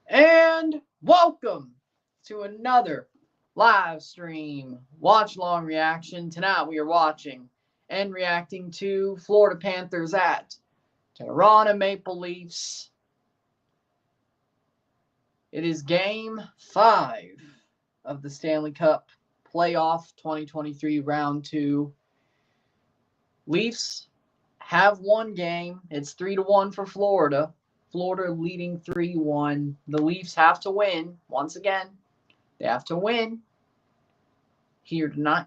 And welcome to another live stream watch-along reaction. Tonight we are watching and reacting to Florida Panthers at Toronto Maple Leafs. It is Game 5 of the Stanley Cup Playoff 2023 Round 2. Leafs have one game. It's 3-1 for Florida. Florida leading 3-1. The Leafs have to win. Once again, they have to win here tonight.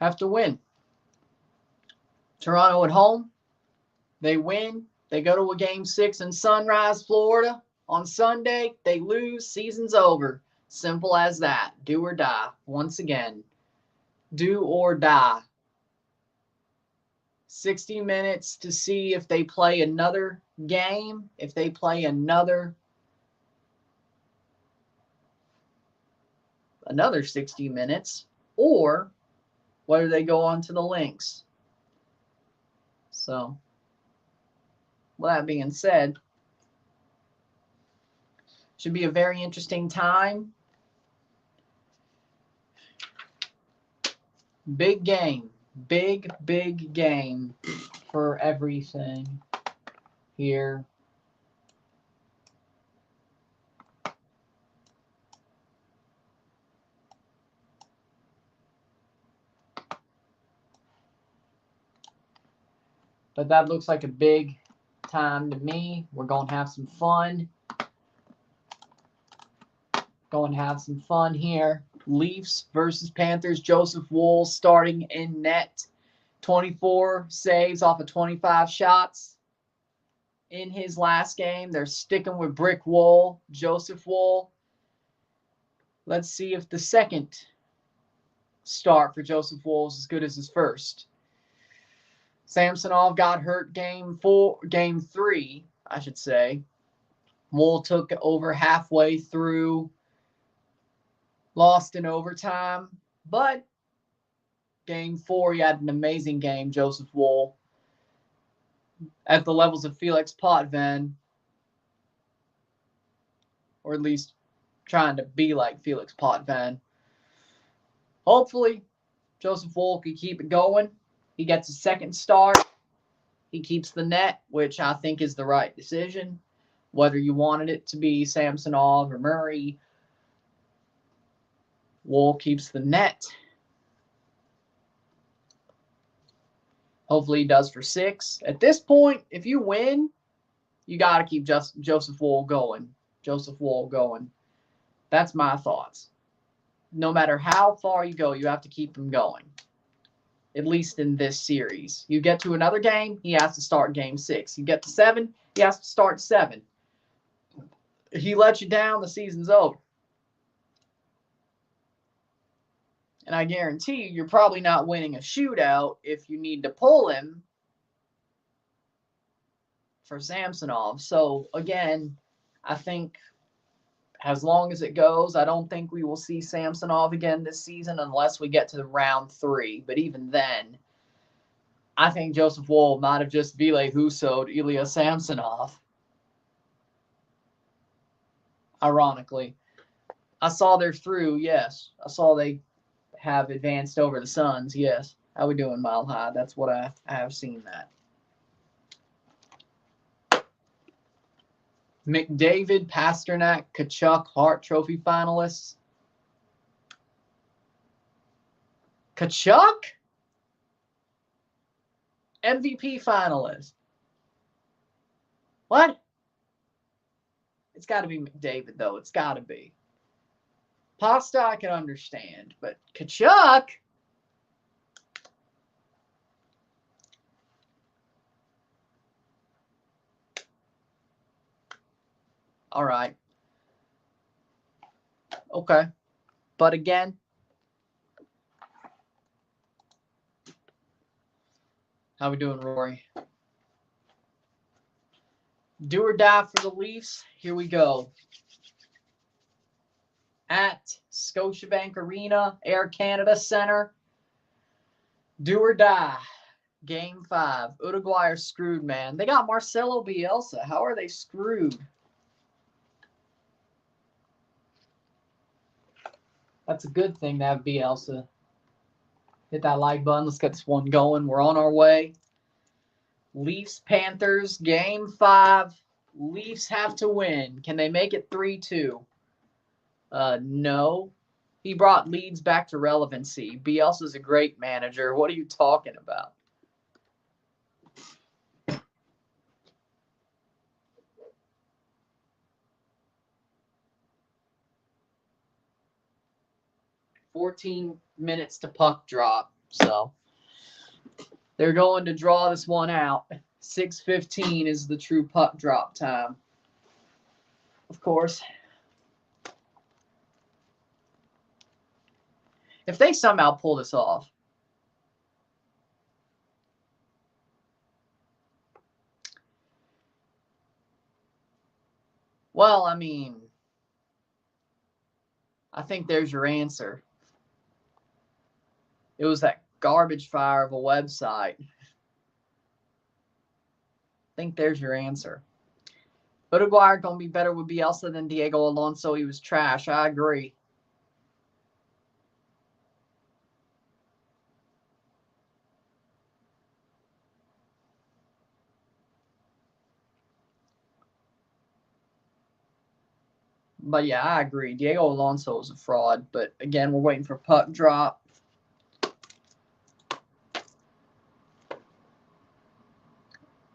Have to win. Toronto at home. They win. They go to a Game 6 in Sunrise, Florida. On Sunday, they lose. Season's over. Simple as that. Do or die. Once again, do or die. 60 minutes to see if they play another game, if they play another 60 minutes, or whether they go on to the Lynx. So, with that being said, should be a very interesting time. Big game. Big game for everything here. But that looks like a big time to me. We're going to have some fun. Here. Leafs versus Panthers. Joseph Wolff starting in net. 24 saves off of 25 shots in his last game. They're sticking with Brick Wall, Joseph Wolff. Let's see if the second start for Joseph Wolff is as good as his first. Samsonov got hurt game 3, I should say. Wolff took over halfway through. Lost in overtime, but Game 4, he had an amazing game, Joseph Wolff. At the levels of Felix Potvin, or at least trying to be like Felix Potvin. Hopefully, Joseph Wolff can keep it going. He gets a second start. He keeps the net, which I think is the right decision. Whether you wanted it to be Samsonov or Murray, Wolff keeps the net. Hopefully he does for 6. At this point, if you win, you got to keep Joseph Wolff going. That's my thoughts. No matter how far you go, you have to keep him going. At least in this series. You get to another game, he has to start Game 6. You get to 7, he has to start 7. If he lets you down, the season's over. And I guarantee you're probably not winning a shootout if you need to pull him for Samsonov. So, again, I think as long as it goes, I don't think we will see Samsonov again this season unless we get to the round 3. But even then, I think Joseph Wolff might have just Ville Husso'd Ilya Samsonov. Ironically. I saw they're through, yes. I saw they have advanced over the Suns, yes. How we doing, Mile High? That's what I have seen that. McDavid, Pasternak, Tkachuk, Hart Trophy finalists. Tkachuk? MVP finalist. What? It's got to be McDavid, though. It's got to be. Pasta I can understand, but Tkachuk? All right. Okay. But again, how we doing, Rory? Do or die for the Leafs. Here we go. At Scotiabank Arena, Air Canada Center. Do or die. Game 5. Uruguay are screwed, man. They got Marcelo Bielsa. How are they screwed? That's a good thing to have Bielsa. Hit that like button. Let's get this one going. We're on our way. Leafs, Panthers, Game 5. Leafs have to win. Can they make it 3-2? No. He brought Leeds back to relevancy. Bielsa's a great manager. What are you talking about? $14 minutes to puck drop. So they're going to draw this one out. 6:15 is the true puck drop time. Of course. If they somehow pull this off, well, I mean, I think there's your answer. It was that garbage fire of a website. I think there's your answer. Uruguay are going to be better with Bielsa than Diego Alonso. He was trash. I agree. But yeah, I agree. Diego Alonso is a fraud. But again, we're waiting for puck drop.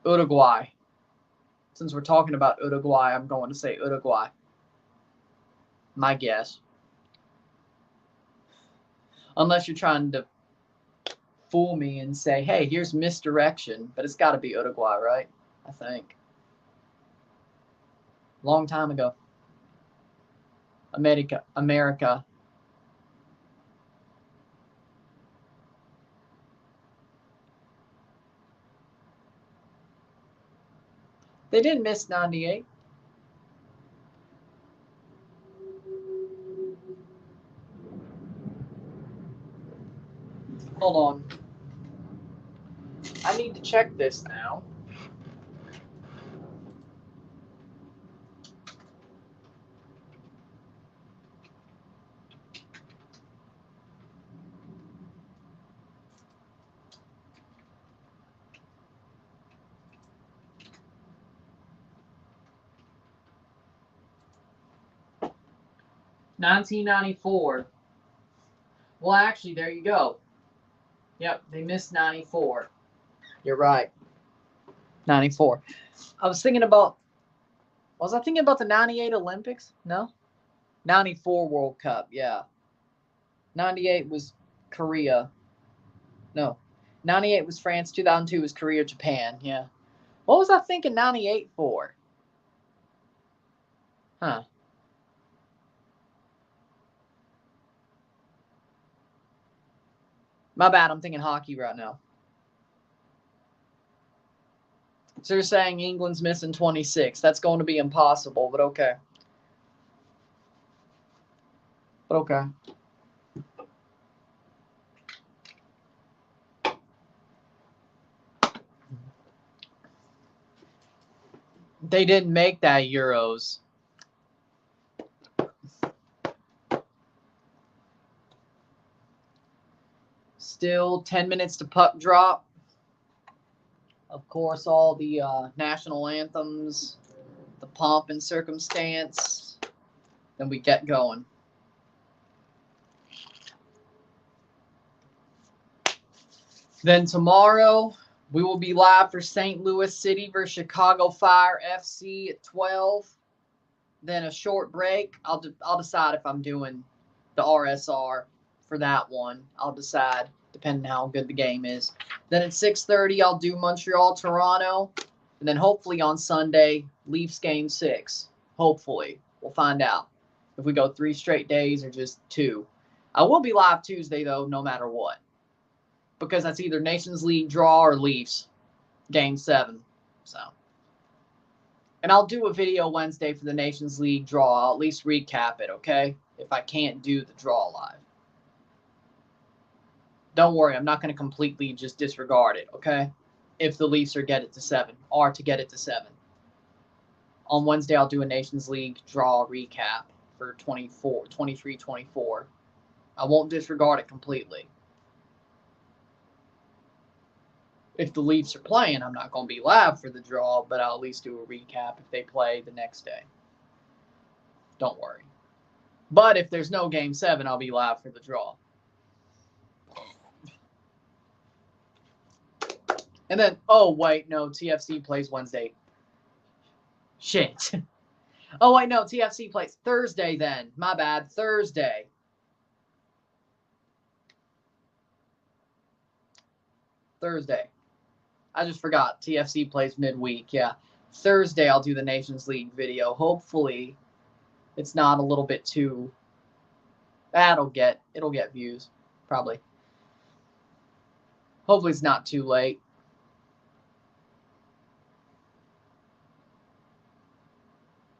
Uruguay. Since we're talking about Uruguay, I'm going to say Uruguay. My guess. Unless you're trying to fool me and say, hey, here's misdirection. But it's got to be Uruguay, right? I think. Long time ago. America. They didn't miss 98. Hold on. I need to check this now. $19.94. Well, actually, there you go. Yep, they missed 94. You're right. 94. Was I thinking about the 98 Olympics? No? 94 World Cup, yeah. 98 was Korea. No. 98 was France, 2002 was Korea, Japan, yeah. What was I thinking 98 for? Huh. My bad, I'm thinking hockey right now. So you're saying England's missing 26. That's going to be impossible, but okay. But okay. They didn't make that Euros. Still 10 minutes to puck drop. Of course, all the national anthems, the pomp and circumstance. Then we get going. Then tomorrow, we will be live for St. Louis City versus Chicago Fire FC at 12. Then a short break. I'll decide if I'm doing the RSR for that one. I'll decide depending on how good the game is. Then at 6:30, I'll do Montreal, Toronto. And then hopefully on Sunday, Leafs game 6. Hopefully. We'll find out if we go 3 straight days or just 2. I will be live Tuesday, though, no matter what. Because that's either Nations League draw or Leafs game 7. So. And I'll do a video Wednesday for the Nations League draw. I'll at least recap it, okay? If I can't do the draw live. Don't worry, I'm not going to completely just disregard it, okay? If the Leafs are to get it to 7. On Wednesday, I'll do a Nations League draw recap for 23-24. I won't disregard it completely. If the Leafs are playing, I'm not going to be live for the draw, but I'll at least do a recap if they play the next day. Don't worry. But if there's no Game 7, I'll be live for the draw. And then, oh, wait, no, TFC plays Wednesday. Shit. Oh, wait, no, TFC plays Thursday then. My bad, Thursday. I just forgot. TFC plays midweek, yeah. Thursday, I'll do the Nations League video. Hopefully, it's not a little bit too... It'll get views, probably. Hopefully, it's not too late.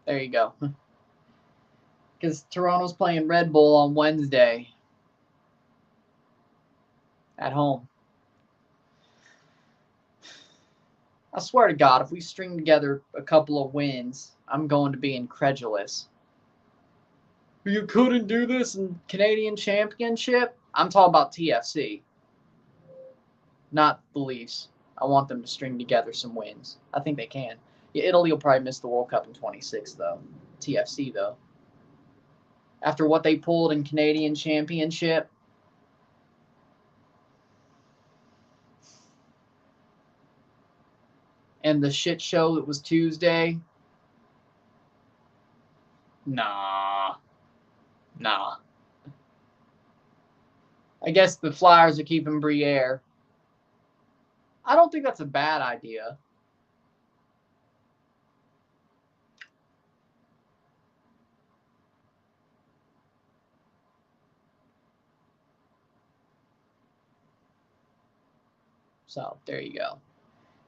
There you go. Because Toronto's playing Red Bull on Wednesday. At home. I swear to God, if we string together a couple of wins, I'm going to be incredulous. You couldn't do this in Canadian Championship? I'm talking about TFC. Not the Leafs. I want them to string together some wins. I think they can. Yeah, Italy will probably miss the World Cup in 26, though. TFC, though. After what they pulled in Canadian Championship. And the shit show that was Tuesday. Nah. I guess the Flyers are keeping Briere. I don't think that's a bad idea. So, there you go.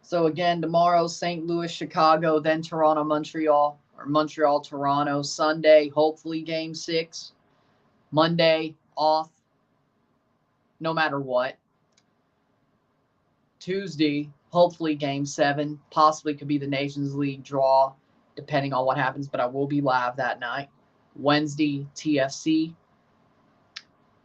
So, again, tomorrow, St. Louis, Chicago, then Toronto, Montreal, or Montreal, Toronto. Sunday, hopefully Game 6. Monday, off, no matter what. Tuesday, hopefully Game 7. Possibly could be the Nations League draw, depending on what happens, but I will be live that night. Wednesday, TFC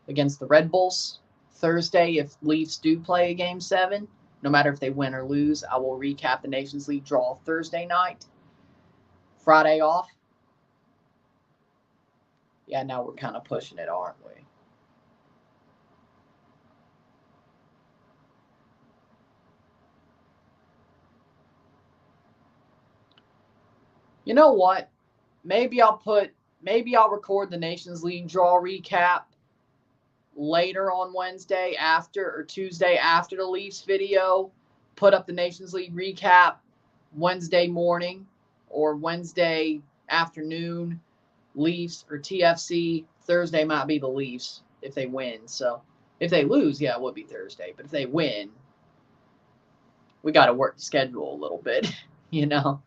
against the Red Bulls. Thursday, if Leafs do play a Game 7, no matter if they win or lose, I will recap the Nations League draw Thursday night. Friday off. Yeah, now we're kind of pushing it, aren't we? You know what? Maybe I'll record the Nations League draw recap later on Wednesday or Tuesday after the Leafs video. Put up the Nations League recap Wednesday morning or Wednesday afternoon. Leafs or TFC. Thursday might be the Leafs if they win. So if they lose, yeah, it would be Thursday. But if they win, we got to work the schedule a little bit, you know.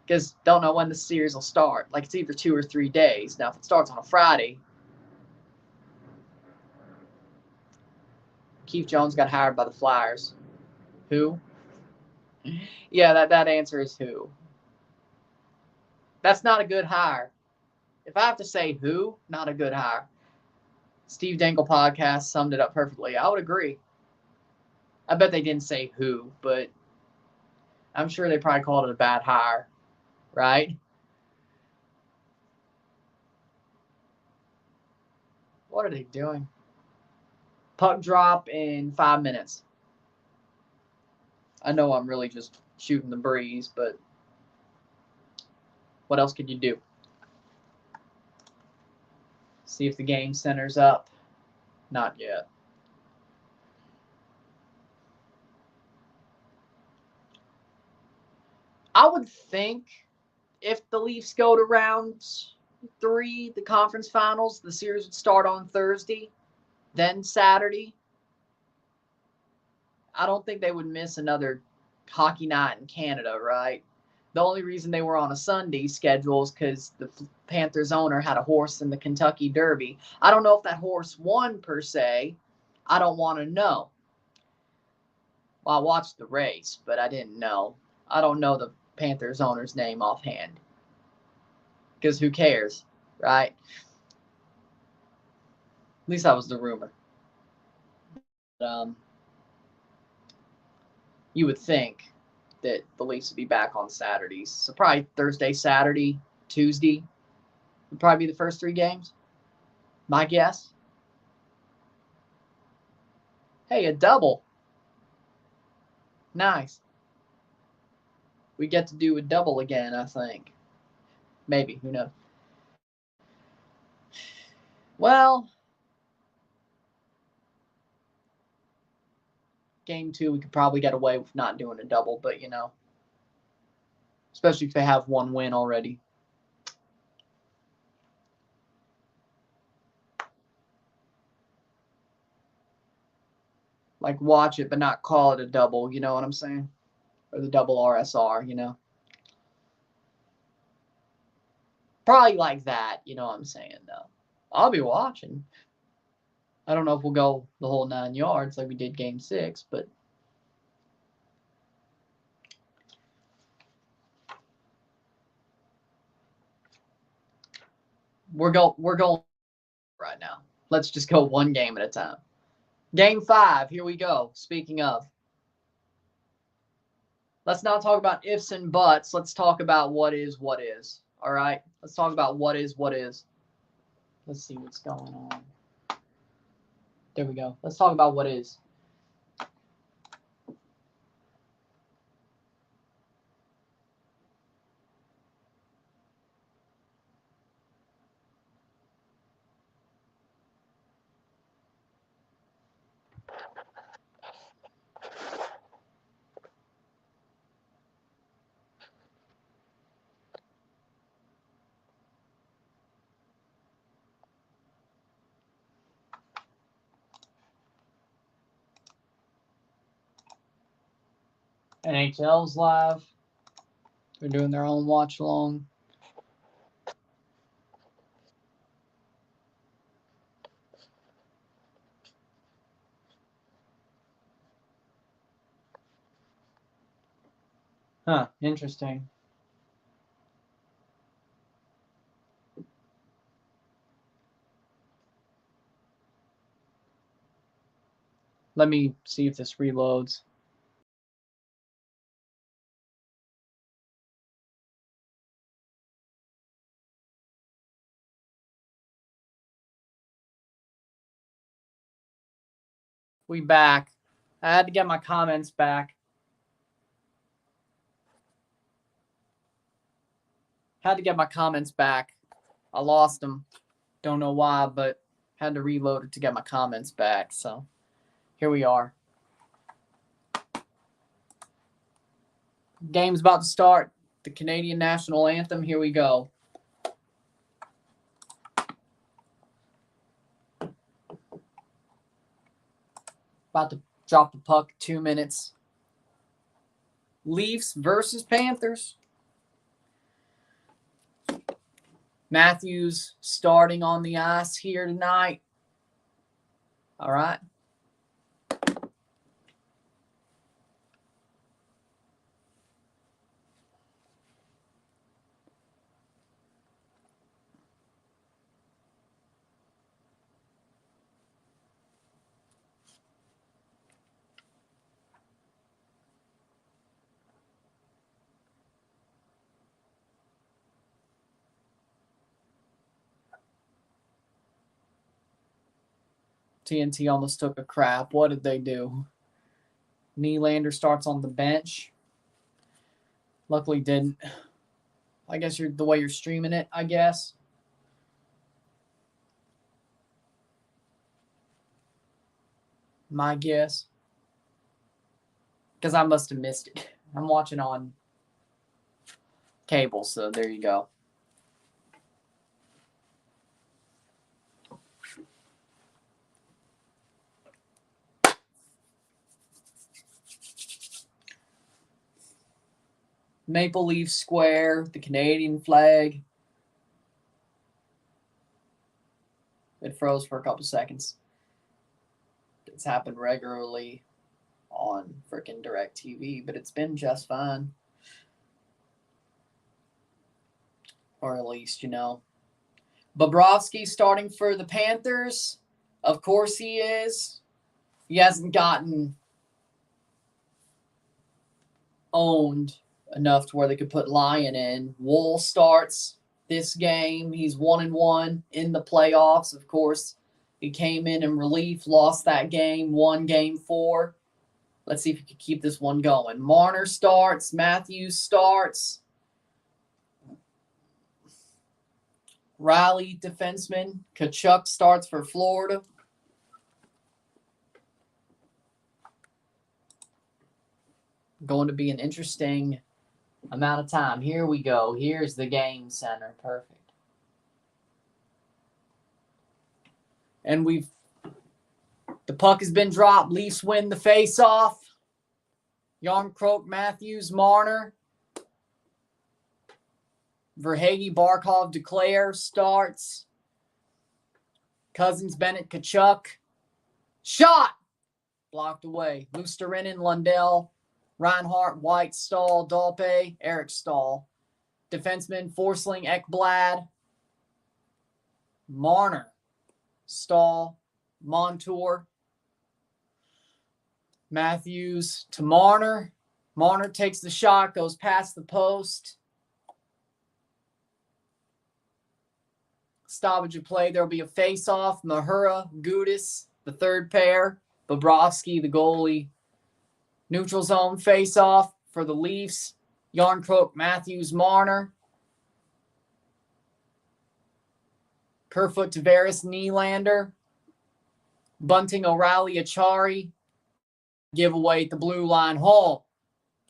Because don't know when the series will start. Like, it's either 2 or 3 days. Now, if it starts on a Friday, Keith Jones got hired by the Flyers. Who? Yeah, that answer is who. That's not a good hire. If I have to say who, not a good hire. Steve Dangle podcast summed it up perfectly. I would agree. I bet they didn't say who, but I'm sure they probably called it a bad hire. Right? What are they doing? Puck drop in 5 minutes. I know I'm really just shooting the breeze, but what else could you do? See if the game centers up. Not yet. I would think if the Leafs go to round 3, the conference finals, the series would start on Thursday, then Saturday. I don't think they would miss another hockey night in Canada, right? The only reason they were on a Sunday schedule is because the Panthers owner had a horse in the Kentucky Derby. I don't know if that horse won per se. I don't want to know. Well, I watched the race, but I didn't know. I don't know the Panthers owner's name offhand. Because who cares, right? At least that was the rumor. You would think that the Leafs would be back on Saturdays. So probably Thursday, Saturday, Tuesday would probably be the first 3 games. My guess. Hey, a double. Nice. We get to do a double again, I think. Maybe, who knows? Well, game 2, we could probably get away with not doing a double, but especially if they have 1 win already. Like, watch it, but not call it a double, you know what I'm saying? Or the double RSR, Probably like that, you know what I'm saying, though. I'll be watching. I don't know if we'll go the whole 9 yards like we did game 6, but we're going right now. Let's just go 1 game at a time. Game 5, here we go. Speaking of, let's not talk about ifs and buts. Let's talk about what is what is. All right? Let's talk about what is what is. Let's see what's going on. There we go. Let's talk about what is. NHL's live. They're doing their own watch along. Huh, interesting. Let me see if this reloads. We back. I had to get my comments back. Had to get my comments back. I lost them. Don't know why, but had to reload it to get my comments back. So here we are. Game's about to start. The Canadian national anthem. Here we go. About to drop the puck. 2 minutes. Leafs versus Panthers. Matthews starting on the ice here tonight. All right. TNT almost took a crap. What did they do? Nylander starts on the bench. Luckily didn't. I guess the way you're streaming it, I guess. My guess. Because I must have missed it. I'm watching on cable, so there you go. Maple Leaf Square, the Canadian flag. It froze for a couple seconds. It's happened regularly on freaking DirecTV, but it's been just fine. Or at least, Bobrovsky starting for the Panthers. Of course he is. He hasn't gotten owned enough to where they could put Lyon in. Wolff starts this game. He's 1-1 in the playoffs. Of course, he came in relief, lost that game, won game 4. Let's see if he can keep this one going. Marner starts. Matthews starts. Riley, defenseman. Tkachuk starts for Florida. Going to be an interesting amount of time. Here we go. Here's the game center. Perfect. And the puck has been dropped. Leafs win the face-off. Yarncroke, Matthews, Marner. Verhaeghe, Barkov, Declare starts. Cousins, Bennett, Tkachuk. Shot! Blocked away. Luostarinen, Lundell, Reinhart, White, Stahl, Dalpe, Eric Stahl. Defenseman, Forsling, Ekblad. Marner, Stahl, Montour. Matthews to Marner. Marner takes the shot, goes past the post. Stoppage of play. There will be a face-off. Mahura, Gudis, the third pair. Bobrovsky, the goalie. Neutral zone face-off for the Leafs. Yarncroke, Matthews, Marner. Kerfoot, Tavares, Nylander. Bunting, O'Reilly, Achari. Giveaway at the blue line. Hall.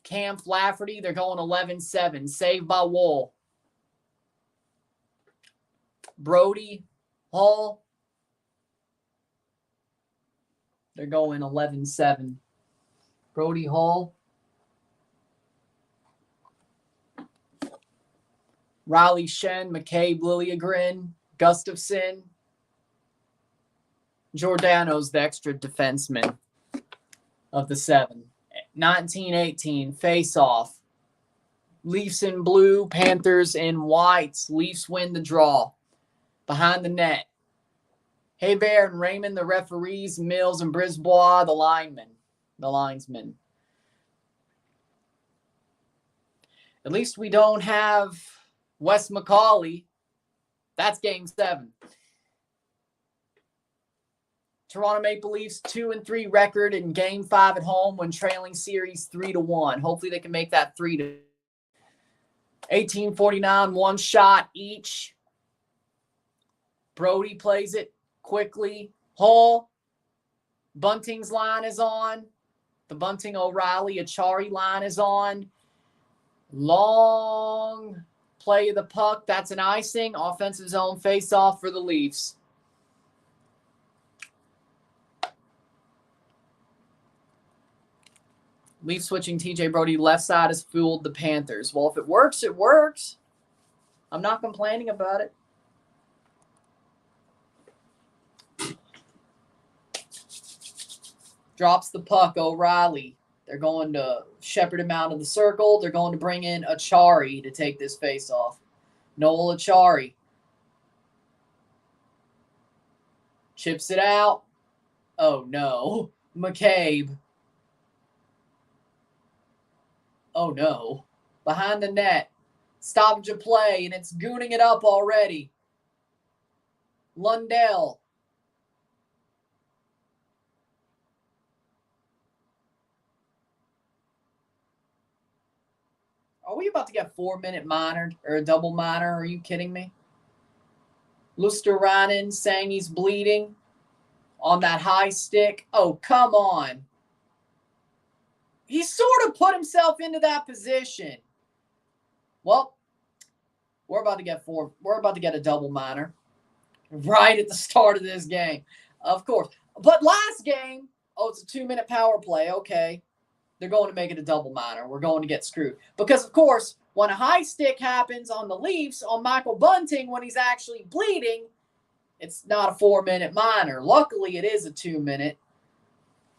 Kampf, Lafferty. They're going 11-7. Saved by Woll. Brody, Hall. They're going 11-7. Brody, Hall. Riley, Shen, McCabe, Liljegren, Gustafsson. Giordano's the extra defenseman of the 7. 19-18, face-off. Leafs in blue, Panthers in whites. Leafs win the draw. Behind the net. Hebert and Raymond, the referees. Mills and Brisbois, the linesmen. At least we don't have Wes McCauley. That's game 7. Toronto Maple Leafs 2-3 record in game 5 at home when trailing series 3-1. Hopefully they can make that 3-. 18:49, one shot each. Brody plays it quickly. Hall. Bunting's line is on. The Bunting, O'Reilly, Achari line is on. Long play of the puck. That's an icing. Offensive zone face-off for the Leafs. Leafs switching TJ Brody left side has fooled the Panthers. Well, if it works, it works. I'm not complaining about it. Drops the puck, O'Reilly. They're going to shepherd him out of the circle. They're going to bring in Achari to take this face-off. Noel Achari. Chips it out. Oh, no. McCabe. Oh, no. Behind the net. Stoppage of play, and it's gooning it up already. Lundell. Are we about to get 4-minute minored or a double minor? Are you kidding me? Luostarinen saying he's bleeding on that high stick. Oh, come on. He sort of put himself into that position. Well, we're about to get a double minor right at the start of this game. Of course. But last game, it's a 2-minute power play. Okay. They're going to make it a double minor. We're going to get screwed. Because, of course, when a high stick happens on the Leafs, on Michael Bunting, when he's actually bleeding, it's not a 4-minute minor. Luckily, it is a 2-minute.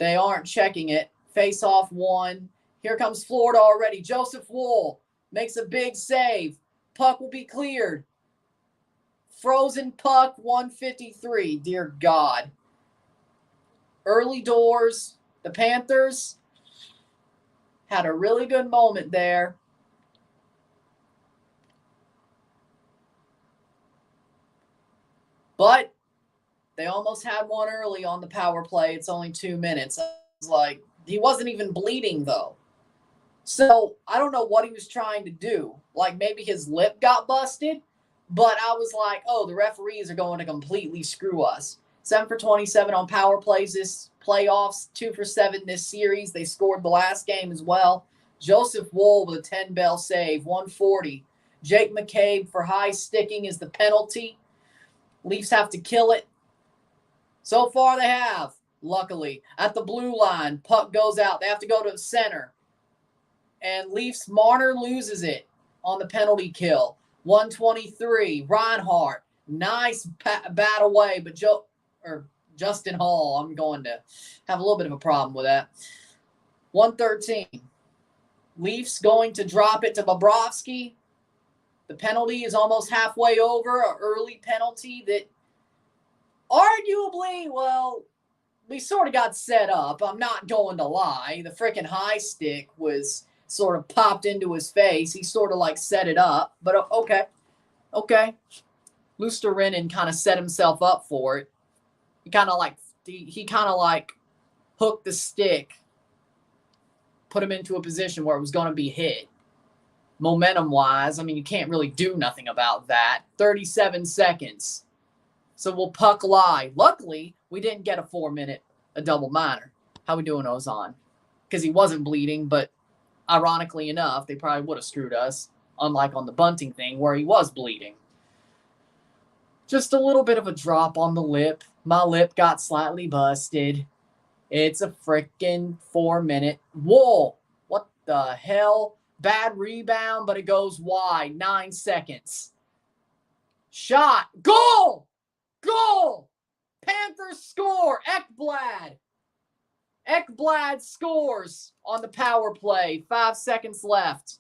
They aren't checking it. Face off one. Here comes Florida already. Joseph Woll makes a big save. Puck will be cleared. Frozen puck, 153. Dear God. Early doors. The Panthers had a really good moment there. But they almost had one early on the power play. It's only 2 minutes. I was like, he wasn't even bleeding, though. So I don't know what he was trying to do. Like maybe his lip got busted. But I was like, oh, the referees are going to completely screw us. 7 for 27 on power plays this playoffs. 2 for 7 this series. They scored the last game as well. Joseph Woll with a 10-bell save, 140. Jake McCabe for high sticking is the penalty. Leafs have to kill it. So far they have, luckily. At the blue line, puck goes out. They have to go to the center. And Leafs Marner loses it on the penalty kill. 123. Reinhart. Nice bat away, but Justin Hall, I'm going to have a little bit of a problem with that. 113. Leafs going to drop it to Bobrovsky. The penalty is almost halfway over. An early penalty that arguably, well, we sort of got set up. I'm not going to lie. The freaking high stick was sort of popped into his face. He sort of like set it up. But okay. Luostarinen kind of set himself up for it. He kind of like hooked the stick, put him into a position where it was going to be hit. Momentum-wise, I mean, you can't really do nothing about that. 37 seconds. So we'll puck lie. Luckily, we didn't get a double minor. How we doing, Ozan? Because he wasn't bleeding, but ironically enough, they probably would have screwed us, unlike on the bunting thing where he was bleeding. Just a little bit of a drop on the lip. My lip got slightly busted. It's a freaking 4-minute. Whoa! What the hell? Bad rebound, but it goes wide. 9 seconds. Shot. Goal! Goal! Panthers score. Ekblad scores on the power play. 5 seconds left.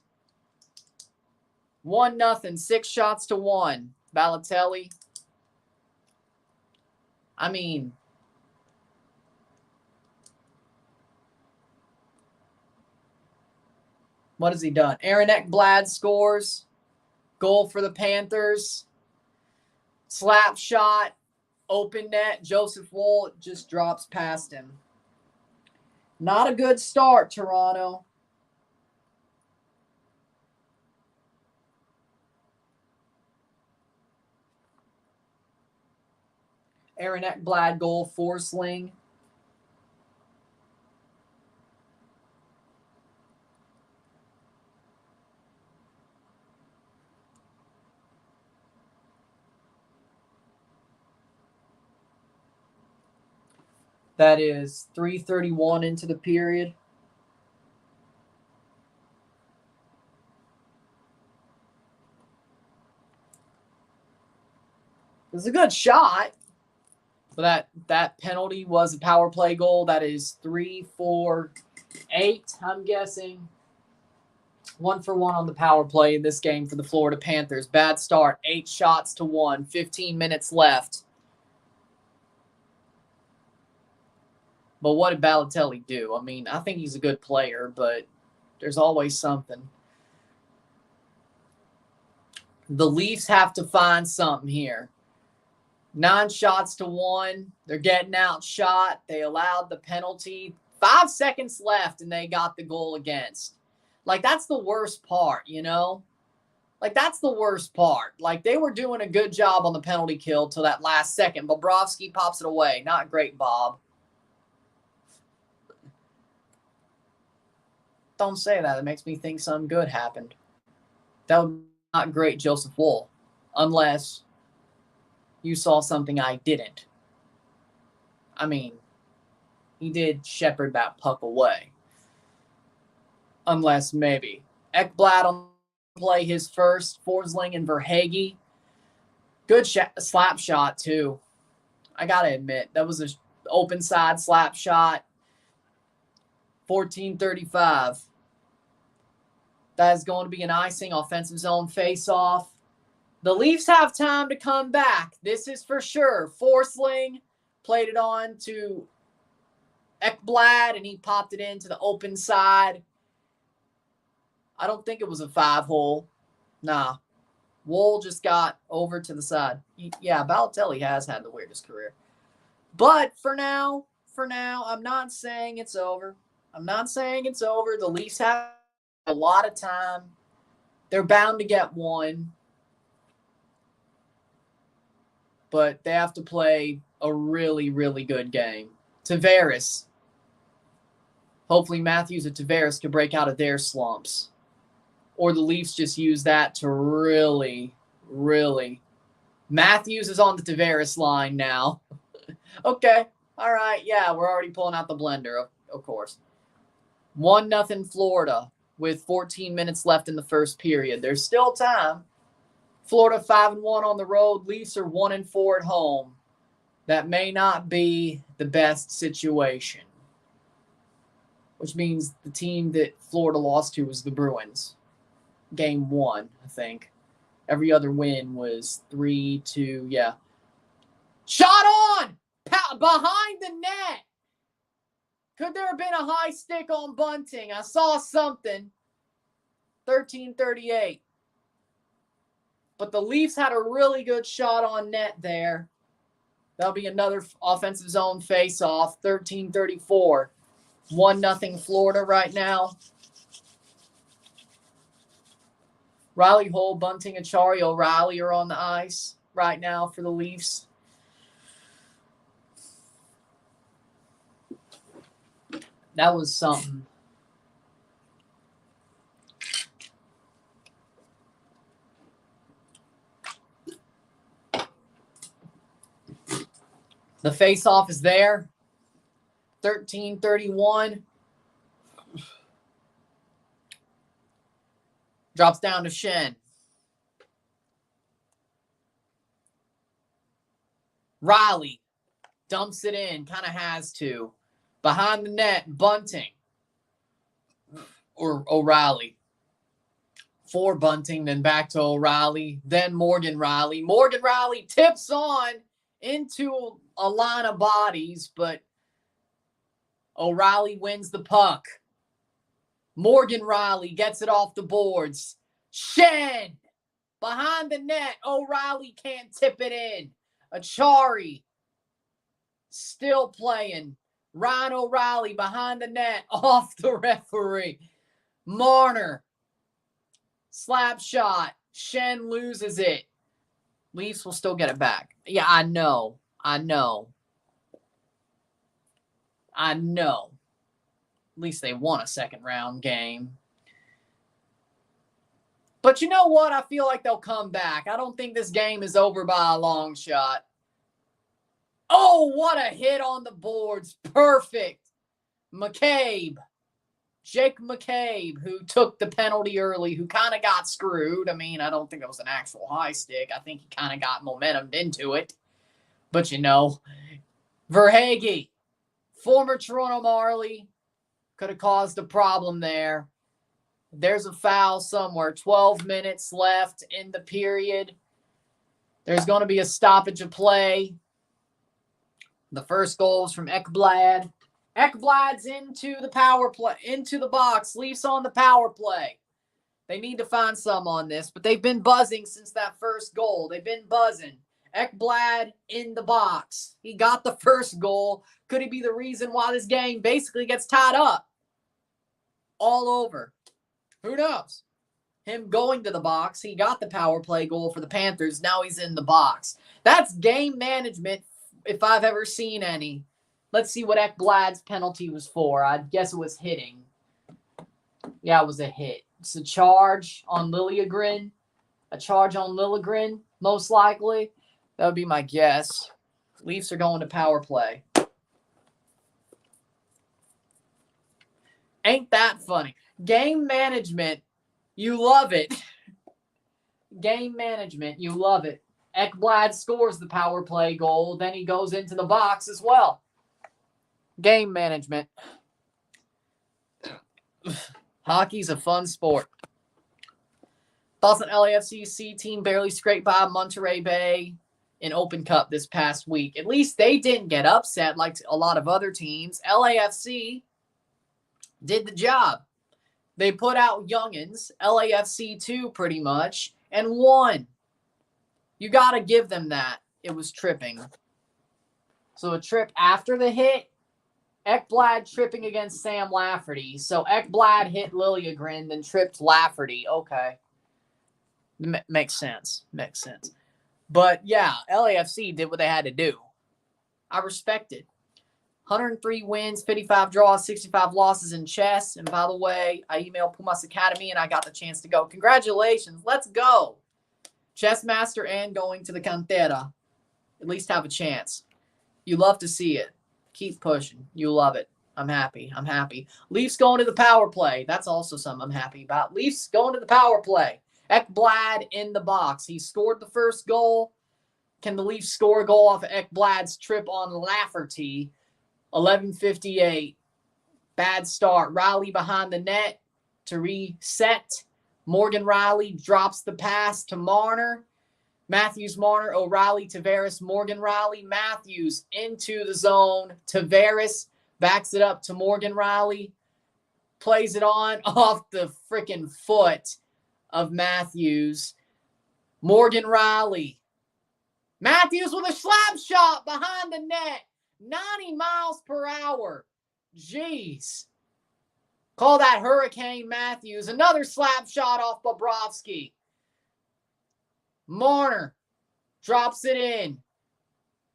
1-0. 6 shots to 1. Balotelli. I mean, what has he done? Aaron Ekblad scores. Goal for the Panthers. Slap shot. Open net. Joseph Woll just drops past him. Not a good start, Toronto. Aaron Ekblad goal, Forsling. That is 3:31 into the period. It was a good shot. But that penalty was a power play goal. That is 3, 4, 8, I'm guessing. 1 for 1 on the power play in this game for the Florida Panthers. Bad start. 8 shots to 1. 15 minutes left. But what did Balotelli do? I mean, I think he's a good player, but there's always something. The Leafs have to find something here. 9 shots to 1. They're getting outshot. They allowed the penalty. 5 seconds left, and they got the goal against. Like, that's the worst part, you know? Like, that's the worst part. Like, they were doing a good job on the penalty kill till that last second. Bobrovsky pops it away. Not great, Bob. Don't say that. It makes me think something good happened. That would be not great, Joseph Woll. Unless you saw something I didn't. I mean, he did shepherd that puck away. Unless maybe. Ekblad on play his first. Forsling and Verhaeghe. Good slap shot, too. I got to admit, that was an open side slap shot. 14:35. That is going to be an icing offensive zone face-off. The Leafs have time to come back. This is for sure. Forsling played it on to Ekblad, and he popped it into the open side. I don't think it was a 5-hole. Nah. Woll just got over to the side. Yeah, Balotelli has had the weirdest career. But for now, I'm not saying it's over. The Leafs have a lot of time. They're bound to get one. But they have to play a really, really good game. Tavares. Hopefully Matthews and Tavares can break out of their slumps. Or the Leafs just use that to really, really. Matthews is on the Tavares line now. Okay. All right. Yeah, we're already pulling out the blender, of course. 1-0 Florida with 14 minutes left in the first period. There's still time. Florida 5-1 on the road. Leafs are 1-4 at home. That may not be the best situation. Which means the team that Florida lost to was the Bruins. Game 1, I think. Every other win was 3-2. Yeah. Shot on! Behind the net! Could there have been a high stick on Bunting? I saw something. 13:38. But the Leafs had a really good shot on net there. That'll be another offensive zone face-off. 13:34. 1-0 Florida right now. Riley Hull, Bunting, and Achari O'Reilly are on the ice right now for the Leafs. That was something. The face-off is there. 13:31. Drops down to Shen. Riley dumps it in. Kind of has to. Behind the net, Bunting. Or O'Reilly. For Bunting, then back to O'Reilly. Then Morgan Riley. Morgan Riley tips on into a line of bodies, but O'Reilly wins the puck. Morgan Riley gets it off the boards. Shen behind the net. O'Reilly can't tip it in. Achari still playing. Ryan O'Reilly behind the net off the referee. Marner slap shot. Shen loses it. Leafs will still get it back. Yeah, I know. At least they won a second round game. But you know what? I feel like they'll come back. I don't think this game is over by a long shot. Oh, what a hit on the boards. Perfect. McCabe. Jake McCabe, who took the penalty early, who kind of got screwed. I mean, I don't think it was an actual high stick. I think he kind of got momentumed into it. But, you know, Verhaeghe, former Toronto Marley, could have caused a problem there. There's a foul somewhere. 12 minutes left in the period. There's going to be a stoppage of play. The first goal is from Ekblad. Ekblad's into the power play, into the box. Leafs on the power play. They need to find some on this, but they've been buzzing since that first goal. They've been buzzing. Ekblad in the box. He got the first goal. Could he be the reason why this game basically gets tied up? All over. Who knows? Him going to the box. He got the power play goal for the Panthers. Now he's in the box. That's game management if I've ever seen any. Let's see what Ekblad's penalty was for. I guess it was hitting. Yeah, it was a hit. It's a charge on Liljegren. A charge on Liljegren, most likely. That would be my guess. Leafs are going to power play. Ain't that funny? Game management, you love it. Game management, you love it. Ekblad scores the power play goal. Then he goes into the box as well. Game management. Hockey's a fun sport. Thoughts on LAFC C team barely scraped by Monterey Bay in Open Cup this past week. At least they didn't get upset like a lot of other teams. LAFC did the job. They put out youngins, LAFC too pretty much, and won. You got to give them that. It was tripping. So a trip after the hit, Ekblad tripping against Sam Lafferty. So Ekblad hit Liljegren, then tripped Lafferty. Okay. Makes sense. Makes sense. But yeah, LAFC did what they had to do. I respect it. 103 wins, 55 draws, 65 losses in chess. And by the way, I emailed Pumas Academy and I got the chance to go. Congratulations. Let's go. Chess master and going to the Cantera. At least have a chance. You love to see it. Keep pushing. You love it. I'm happy. I'm happy. Leafs going to the power play. That's also something I'm happy about. Leafs going to the power play. Ekblad in the box. He scored the first goal. Can the Leafs score a goal off of Ekblad's trip on Lafferty? 11:58. Bad start. Riley behind the net to reset. Morgan Riley drops the pass to Marner. Matthews, Marner, O'Reilly, Tavares, Morgan Riley. Matthews into the zone. Tavares backs it up to Morgan Riley. Plays it on off the freaking foot of Matthews. Morgan Riley. Matthews with a slap shot behind the net. 90 miles per hour. Jeez. Call that Hurricane Matthews. Another slap shot off Bobrovsky. Marner drops it in.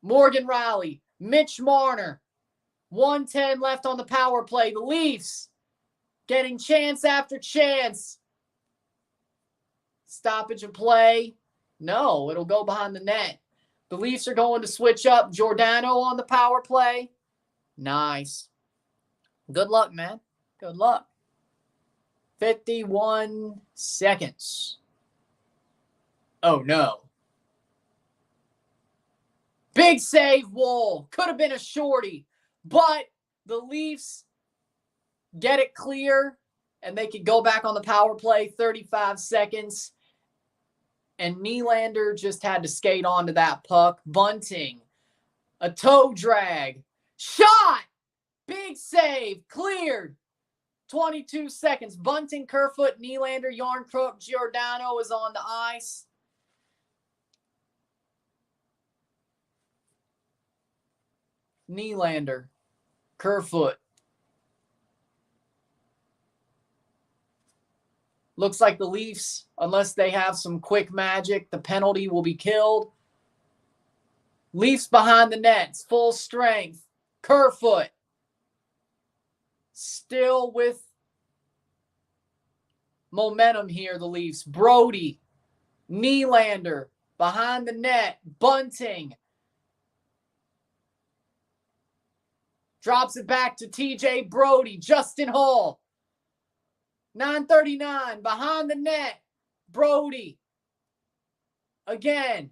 Morgan Riley. Mitch Marner. 1:10 left on the power play. The Leafs getting chance after chance. Stoppage of play. No, it'll go behind the net. The Leafs are going to switch up Giordano on the power play. Nice. Good luck, man. Good luck. 51 seconds. Oh, no. Big save, Wolff. Could have been a shorty. But the Leafs get it clear, and they could go back on the power play. 35 seconds. And Nylander just had to skate onto that puck. Bunting. A toe drag. Shot! Big save. Cleared. 22 seconds. Bunting, Kerfoot, Nylander, Yarncrook, Giordano is on the ice. Nylander. Kerfoot. Looks like the Leafs, unless they have some quick magic, the penalty will be killed. Leafs behind the nets, full strength. Kerfoot. Still with momentum here, the Leafs. Brody. Nylander. Behind the net. Bunting. Drops it back to TJ Brody. Justin Hall. 9:39 behind the net. Brody. Again.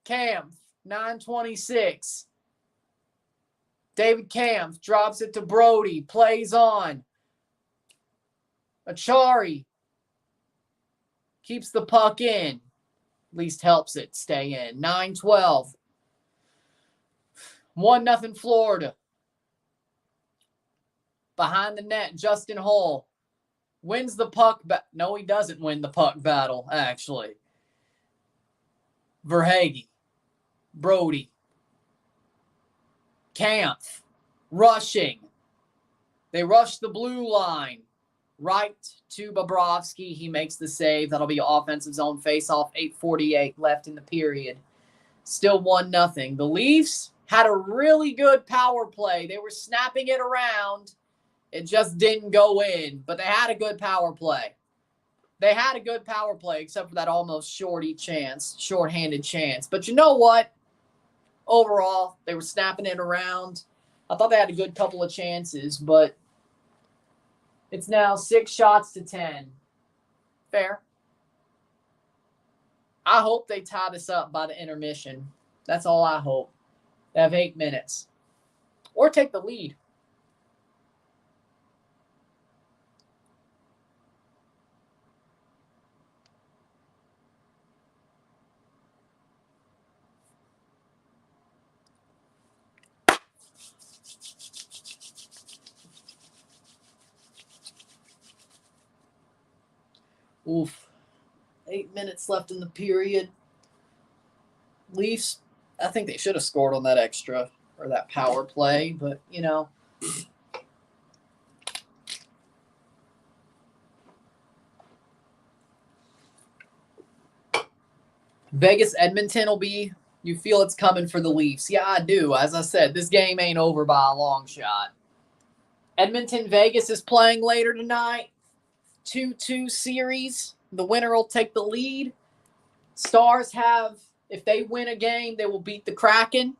Kampf. 9:26. David Kampf drops it to Brody. Plays on. Achari. Keeps the puck in. At least helps it stay in. 9:12. 1-0 Florida. Behind the net, Justin Hall wins the puck. No, he doesn't win the puck battle, actually. Verhaeghe. Brody. Kampf. Rushing. They rush the blue line. Right to Bobrovsky. He makes the save. That'll be offensive zone face-off. 8:48 left in the period. Still 1-0. The Leafs had a really good power play. They were snapping it around. It just didn't go in. But they had a good power play. They had a good power play, except for that almost shorthanded chance. But you know what? Overall, they were snapping it around. I thought they had a good couple of chances, but it's now 6-10. Fair. I hope they tie this up by the intermission. That's all I hope. They have 8 minutes. Or take the lead. Oof. 8 minutes left in the period. Leafs, I think they should have scored on that extra or that power play, but, you know. Vegas Edmonton will be, you feel it's coming for the Leafs. Yeah, I do. As I said, this game ain't over by a long shot. Edmonton Vegas is playing later tonight. 2-2 series. The winner will take the lead. Stars have, if they win a game, they will beat the Kraken.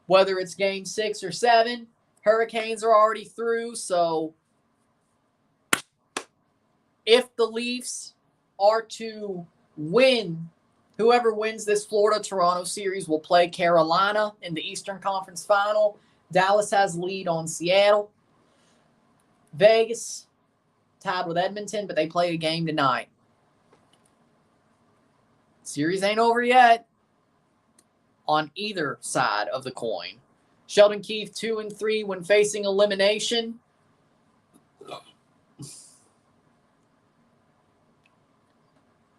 Whether it's game 6 or 7. Hurricanes are already through, so if the Leafs are to win, whoever wins this Florida-Toronto series will play Carolina in the Eastern Conference Final. Dallas has lead on Seattle. Vegas tied with Edmonton, but they play a game tonight. Series ain't over yet on either side of the coin. Sheldon Keefe 2-3 when facing elimination.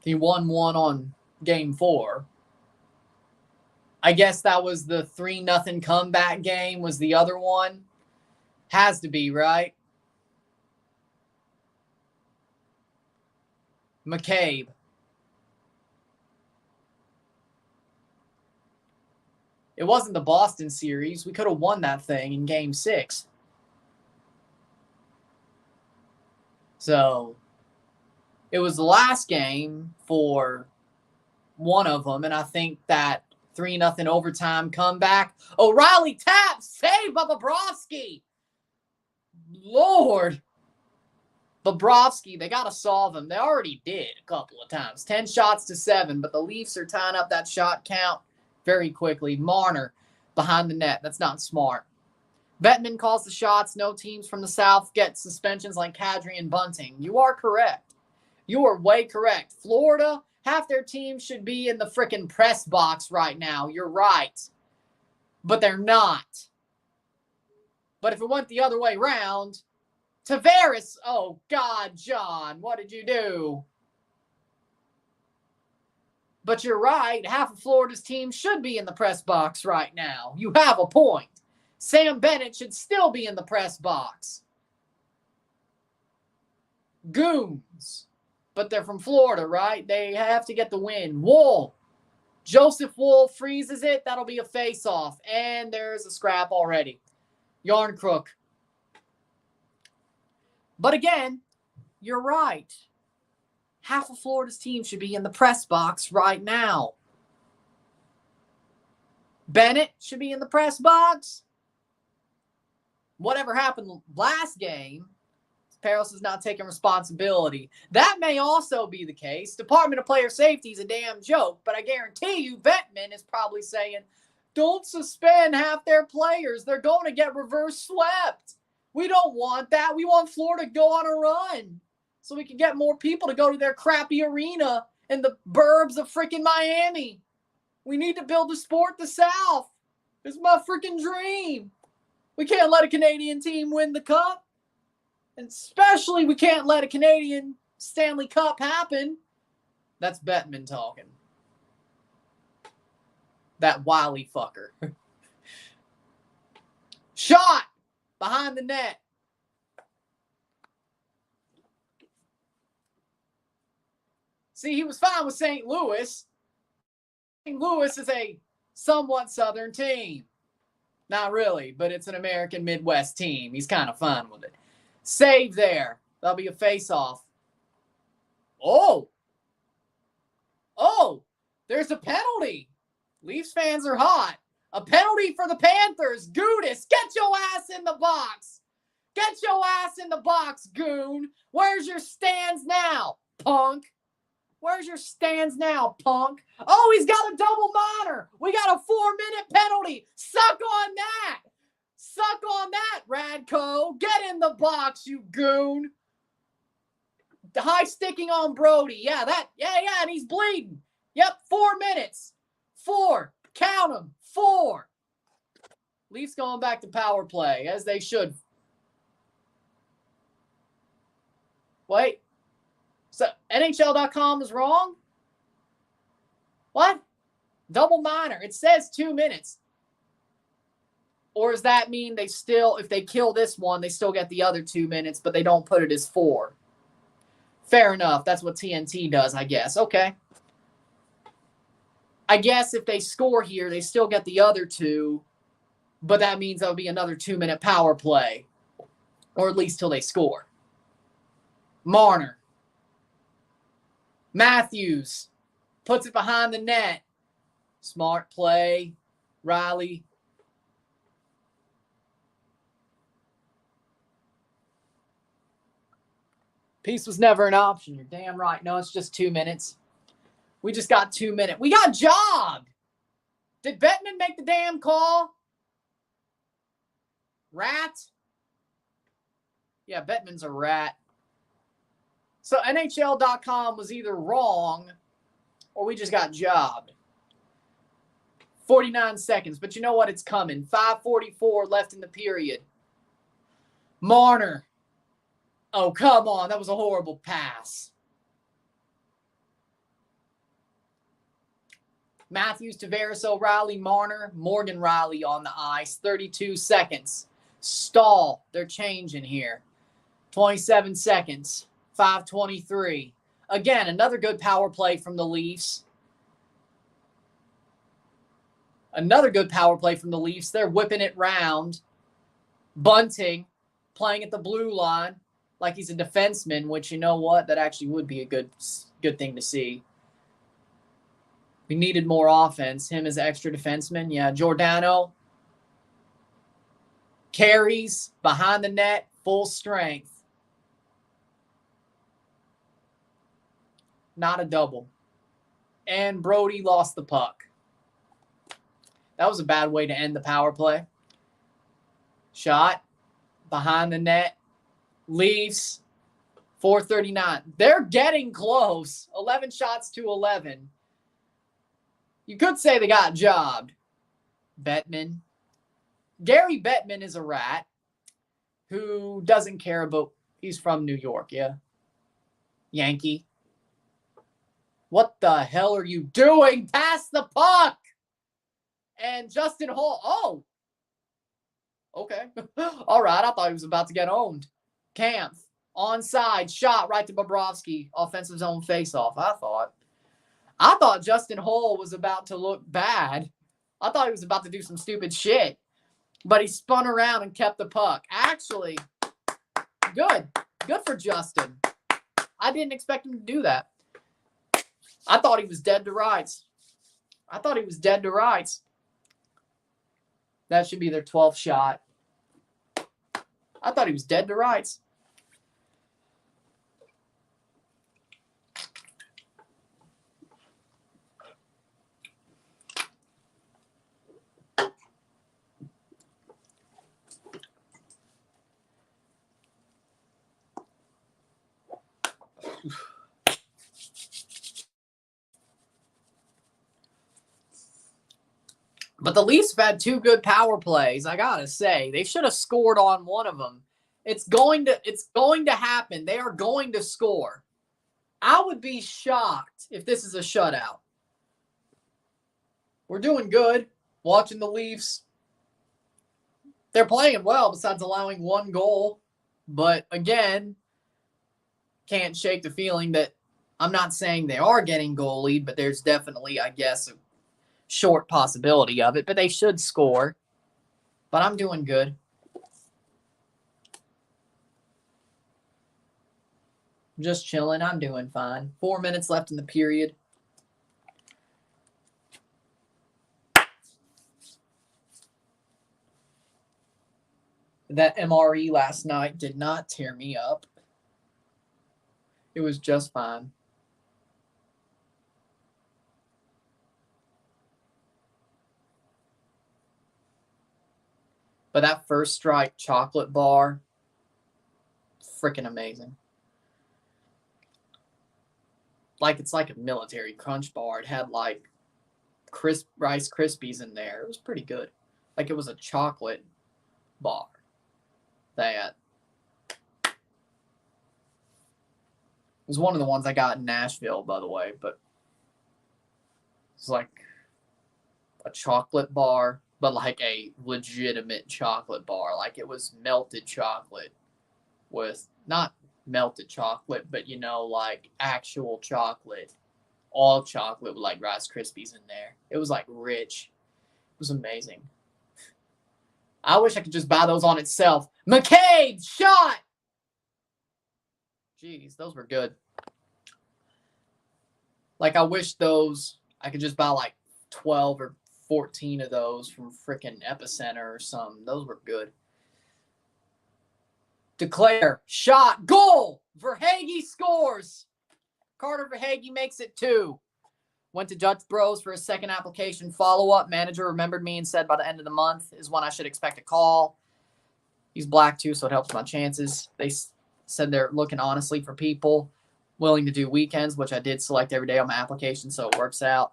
He won one on game 4. I guess that was the 3-0 comeback game was the other one. Has to be, right? McCabe. It wasn't the Boston series. We could have won that thing in game 6. So it was the last game for one of them, and I think that 3-0 overtime comeback. O'Reilly taps, save by Bobrovsky. Lord. Bobrovsky, they got to solve him. They already did a couple of times. 10 shots to 7, but the Leafs are tying up that shot count very quickly. Marner behind the net. That's not smart. Bettman calls the shots. No teams from the South get suspensions like Kadri and Bunting. You are correct. You are way correct. Florida, half their team should be in the frickin' press box right now. You're right. But they're not. But if it went the other way around, Tavares, oh God, John, what did you do? But you're right. Half of Florida's team should be in the press box right now. You have a point. Sam Bennett should still be in the press box. Goons. But they're from Florida, right? They have to get the win. Wolff. Joseph Wolff freezes it. That'll be a face-off. And there's a scrap already. Yarn Crook. But again, you're right. Half of Florida's team should be in the press box right now. Bennett should be in the press box. Whatever happened last game, Paris is not taking responsibility. That may also be the case. Department of Player Safety is a damn joke, but I guarantee you Bettman is probably saying, don't suspend half their players. They're going to get reverse swept. We don't want that. We want Florida to go on a run so we can get more people to go to their crappy arena in the burbs of freaking Miami. We need to build the sport the South. It's my freaking dream. We can't let a Canadian team win the cup. And especially we can't let a Canadian Stanley Cup happen. That's Bettman talking. That wily fucker. Shot behind the net. See, he was fine with St. Louis. St. Louis is a somewhat Southern team. Not really, but it's an American Midwest team. He's kind of fine with it. Save there. That'll be a face-off. Oh, there's a penalty. Leafs fans are hot. A penalty for the Panthers. Gudis, get your ass in the box. Get your ass in the box, goon. Where's your stands now, punk? Where's your stands now, punk? Oh, he's got a double minor. We got a 4-minute penalty. Sign Demko. Get in the box, you goon. The high sticking on Brody. Yeah, and he's bleeding. Yep, 4 minutes. 4. Count them. 4. Leafs going back to power play, as they should. Wait. So NHL.com is wrong? What? Double minor. It says 2 minutes. Or does that mean they still, if they kill this one, they still get the other 2 minutes, but they don't put it as 4? Fair enough. That's what TNT does, I guess. Okay. I guess if they score here, they still get the other 2, but that means that'll be another 2-minute power play, or at least till they score. Marner. Matthews puts it behind the net. Smart play. Riley. Peace was never an option. You're damn right. No, it's just 2 minutes. We just got 2 minutes. We got jobbed. Did Bettman make the damn call? Rat? Yeah, Bettman's a rat. So NHL.com was either wrong or we just got jobbed. 49 seconds. But you know what? It's coming. 5:44 left in the period. Marner. Oh, come on. That was a horrible pass. Matthews, Tavares, O'Reilly, Marner, Morgan Riley on the ice. 32 seconds. Stall. They're changing here. 27 seconds. 5:23. Again, another good power play from the Leafs. Another good power play from the Leafs. They're whipping it round. Bunting playing at the blue line like he's a defenseman, which, you know what? That actually would be a good thing to see. We needed more offense. Him as an extra defenseman. Yeah, Giordano carries behind the net, full strength. Not a double. And Brody lost the puck. That was a bad way to end the power play. Shot behind the net. Leafs, 4:39. They're getting close. 11 shots to 11. You could say they got jobbed. Bettman. Gary Bettman is a rat who doesn't care about, he's from New York, yeah? Yankee. What the hell are you doing? Pass the puck! And Justin Hall. Oh! Okay. All right, I thought he was about to get owned. Kampf. Onside. Shot right to Bobrovsky. Offensive zone faceoff, I thought Justin Hall was about to look bad. I thought he was about to do some stupid shit. But he spun around and kept the puck. Actually, good. Good for Justin. I didn't expect him to do that. I thought he was dead to rights. That should be their 12th shot. I thought he was dead to rights. But the Leafs have had 2 good power plays. I gotta say, they should have scored on one of them. It's going to happen. They are going to score. I would be shocked if this is a shutout. We're doing good. Watching the Leafs. They're playing well besides allowing 1 goal. But again, can't shake the feeling that I'm not saying they are getting goalied, but there's definitely, I guess, a short possibility of it. But they should score. But I'm doing good. Just chilling. I'm doing fine. 4 minutes left in the period. That MRE last night did not tear me up. It was just fine. But that First Strike chocolate bar, freaking amazing. Like, it's like a military crunch bar. It had like Rice Krispies in there. It was pretty good. Like, it was a chocolate bar that was one of the ones I got in Nashville, by the way, but it's like a chocolate bar, but like a legitimate chocolate bar. Like, it was melted chocolate with, not melted chocolate, but like actual chocolate, all chocolate with like Rice Krispies in there. It was like rich. It was amazing. I wish I could just buy those on itself. McCabe shot. Jeez, those were good. Like, I wish I could just buy like 12 or 14 of those from freaking Epicenter or something. Those were good. Declare, shot, goal! Verhaeghe scores. Carter Verhaeghe makes it 2. Went to Dutch Bros for a second application follow-up. Manager remembered me and said by the end of the month is when I should expect a call. He's black too, so it helps my chances. They said they're looking honestly for people willing to do weekends, which I did select every day on my application, so it works out.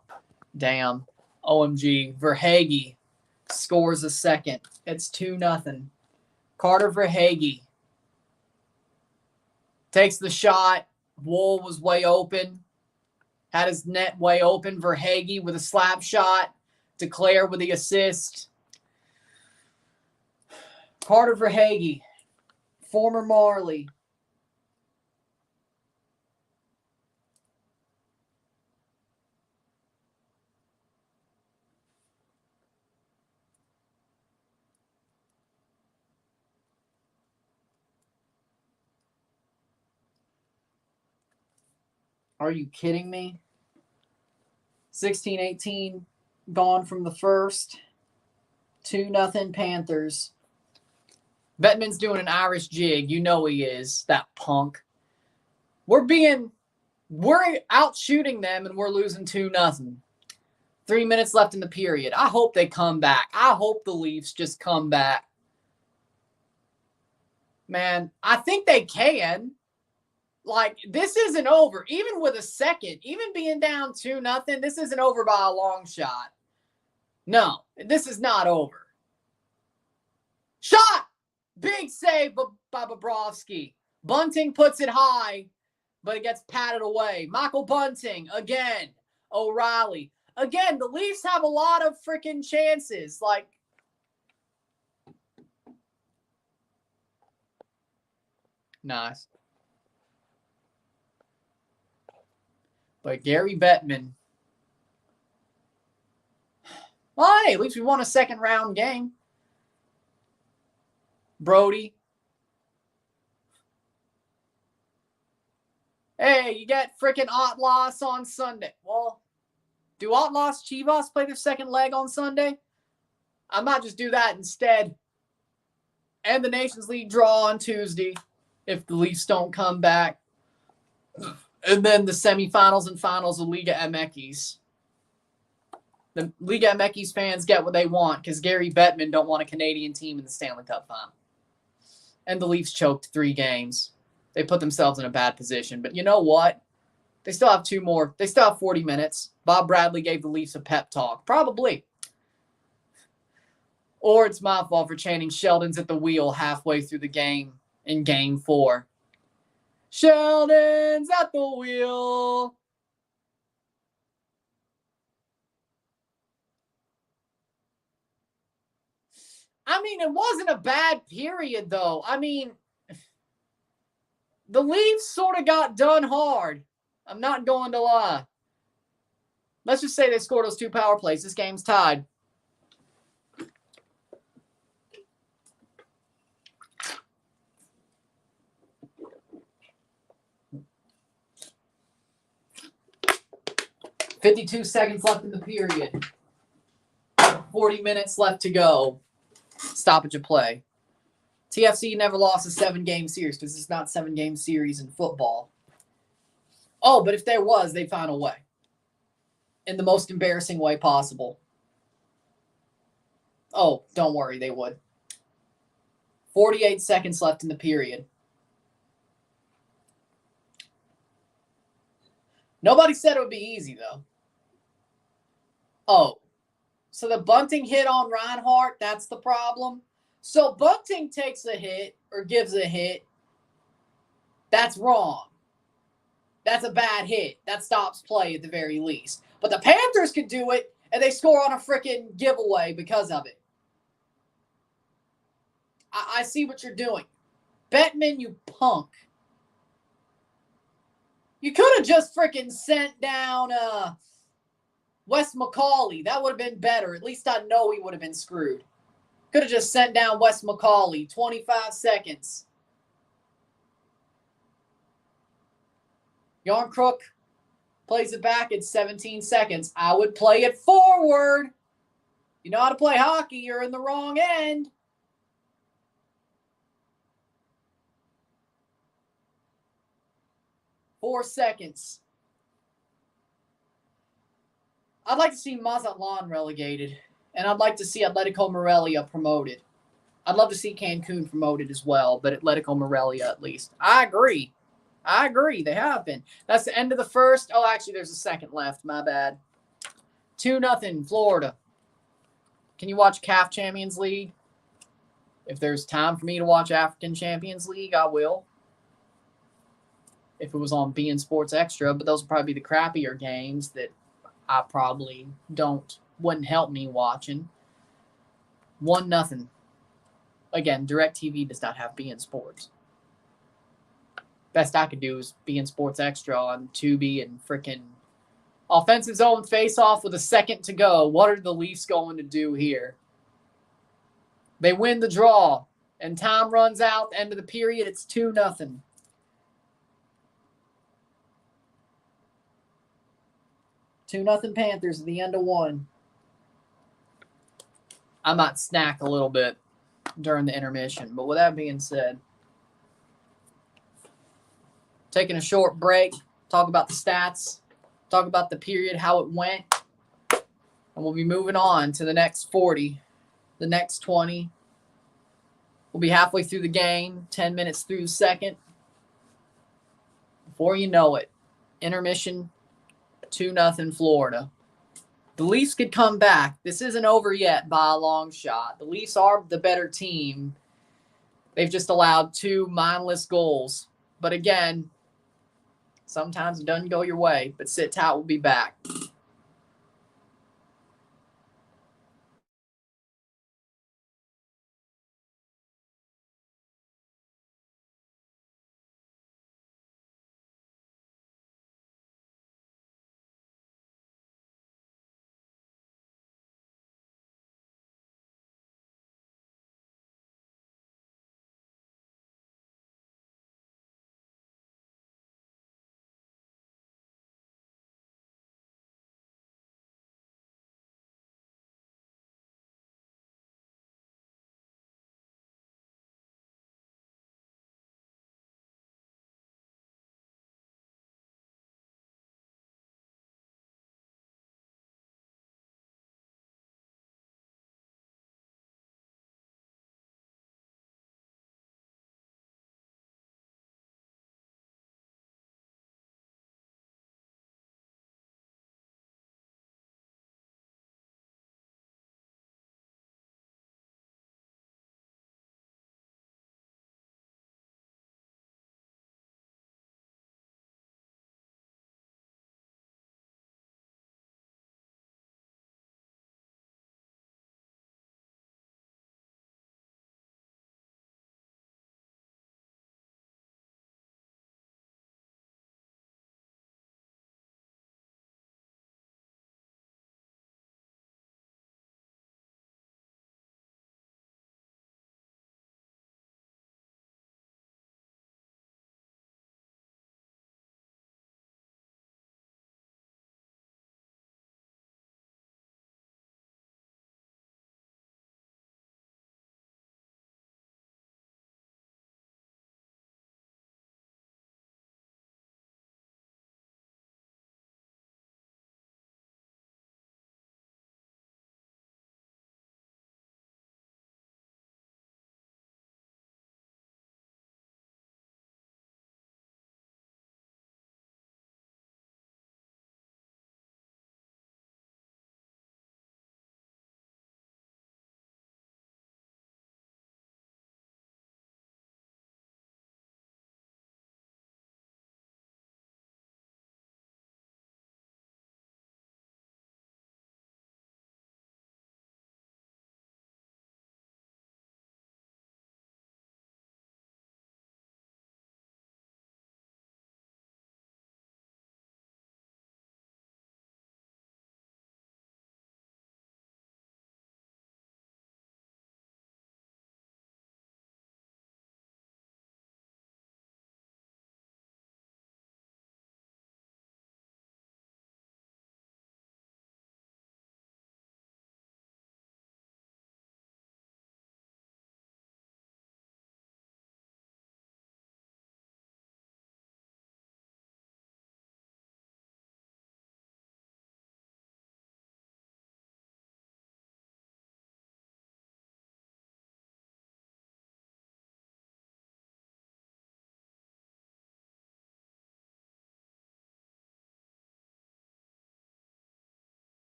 Damn. OMG. Verhaeghe scores a second. It's 2-0. Carter Verhaeghe takes the shot. Wool was way open. Had his net way open. Verhaeghe with a slap shot. Declare with the assist. Carter Verhaeghe, former Marley. Are you kidding me? 16-18 gone from the first. 2-0 Panthers. Bettman's doing an Irish jig. You know he is, that punk. We're out shooting them and we're losing 2-0. 3 minutes left in the period. I hope they come back. I hope the Leafs just come back. Man, I think they can. Like, this isn't over. Even with a second, even being down 2-0, this isn't over by a long shot. No, this is not over. Shot! Big save by Bobrovsky. Bunting puts it high, but it gets patted away. Michael Bunting, again. O'Reilly. Again, the Leafs have a lot of freaking chances. Like, nice. But Gary Bettman. Well, hey, at least we won a second round game. Brody. Hey, you got freaking Otlas on Sunday. Well, do Otlas Chivas play their second leg on Sunday? I might just do that instead. And the Nations League draw on Tuesday if the Leafs don't come back. And then the semifinals and finals of Liga MX. The Liga MX fans get what they want because Gary Bettman don't want a Canadian team in the Stanley Cup final. And the Leafs choked 3 games. They put themselves in a bad position. But you know what? They still have 2 more. They still have 40 minutes. Bob Bradley gave the Leafs a pep talk. Probably. Or it's my fault for chanting Sheldon's at the wheel halfway through the game in Game 4. Sheldon's at the wheel. I mean, it wasn't a bad period, though. I mean, the Leafs sort of got done hard. I'm not going to lie. Let's just say they scored those 2 power plays. This game's tied. $52 seconds left in the period. 40 minutes left to go. Stoppage of play. TFC never lost a 7-game series because it's not 7-game series in football. Oh, but if there was, they'd find a way. In the most embarrassing way possible. Oh, don't worry, they would. 48 seconds left in the period. Nobody said it would be easy, though. Oh, so the Bunting hit on Reinhart, that's the problem? So Bunting takes a hit or gives a hit. That's wrong. That's a bad hit. That stops play at the very least. But the Panthers could do it, and they score on a freaking giveaway because of it. I see what you're doing. Bettman, you punk. You could have just freaking sent down Wes McCauley. That would have been better. At least I know he would have been screwed. Could have just sent down Wes McCauley. 25 seconds. Yarncrook plays it back at 17 seconds. I would play it forward. You know how to play hockey. You're in the wrong end. Four seconds. I'd like to see Mazatlan relegated, and I'd like to see Atletico Morelia promoted. I'd love to see Cancun promoted as well, but Atletico Morelia at least. I agree. They have been. That's the end of the first. Oh, actually, there's a second left. My bad. 2-0 Florida. Can you watch CAF Champions League? If there's time for me to watch African Champions League, I will. If it was on beIN Sports Extra, but those would probably be the crappier games that I probably wouldn't help me watching. 1-0. Again, DirecTV does not have beIN Sports. Best I could do is beIN Sports Extra on Tubi and freaking offensive zone face-off with a second to go. What are the Leafs going to do here? They win the draw, and time runs out. End of the period, it's 2-0. Two nothing Panthers at the end of one. I might snack a little bit during the intermission, but with that being said, taking a short break, talk about the stats, talk about the period, how it went, and we'll be moving on to the next 40, the next 20. We'll be halfway through the game, 10 minutes through the second. Before you know it, intermission, 2-0 Florida. The Leafs could come back. This isn't over yet by a long shot. The Leafs are the better team. They've just allowed 2 mindless goals. But again, sometimes it doesn't go your way. But sit tight, we'll be back.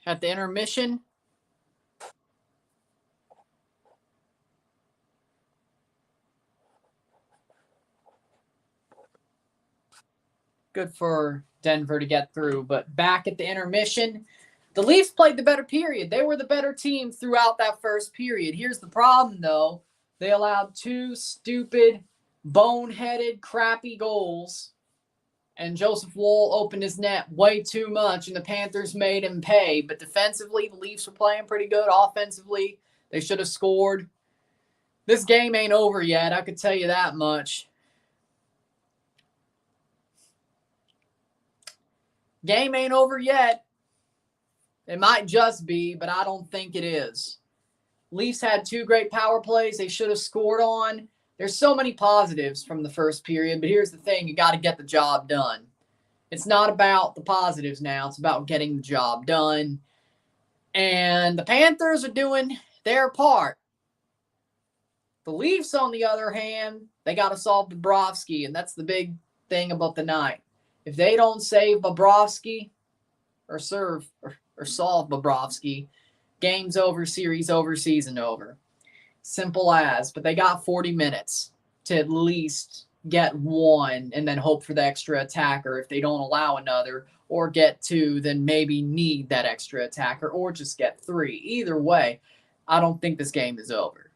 at the intermission. Good for Denver to get through, but back at the intermission, the Leafs played the better period. They were the better team throughout that first period. Here's the problem, though. They allowed 2 stupid, boneheaded, crappy goals, and Joseph Woll opened his net way too much, and the Panthers made him pay. But defensively, the Leafs were playing pretty good. Offensively, they should have scored. This game ain't over yet, I could tell you that much. Game ain't over yet. It might just be, but I don't think it is. Leafs had 2 great power plays they should have scored on. There's so many positives from the first period, but here's the thing. You got to get the job done. It's not about the positives now. It's about getting the job done. And the Panthers are doing their part. The Leafs, on the other hand, they got to solve Bobrovsky, and that's the big thing about the night. If they don't save Bobrovsky or solve Bobrovsky, game's over, series over, season over. Simple as. But they got 40 minutes to at least get 1 and then hope for the extra attacker. If they don't allow another or get 2, then maybe need that extra attacker or just get 3. Either way, I don't think this game is over.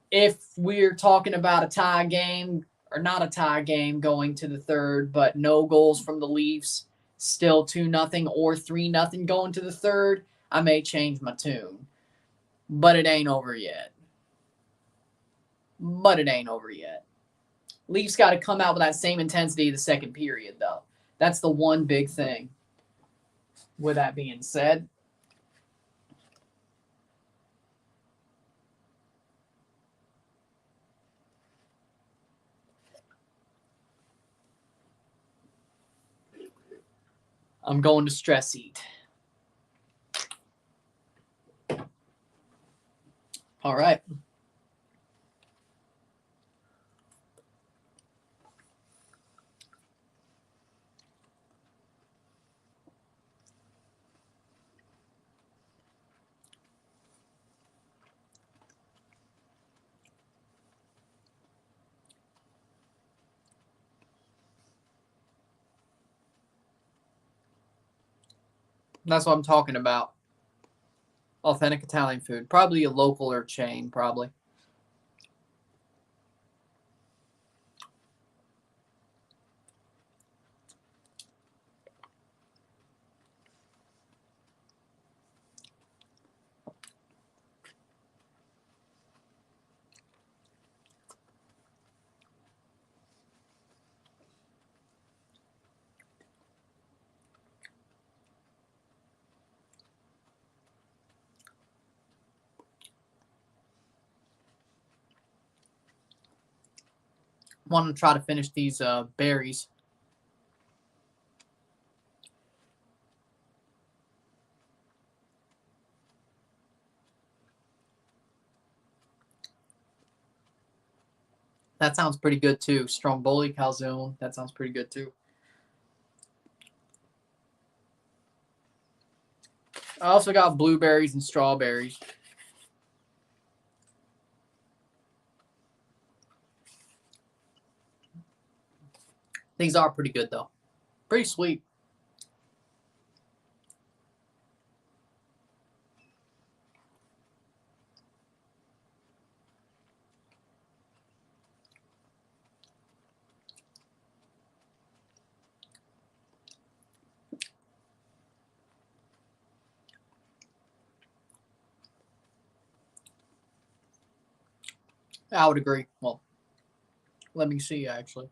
If we're talking about a tie game, or not a tie game going to the third, but no goals from the Leafs, still 2-0 or 3-0 going to the third, I may change my tune. But it ain't over yet. Leafs got to come out with that same intensity the second period, though. That's the one big thing. With that being said, I'm going to stress eat. All right. That's what I'm talking about. Authentic Italian food. Probably a local or chain, probably. Want to try to finish these berries. That sounds pretty good too. Stromboli calzone. That sounds pretty good too. I also got blueberries and strawberries. These are pretty good though. Pretty sweet. I would agree. Well, let me see actually.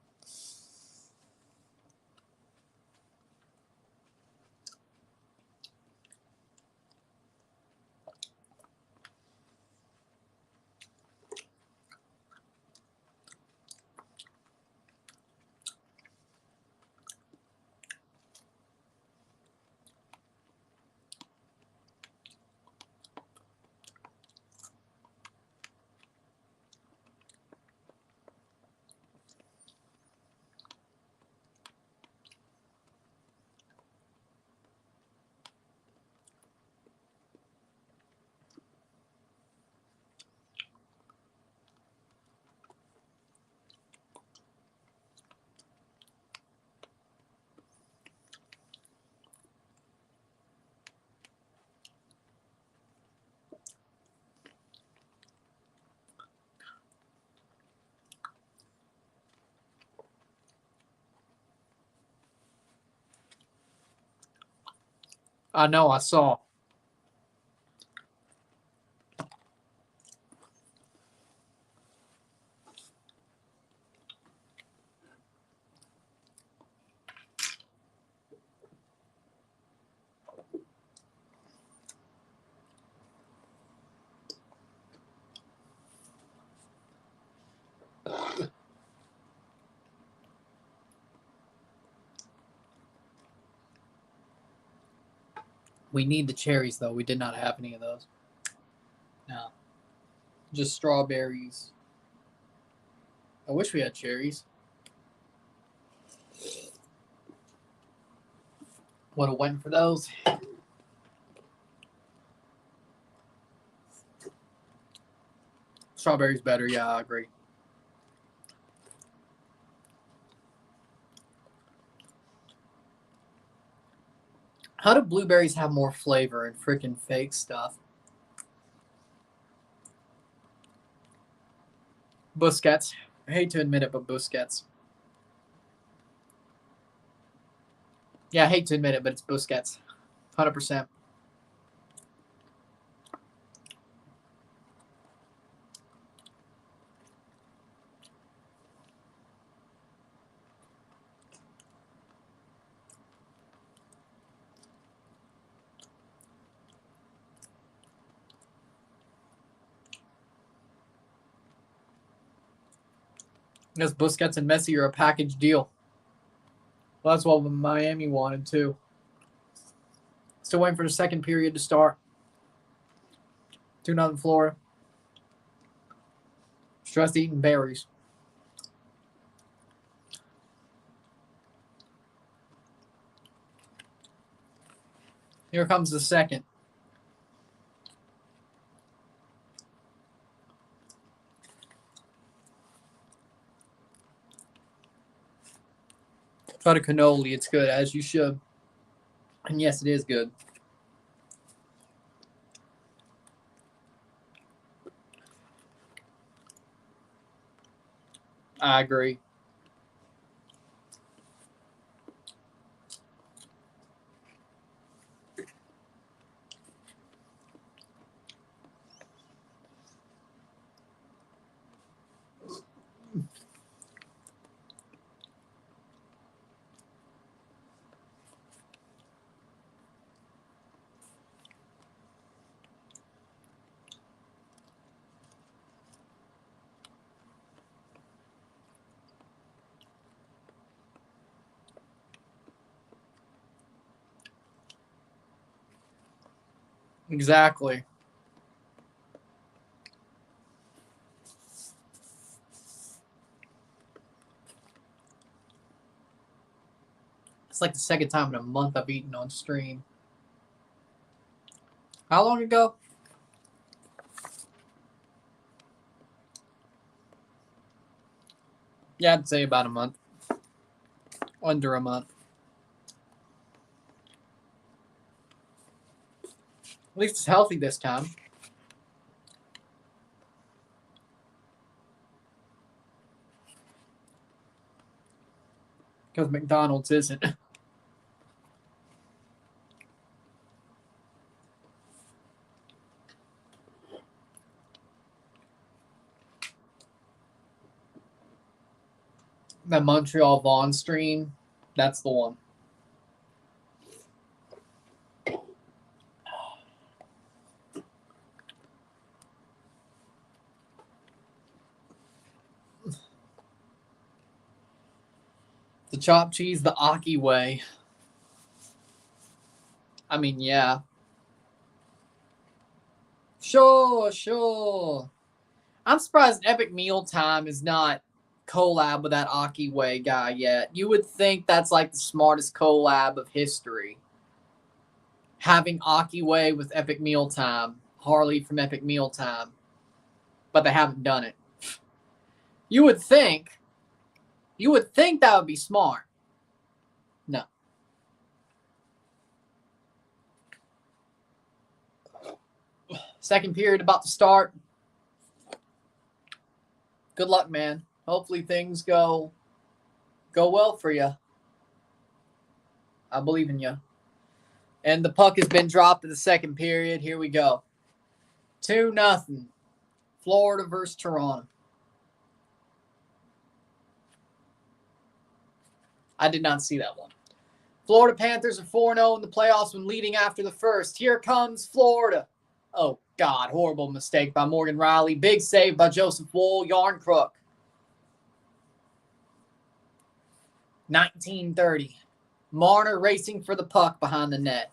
I know, I saw. We need the cherries, though. We did not have any of those. No. Just strawberries. I wish we had cherries. Would have went for those. Strawberries better. Yeah, I agree. How do blueberries have more flavor and freaking fake stuff? Busquets. I hate to admit it, but Busquets. Yeah, I hate to admit it, but it's Busquets. 100%. Because Busquets and Messi are a package deal. Well, that's what Miami wanted, too. Still waiting for the second period to start. 2-0 Florida. Stress eating berries. Here comes the second. Try to cannoli. It's good, as you should. And yes, it is good. I agree. Exactly. It's like the second time in a month I've eaten on stream. How long ago? Yeah, I'd say about a month. Under a month. At least it's healthy this time. Because McDonald's isn't. That Montreal Vaughn stream, that's the one. The chopped cheese, the Aki way. I mean, yeah. Sure. I'm surprised Epic Mealtime is not collab with that Aki Way guy yet. You would think that's like the smartest collab of history. Having Aki Way with Epic Mealtime, Harley from Epic Mealtime, but they haven't done it. You would think that would be smart. No. Second period about to start. Good luck, man. Hopefully things go well for you. I believe in you. And the puck has been dropped in the second period. Here we go. 2-0. Florida versus Toronto. I did not see that one. Florida Panthers are 4-0 in the playoffs when leading after the first. Here comes Florida. Oh, God. Horrible mistake by Morgan Riley. Big save by Joseph Woll. Yarn Crook. 19:30. Marner racing for the puck behind the net.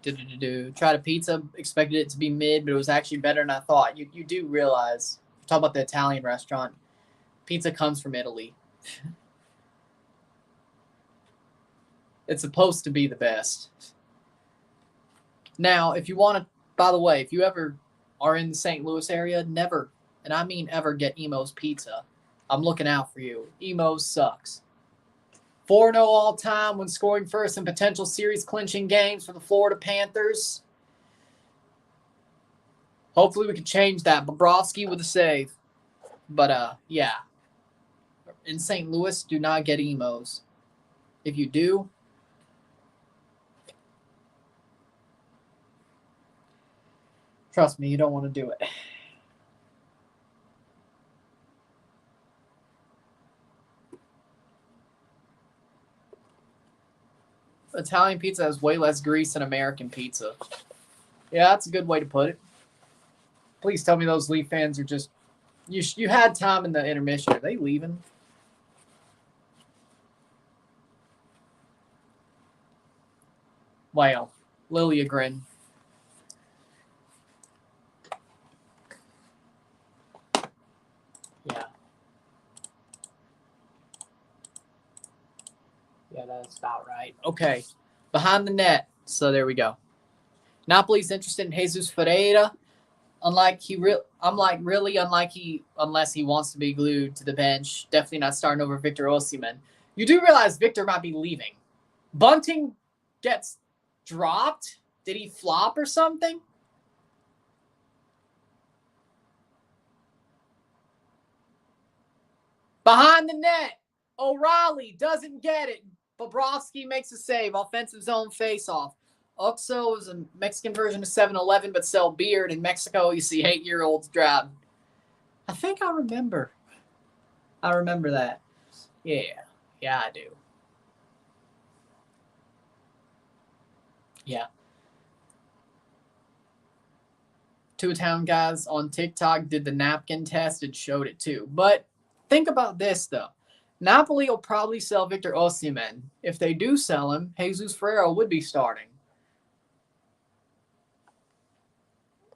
Tried a pizza. Expected it to be mid, but it was actually better than I thought. You do realize, talk about the Italian restaurant, pizza comes from Italy. It's supposed to be the best. Now, if you want to, by the way, if you ever are in the St. Louis area, never, and I mean ever, get Emo's Pizza. I'm looking out for you. Emo's sucks. 4-0 all-time when scoring first in potential series-clinching games for the Florida Panthers. Hopefully we can change that. Bobrovsky with a save. But, yeah. In St. Louis, do not get Emos. If you do, trust me, you don't want to do it. Italian pizza has way less grease than American pizza. Yeah, that's a good way to put it. Please tell me those Leaf fans are just... You had time in the intermission. Are they leaving? Wow. Liljegren. Yeah. Yeah, that's about right. Okay. Behind the net. So there we go. Napoli's interested in Jesus Ferreira. Unless he wants to be glued to the bench. Definitely not starting over Victor Osimhen. You do realize Victor might be leaving. Bunting gets dropped. Did he flop or something? Behind the net. O'Reilly doesn't get it. Bobrovsky makes a save. Offensive zone face-off. Oxo is a Mexican version of 7-Eleven, but sell beer. In Mexico, you see 8-year-olds drive. I think I remember. I remember that. Yeah. Yeah, I do. Yeah. Two Italian guys on TikTok did the napkin test and showed it too. But think about this, though. Napoli will probably sell Victor Osimhen. If they do sell him, Jesus Ferreira would be starting.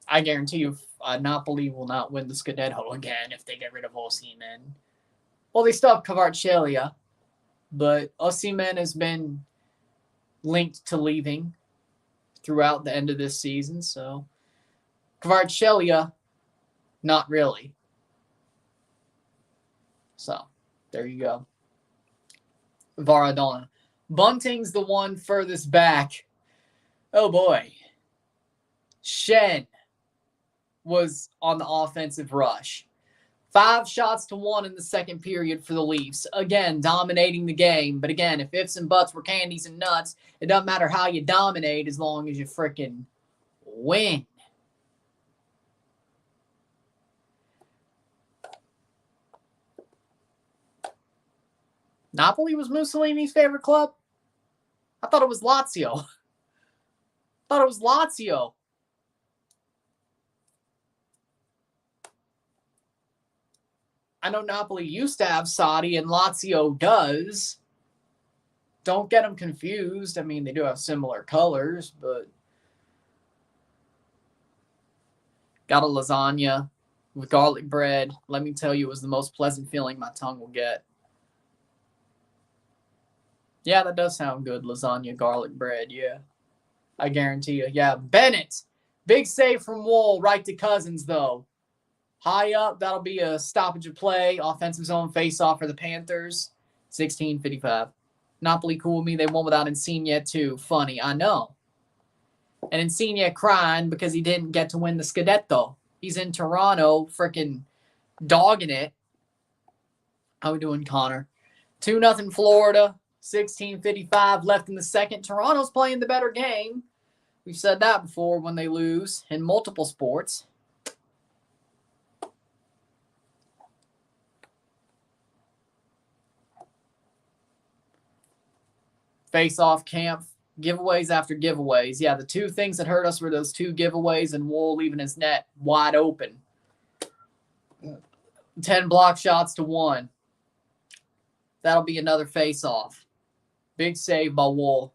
I guarantee you Napoli will not win the Scudetto again if they get rid of Osimhen. Well, they still have Kvaratskhelia, but Osimhen has been linked to leaving throughout the end of this season, so Kvaratskhelia, not really. So, there you go. Varadona. Bunting's the one furthest back. Oh, boy. Shen was on the offensive rush. 5 shots to 1 in the second period for the Leafs. Again, dominating the game. But again, if ifs and buts were candies and nuts, it doesn't matter how you dominate as long as you frickin' win. Napoli was Mussolini's favorite club? I thought it was Lazio. I know Napoli used to have Sadi and Lazio does. Don't get them confused. I mean, they do have similar colors, but got a lasagna with garlic bread. Let me tell you, it was the most pleasant feeling my tongue will get. Yeah, that does sound good, lasagna, garlic bread, yeah. I guarantee you. Yeah, Bennett. Big save from Woll, right to Cousins, though. High up, that'll be a stoppage of play. Offensive zone face-off for the Panthers. 16:55. Napoli cool with me. They won without Insigne, too. Funny, I know. And Insigne crying because he didn't get to win the Scudetto. He's in Toronto, freaking dogging it. How we doing, Connor? 2-0 Florida. 16:55 left in the second. Toronto's playing the better game. We've said that before when they lose in multiple sports. Face-off camp, giveaways after giveaways. Yeah, the two things that hurt us were those two giveaways and Woll leaving his net wide open. 10 block shots to 1. That'll be another face-off. Big save by Woll.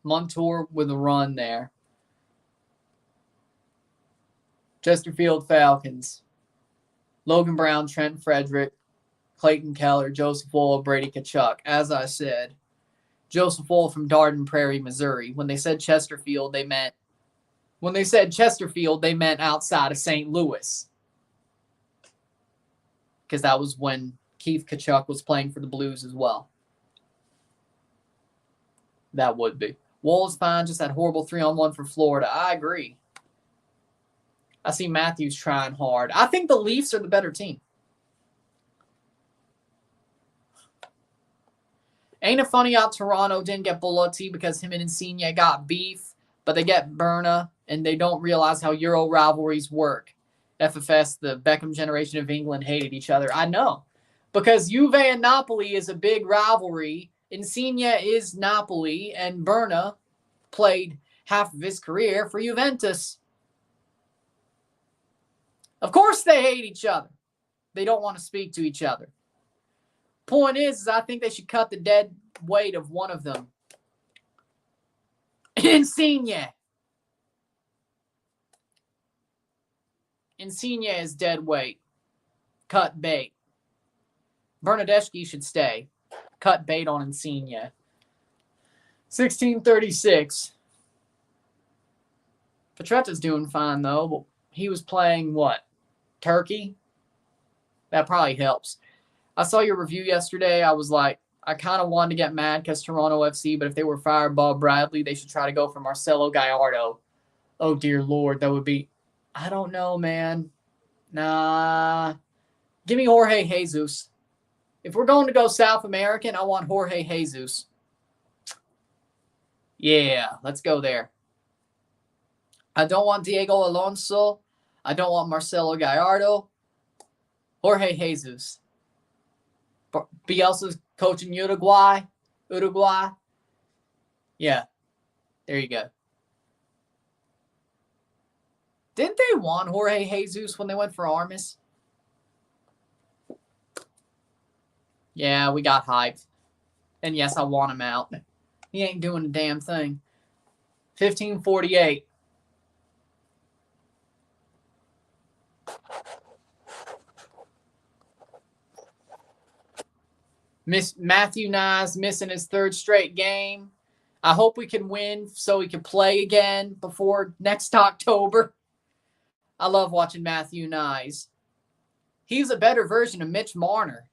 Montour with a run there. Chesterfield Falcons. Logan Brown, Trent Frederick, Clayton Keller, Joseph Woll, Brady Tkachuk. As I said, Joseph Woll from Darden Prairie, Missouri. When they said Chesterfield, they meant outside of St. Louis. Because that was when Keith Tkachuk was playing for the Blues as well. That would be. Woll's fine, just had horrible 3-on-1 for Florida. I agree. I see Matthews trying hard. I think the Leafs are the better team. Ain't it funny how Toronto didn't get Bellotti because him and Insigne got beef, but they get Berna, and they don't realize how Euro rivalries work. FFS, the Beckham generation of England, hated each other. I know. Because Juve and Napoli is a big rivalry. Insigne is Napoli, and Berna played half of his career for Juventus. Of course they hate each other. They don't want to speak to each other. Point is I think they should cut the dead weight of one of them. Insigne. Insigne is dead weight. Cut bait. Bernadeschi should stay. Cut bait on Insigne. 16:36. Petretta's doing fine, though. But he was playing, what? Turkey? That probably helps. I saw your review yesterday. I was like, I kind of wanted to get mad because Toronto FC, but if they were fired Bob Bradley, they should try to go for Marcelo Gallardo. Oh, dear Lord. That would be... I don't know, man. Nah. Give me Jorge Jesus. If we're going to go South American, I want Jorge Jesus. Yeah, let's go there. I don't want Diego Alonso. I don't want Marcelo Gallardo. Jorge Jesus. Bielsa's coaching Uruguay. Yeah, there you go. Didn't they want Jorge Jesus when they went for Armas? Yeah, we got hyped. And yes, I want him out. He ain't doing a damn thing. 15:48. Matthew Nyes missing his third straight game. I hope we can win so we can play again before next October. I love watching Matthew Nyes. He's a better version of Mitch Marner.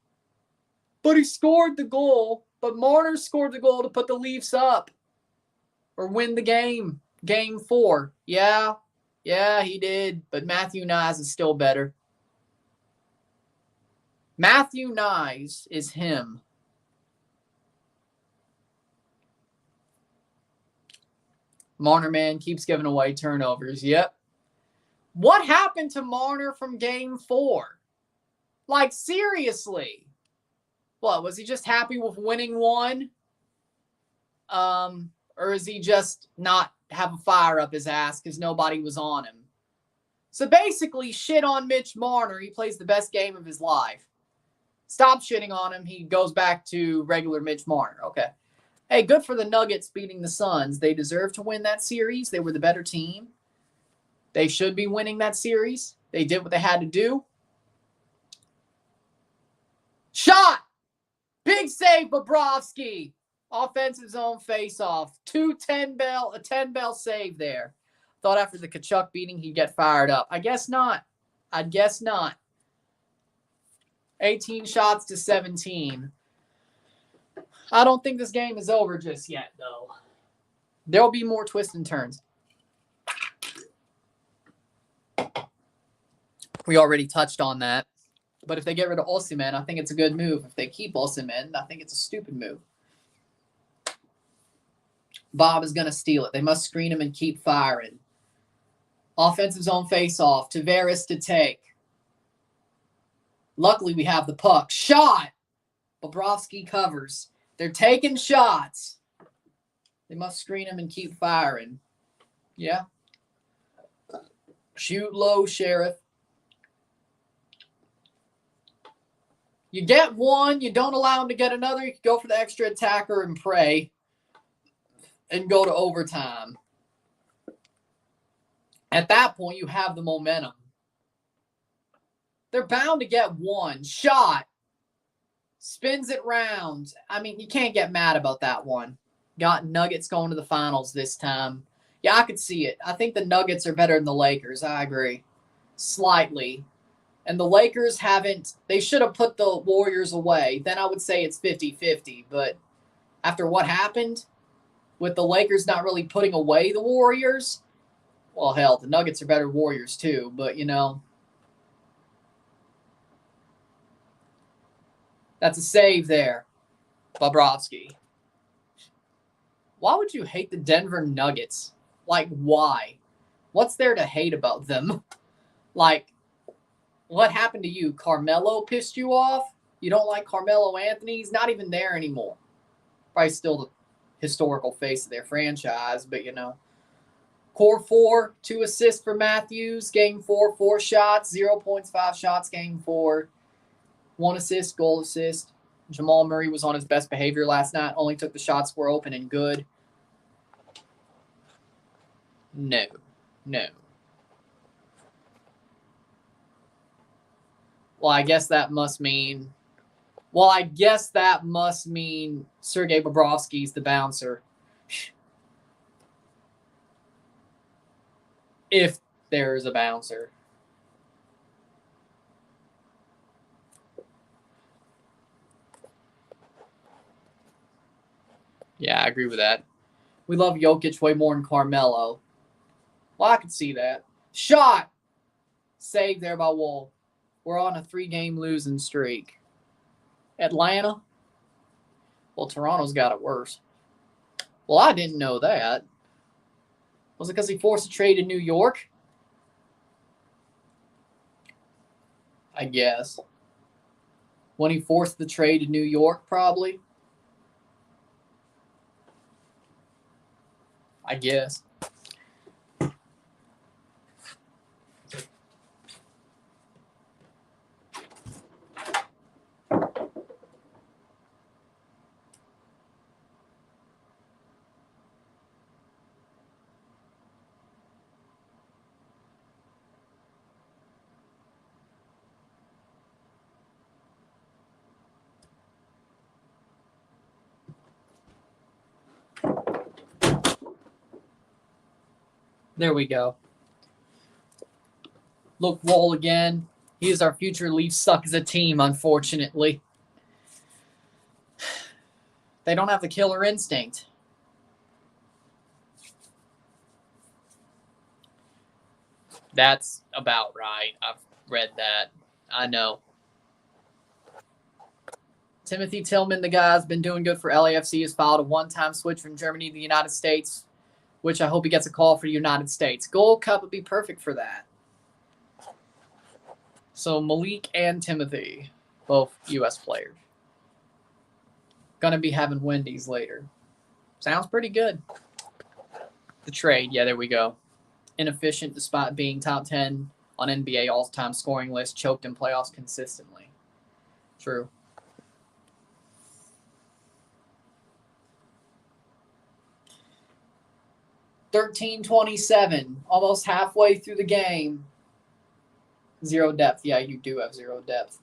But he scored the goal. But Marner scored the goal to put the Leafs up. Or win the game. Game 4. Yeah, he did. But Matthew Nyes is still better. Matthew Nyes is him. Marner, man, keeps giving away turnovers. Yep. What happened to Marner from Game 4? Like, seriously. What, was he just happy with winning one? Or is he just not have a fire up his ass because nobody was on him? So basically, shit on Mitch Marner. He plays the best game of his life. Stop shitting on him. He goes back to regular Mitch Marner. Okay. Hey, good for the Nuggets beating the Suns. They deserve to win that series. They were the better team. They should be winning that series. They did what they had to do. Shot! Big save, Bobrovsky. Offensive zone face-off. A 10-bell save there. Thought after the Tkachuk beating he'd get fired up. I guess not. 18 shots to 17. I don't think this game is over just yet, though. There'll be more twists and turns. We already touched on that. But if they get rid of Osimhen, I think it's a good move. If they keep Osimhen, I think it's a stupid move. Bob is going to steal it. They must screen him and keep firing. Offensive zone face-off. Tavares to take. Luckily, we have the puck. Shot! Bobrovsky covers. They're taking shots. They must screen him and keep firing. Yeah. Shoot low, Sheriff. You get one. You don't allow him to get another. You can go for the extra attacker and pray and go to overtime. At that point, you have the momentum. They're bound to get one. Shot. Spins it round. I mean, you can't get mad about that one. Got Nuggets going to the finals this time. Yeah, I could see it. I think the Nuggets are better than the Lakers. I agree. Slightly. And the Lakers haven't. They should have put the Warriors away. Then I would say it's 50-50. But after what happened with the Lakers not really putting away the Warriors, well, hell, the Nuggets are better Warriors too. But, you know, that's a save there. Bobrovsky. Why would you hate the Denver Nuggets? Like, why? What's there to hate about them? Like, what happened to you? Carmelo pissed you off? You don't like Carmelo Anthony? He's not even there anymore. Probably still the historical face of their franchise, but, you know. Core 4, 2 assists for Matthews. Game 4, 4 shots. 0 points, 5 shots. Game 4, 1 assist, goal assist. Jamal Murray was on his best behavior last night. Only took the shots were open and good. No. Well, I guess that must mean Sergei Bobrovsky's the bouncer. If there's a bouncer. Yeah, I agree with that. We love Jokic way more than Carmelo. Well, I could see that. Shot! Saved there by Wolff. We're on a 3-game losing streak. Atlanta? Well, Toronto's got it worse. Well, I didn't know that. Was it because he forced a trade in New York? I guess. When he forced the trade in New York, probably. I guess. There we go. Look, Wall again. He is our future Leafs suck as a team, unfortunately. They don't have the killer instinct. That's about right. I've read that. I know. Timothy Tillman, the guy, has been doing good for LAFC, has filed a one-time switch from Germany to the United States, which I hope he gets a call for the United States. Gold Cup would be perfect for that. So Malik and Timothy, both U.S. players. Gonna be having Wendy's later. Sounds pretty good. The trade, yeah, there we go. Inefficient despite being top 10 on NBA all-time scoring list, choked in playoffs consistently. True. $13.27, almost halfway through the game. Zero depth. Yeah, you do have zero depth.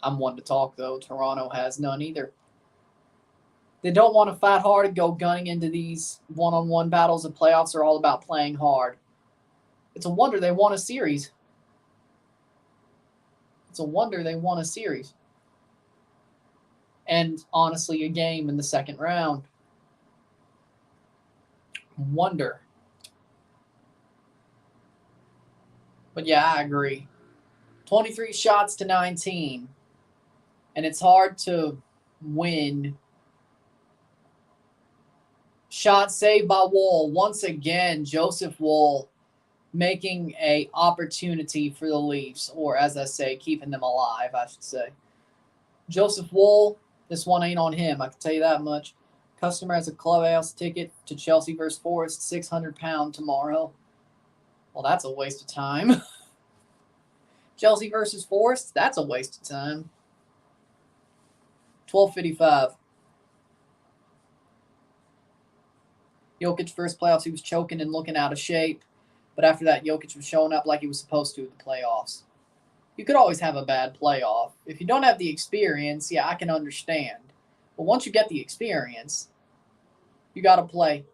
I'm one to talk, though. Toronto has none either. They don't want to fight hard and go gunning into these one-on-one battles. The playoffs are all about playing hard. It's a wonder they won a series. It's a wonder they won a series. And honestly, a game in the second round. Wonder. But yeah, I agree. 23 shots to 19. And it's hard to win Shot saved by Woll. Once again, Joseph Woll making a opportunity for the Leafs, or as I say, keeping them alive, I should say. Joseph Woll, this one ain't on him, I can tell you that much. Customer has a clubhouse ticket to Chelsea versus Forest, £600 tomorrow. Well, that's a waste of time. Chelsea versus Forest, that's a waste of time. $12.55. Jokic first playoffs, he was choking and looking out of shape. But after that, Jokic was showing up like he was supposed to in the playoffs. You could always have a bad playoff. If you don't have the experience, yeah, I can understand. But once you get the experience, you got to play.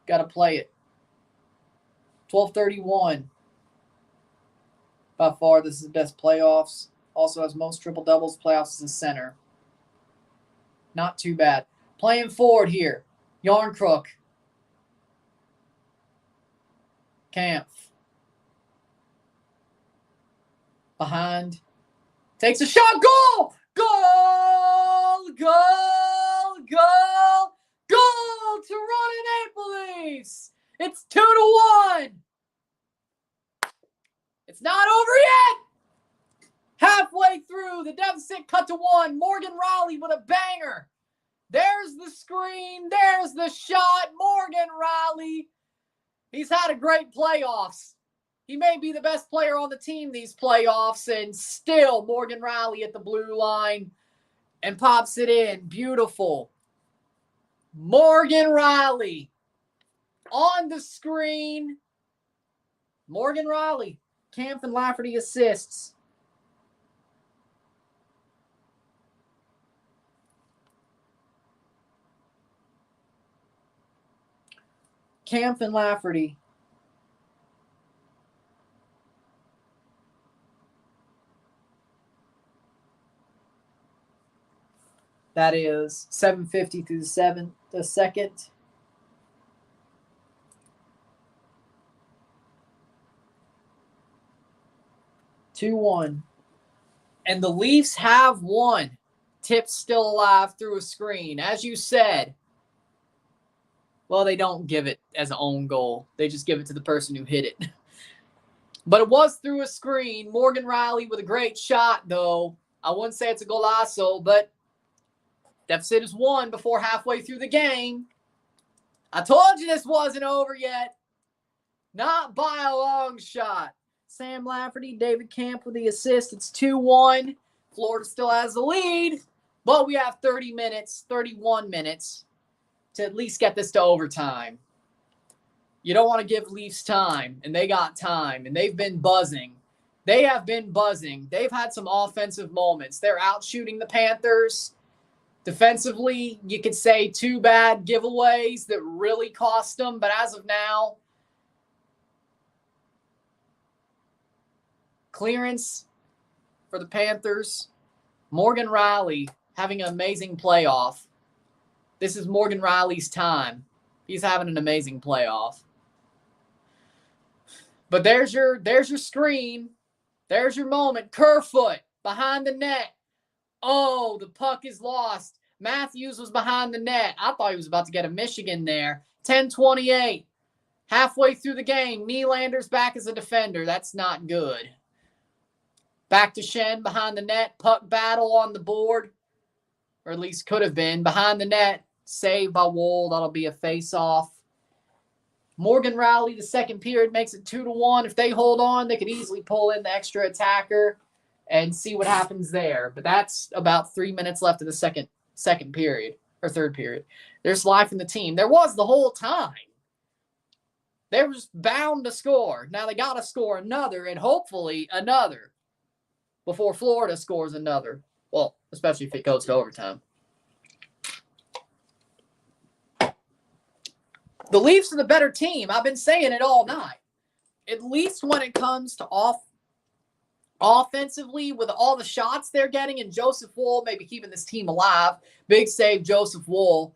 Got to play it. 12:31. By far, this is the best playoffs. Also has most triple-doubles playoffs as a center. Not too bad. Playing forward here. Yarncrook. Kampf. Behind. Takes a shot. Goal! Goal! Goal! Goal! Goal! Toronto Maple Leafs! It's 2-1. It's not over yet. Halfway through, the deficit cut to 1. Morgan Rielly with a banger. There's the screen. There's the shot. Morgan Rielly. He's had a great playoffs. He may be the best player on the team these playoffs, and still Morgan Rielly at the blue line and pops it in. Beautiful. Morgan Rielly on the screen. Morgan Rielly. Kampf and Lafferty assists. Kampf and Lafferty. That is 7:50 through the second. (2-1). And the Leafs have won. Tip's still alive through a screen. As you said, well, they don't give it as an own goal. They just give it to the person who hit it. But it was through a screen. Morgan Rielly with a great shot, though. I wouldn't say it's a golazo, but deficit is 1 before halfway through the game. I told you this wasn't over yet. Not by a long shot. Sam Lafferty, David Kampf with the assist. It's 2-1. Florida still has the lead, but we have 31 minutes to at least get this to overtime. You don't want to give Leafs time, and they got time, and they've been buzzing. They have been buzzing. They've had some offensive moments. They're out shooting the Panthers. Defensively, you could say 2 bad giveaways that really cost them, but as of now, clearance for the Panthers. Morgan Rielly having an amazing playoff. This is Morgan Rielly's time. He's having an amazing playoff. But there's your screen. There's your moment. Kerfoot behind the net. Oh, the puck is lost. Matthews was behind the net. I thought he was about to get a Michigan there. 10:28. Halfway through the game, Nylander's back as a defender. That's not good. Back to Shen behind the net. Puck battle on the board. Or at least could have been. Behind the net. Saved by Woll. That'll be a face-off. Morgan Rielly, the second period, makes it 2-1. If they hold on, they could easily pull in the extra attacker and see what happens there. But that's about 3 minutes left in the second period, or third period. There's life in the team. There was the whole time. They were just bound to score. Now they got to score another, and hopefully another, before Florida scores another. Well, especially if it goes to overtime. The Leafs are the better team. I've been saying it all night. At least when it comes to offensively, with all the shots they're getting, and Joseph Woll maybe keeping this team alive. Big save, Joseph Woll.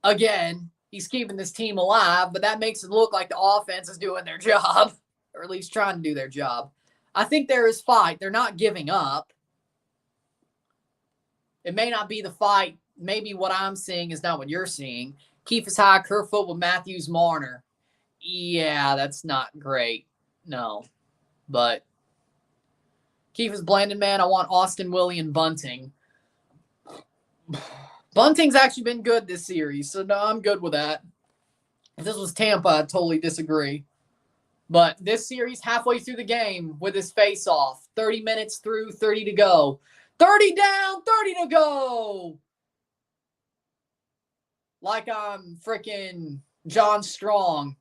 Again, he's keeping this team alive, but that makes it look like the offense is doing their job, or at least trying to do their job. I think there is fight. They're not giving up. It may not be the fight maybe what I'm seeing is not what you're seeing. Keefe is high, Kerfoot with Matthews, Marner. Yeah, that's not great. No. But Keefe is blended, man. I want Austin, Willie, and Bunting. Bunting's actually been good this series, so no, I'm good with that. If this was Tampa, I'd totally disagree. But this series, halfway through the game with his face-off, 30 minutes through, 30 to go. 30 down, 30 to go. Like I'm freaking John Strong.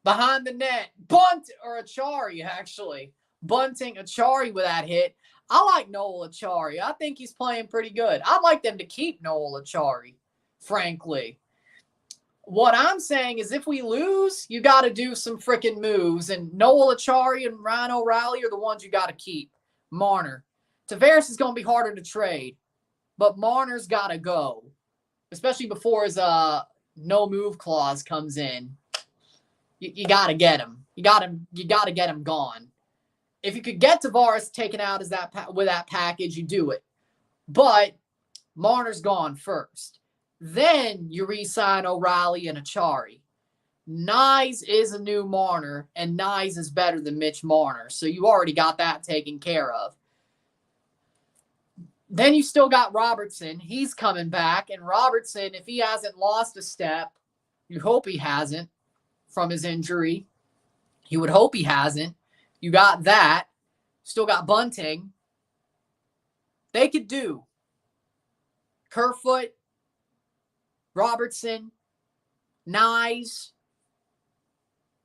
Behind the net, bunt or Achari, actually. Bunting Achari with that hit. I like Noel Achari. I think he's playing pretty good. I'd like them to keep Noel Achari, frankly. What I'm saying is if we lose, you got to do some freaking moves. And Noel Achari and Ryan O'Reilly are the ones you got to keep. Marner. Tavares is going to be harder to trade. But Marner's got to go. Especially before his no-move clause comes in. You got to get him. You got to get him gone. If you could get Tavares taken out as with that package, you do it. But Marner's gone first. Then you re-sign O'Reilly and Achari. Nyes is a new Marner, and Nyes is better than Mitch Marner. So you already got that taken care of. Then you still got Robertson. He's coming back. And Robertson, if he hasn't lost a step, you hope he hasn't from his injury. You would hope he hasn't. You got that. Still got Bunting. They could do Kerfoot, Robertson, Nyes.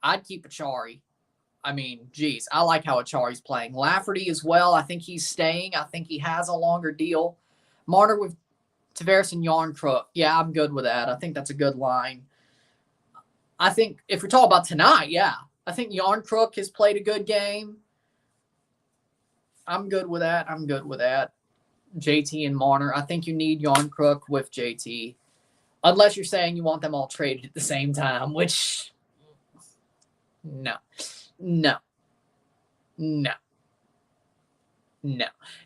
I'd keep Achari. I mean, geez, I like how Achari's playing. Lafferty as well. I think he's staying. I think he has a longer deal. Marner with Tavares and Yarncrook. Yeah, I'm good with that. I think that's a good line. I think if we're talking about tonight, yeah. I think Yarncrook has played a good game. I'm good with that. JT and Marner. I think you need Yarncrook with JT. Unless you're saying you want them all traded at the same time, which no.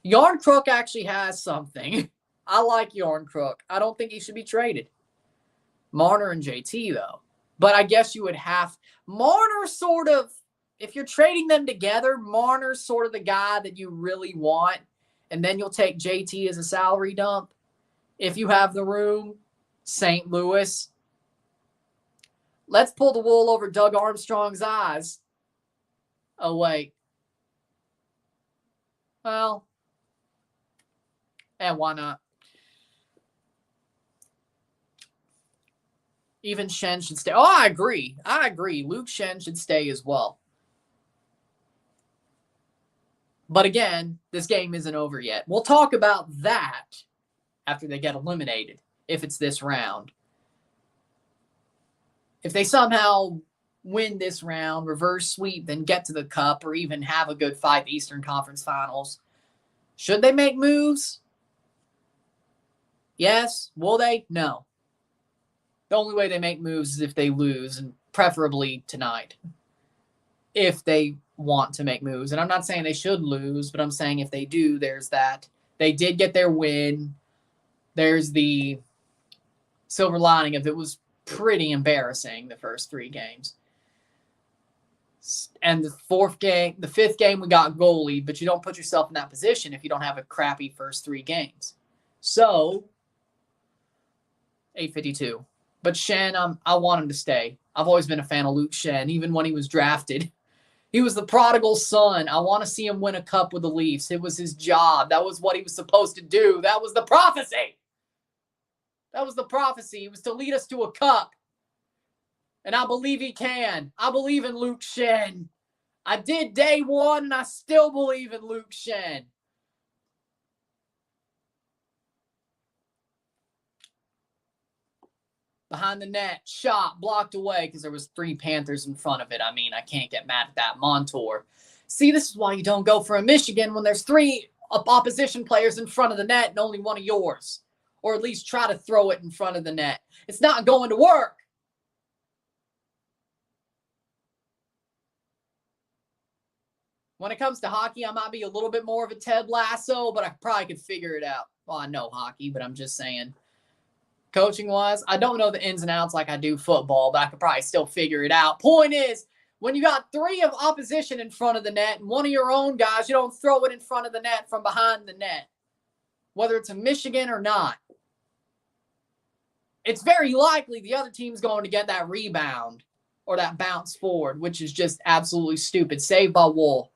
Yarncrook actually has something. I like Yarncrook. I don't think he should be traded. Marner and JT, though. But I guess you would have Marner sort of, if you're trading them together, Marner's sort of the guy that you really want. And then you'll take JT as a salary dump. If you have the room, St. Louis. Let's pull the wool over Doug Armstrong's eyes. Oh, wait. Well, and why not? Even Shen should stay. Oh, I agree. Luke Shen should stay as well. But again, this game isn't over yet. We'll talk about that after they get eliminated, if it's this round. If they somehow win this round, reverse sweep, then get to the Cup, or even have a good fight Eastern Conference Finals, should they make moves? Yes. Will they? No. The only way they make moves is if they lose, and preferably tonight. If they want to make moves. And I'm not saying they should lose, but I'm saying if they do, there's that. They did get their win. There's the silver lining of it was pretty embarrassing the first 3 games. And the fifth game, we got goalie, but you don't put yourself in that position if you don't have a crappy first 3 games. So, 852. But Shen, I want him to stay. I've always been a fan of Luke Shen, even when he was drafted. He was the prodigal son. I want to see him win a cup with the Leafs. It was his job. That was what he was supposed to do. That was the prophecy. He was to lead us to a cup. And I believe he can. I believe in Luke Shen. I did day 1, and I still believe in Luke Shen. Behind the net, shot, blocked away because there was 3 Panthers in front of it. I mean, I can't get mad at that. Montour. See, this is why you don't go for a Michigan when there's 3 opposition players in front of the net and only 1 of yours. Or at least try to throw it in front of the net. It's not going to work. When it comes to hockey, I might be a little bit more of a Ted Lasso, but I probably could figure it out. Well, I know hockey, but I'm just saying. Coaching-wise, I don't know the ins and outs like I do football, but I could probably still figure it out. Point is, when you got 3 of opposition in front of the net and one of your own guys, you don't throw it in front of the net from behind the net, whether it's a Michigan or not. It's very likely the other team's going to get that rebound or that bounce forward, which is just absolutely stupid. Saved by Wolff.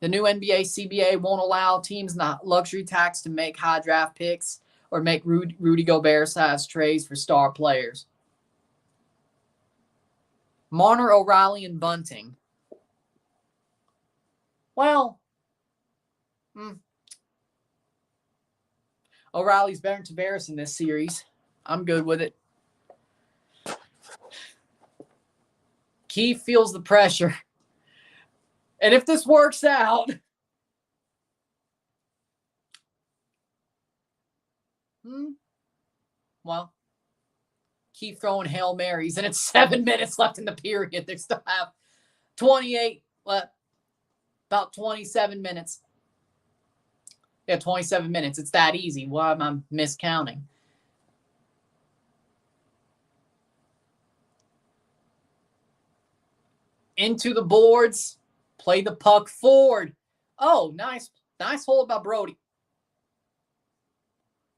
The new NBA CBA won't allow teams not luxury tax to make high draft picks or make Rudy Gobert-sized trades for star players. Marner, O'Reilly, and Bunting. Well, O'Reilly's better than Tavares in this series. I'm good with it. Keith feels the pressure. And if this works out, well, keep throwing Hail Marys, and it's 7 minutes left in the period. They still have 28, about 27 minutes. Yeah, 27 minutes. It's that easy. Why am I miscounting? Into the boards. Play the puck forward. Oh, nice hold by Brody.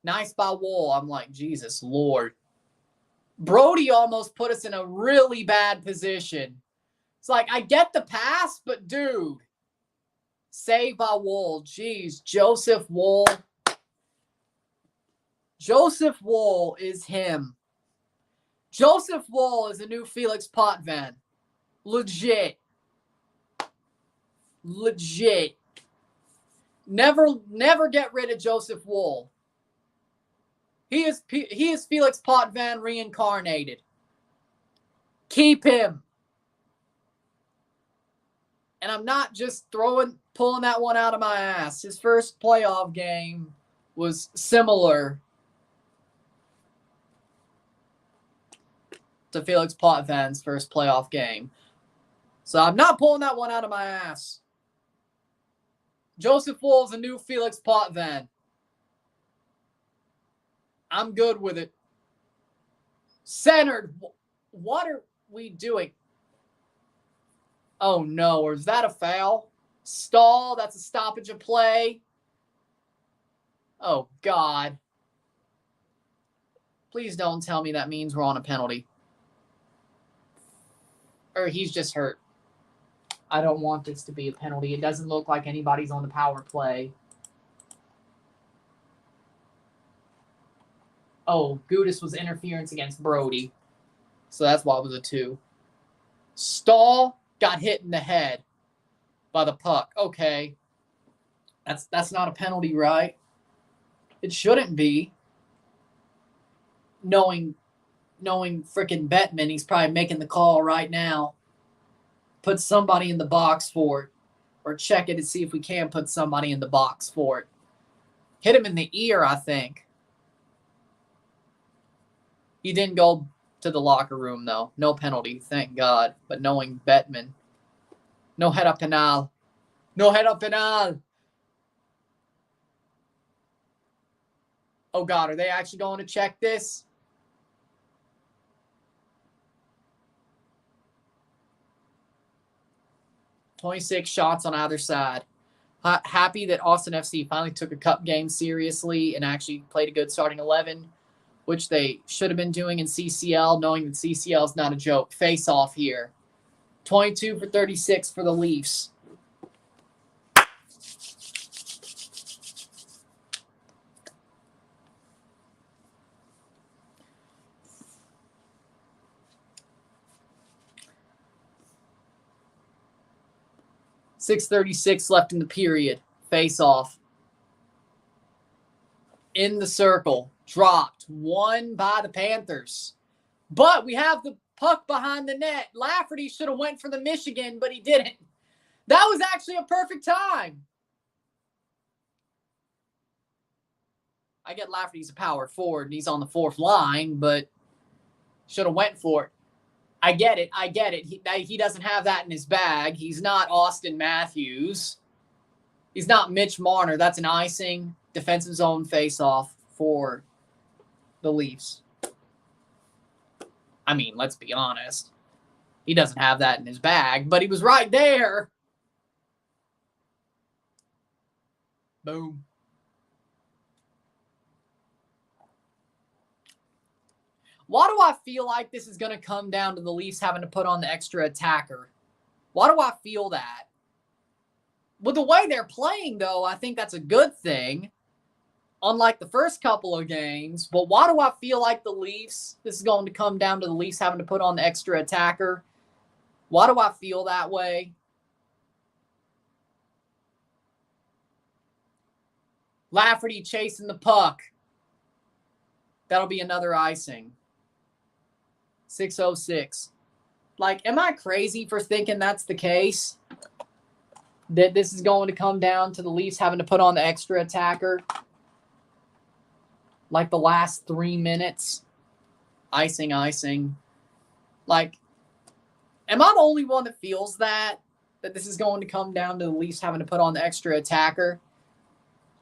Nice by Woll. I'm like, Jesus Lord. Brody almost put us in a really bad position. It's like, I get the pass, but dude. Saved by Woll. Jeez, Joseph Woll. Joseph Woll is him. Joseph Woll is the new Felix Potvin. Legit. Never get rid of Joseph Woll. He is Felix Potvin reincarnated. Keep him. And I'm not just pulling that one out of my ass. His first playoff game was similar to Felix Potvin's first playoff game. So I'm not pulling that one out of my ass. Joseph Woll is a new Felix Potvin. I'm good with it. Centered. What are we doing? Oh, no. Or is that a foul? Stall. That's a stoppage of play. Oh, God. Please don't tell me that means we're on a penalty. Or he's just hurt. I don't want this to be a penalty. It doesn't look like anybody's on the power play. Oh, Gudis was interference against Brody. So that's why it was a 2. Stahl got hit in the head by the puck. Okay. That's not a penalty, right? It shouldn't be. Knowing frickin' Bettman, he's probably making the call right now. Put somebody in the box for it. Or check it to see if we can put somebody in the box for it. Hit him in the ear, I think. He didn't go to the locker room, though. No penalty, thank God. But knowing Bettman. No head up penal. No head up penal. Oh, God, are they actually going to check this? .26 shots on either side. Happy that Austin FC finally took a cup game seriously and actually played a good starting 11, which they should have been doing in CCL, knowing that CCL is not a joke. Face off here. 22 for 36 for the Leafs. .636 left in the period. Face off. In the circle. Dropped. Won by the Panthers. But we have the puck behind the net. Lafferty should have went for the Michigan, but he didn't. That was actually a perfect time. I get Lafferty's a power forward and he's on the 4th line, but should have went for it. I get it. He doesn't have that in his bag. He's not Austin Matthews. He's not Mitch Marner. That's an icing. defensive zone face-off for the Leafs. I mean, let's be honest. He doesn't have that in his bag, but he was right there. Boom. Why do I feel like this is going to come down to the Leafs having to put on the extra attacker? Why do I feel that? With the way they're playing, though, I think that's a good thing. Unlike the first couple of games. But why do I feel like the Leafs, this is going to come down to the Leafs having to put on the extra attacker? Why do I feel that way? Lafferty chasing the puck. That'll be another icing. 6:06. Like, am I crazy for thinking that's the case? That this is going to come down to the Leafs having to put on the extra attacker? Like the last 3 minutes? Icing. Like, am I the only one that feels that this is going to come down to the Leafs having to put on the extra attacker?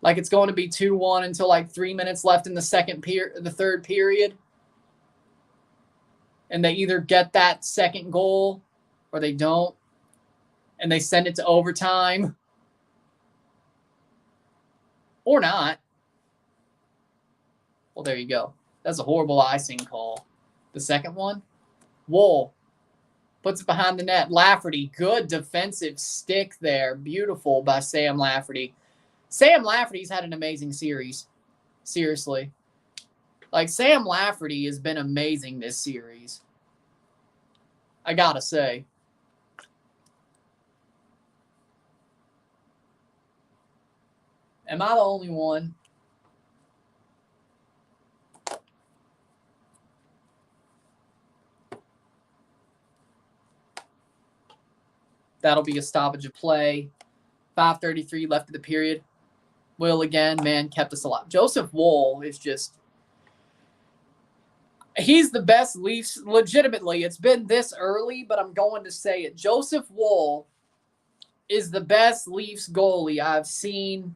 Like it's going to be 2-1 until like 3 minutes left in the third period. And they either get that second goal or they don't. And they send it to overtime. Or not. Well, there you go. That's a horrible icing call. The second one, Wolff puts it behind the net. Lafferty, good defensive stick there. Beautiful by Sam Lafferty. Sam Lafferty's had an amazing series. Seriously. Like, Sam Lafferty has been amazing this series. I gotta say. Am I the only one? That'll be a stoppage of play. 5:33 left of the period. Will again, man, kept us alive. Joseph Woll is just... He's the best Leafs, legitimately. It's been this early, but I'm going to say it. Joseph Woll is the best Leafs goalie I've seen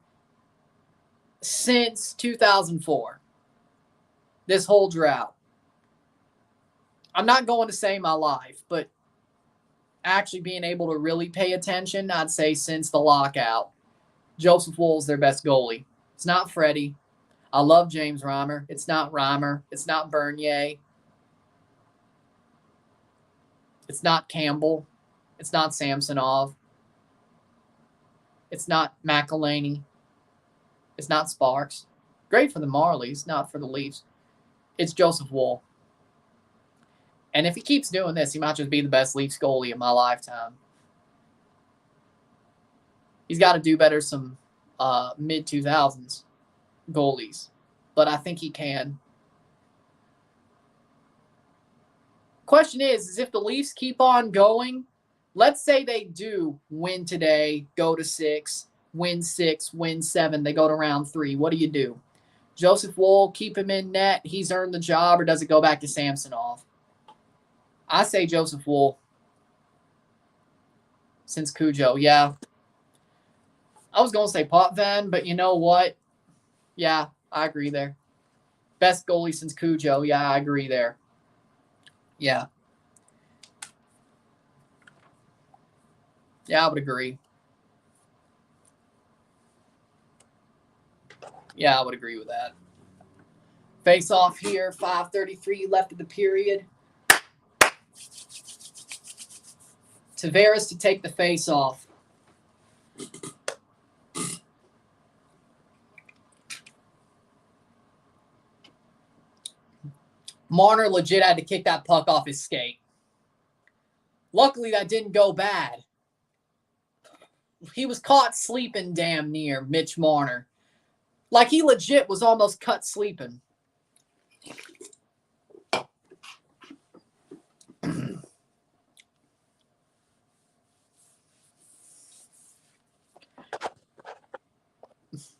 since 2004. This whole drought. I'm not going to say my life, but actually being able to really pay attention, I'd say since the lockout, Joseph Woll's their best goalie. It's not Freddie. I love James Reimer. It's not Reimer. It's not Bernier. It's not Campbell. It's not Samsonov. It's not McElhaney. It's not Sparks. Great for the Marlies, not for the Leafs. It's Joseph Woll. And if he keeps doing this, he might just be the best Leafs goalie in my lifetime. He's got to do better some mid-2000s goalies. But I think he can. Question is if the Leafs keep on going, let's say they do win today, go to 6, win 7, they go to round 3. What do you do? Joseph Woll, keep him in net, he's earned the job, or does it go back to Samsonov? I say Joseph Woll. Since Cujo, yeah. I was going to say Potvin, but you know what? Yeah, I agree there. Best goalie since Cujo. Yeah, I agree there. Yeah. Yeah, I would agree. Yeah, I would agree with that. Face off here. 5:33 left of the period. Tavares to take the face off. Marner legit had to kick that puck off his skate. Luckily, that didn't go bad. He was caught sleeping damn near, Mitch Marner. Like, he legit was almost cut sleeping.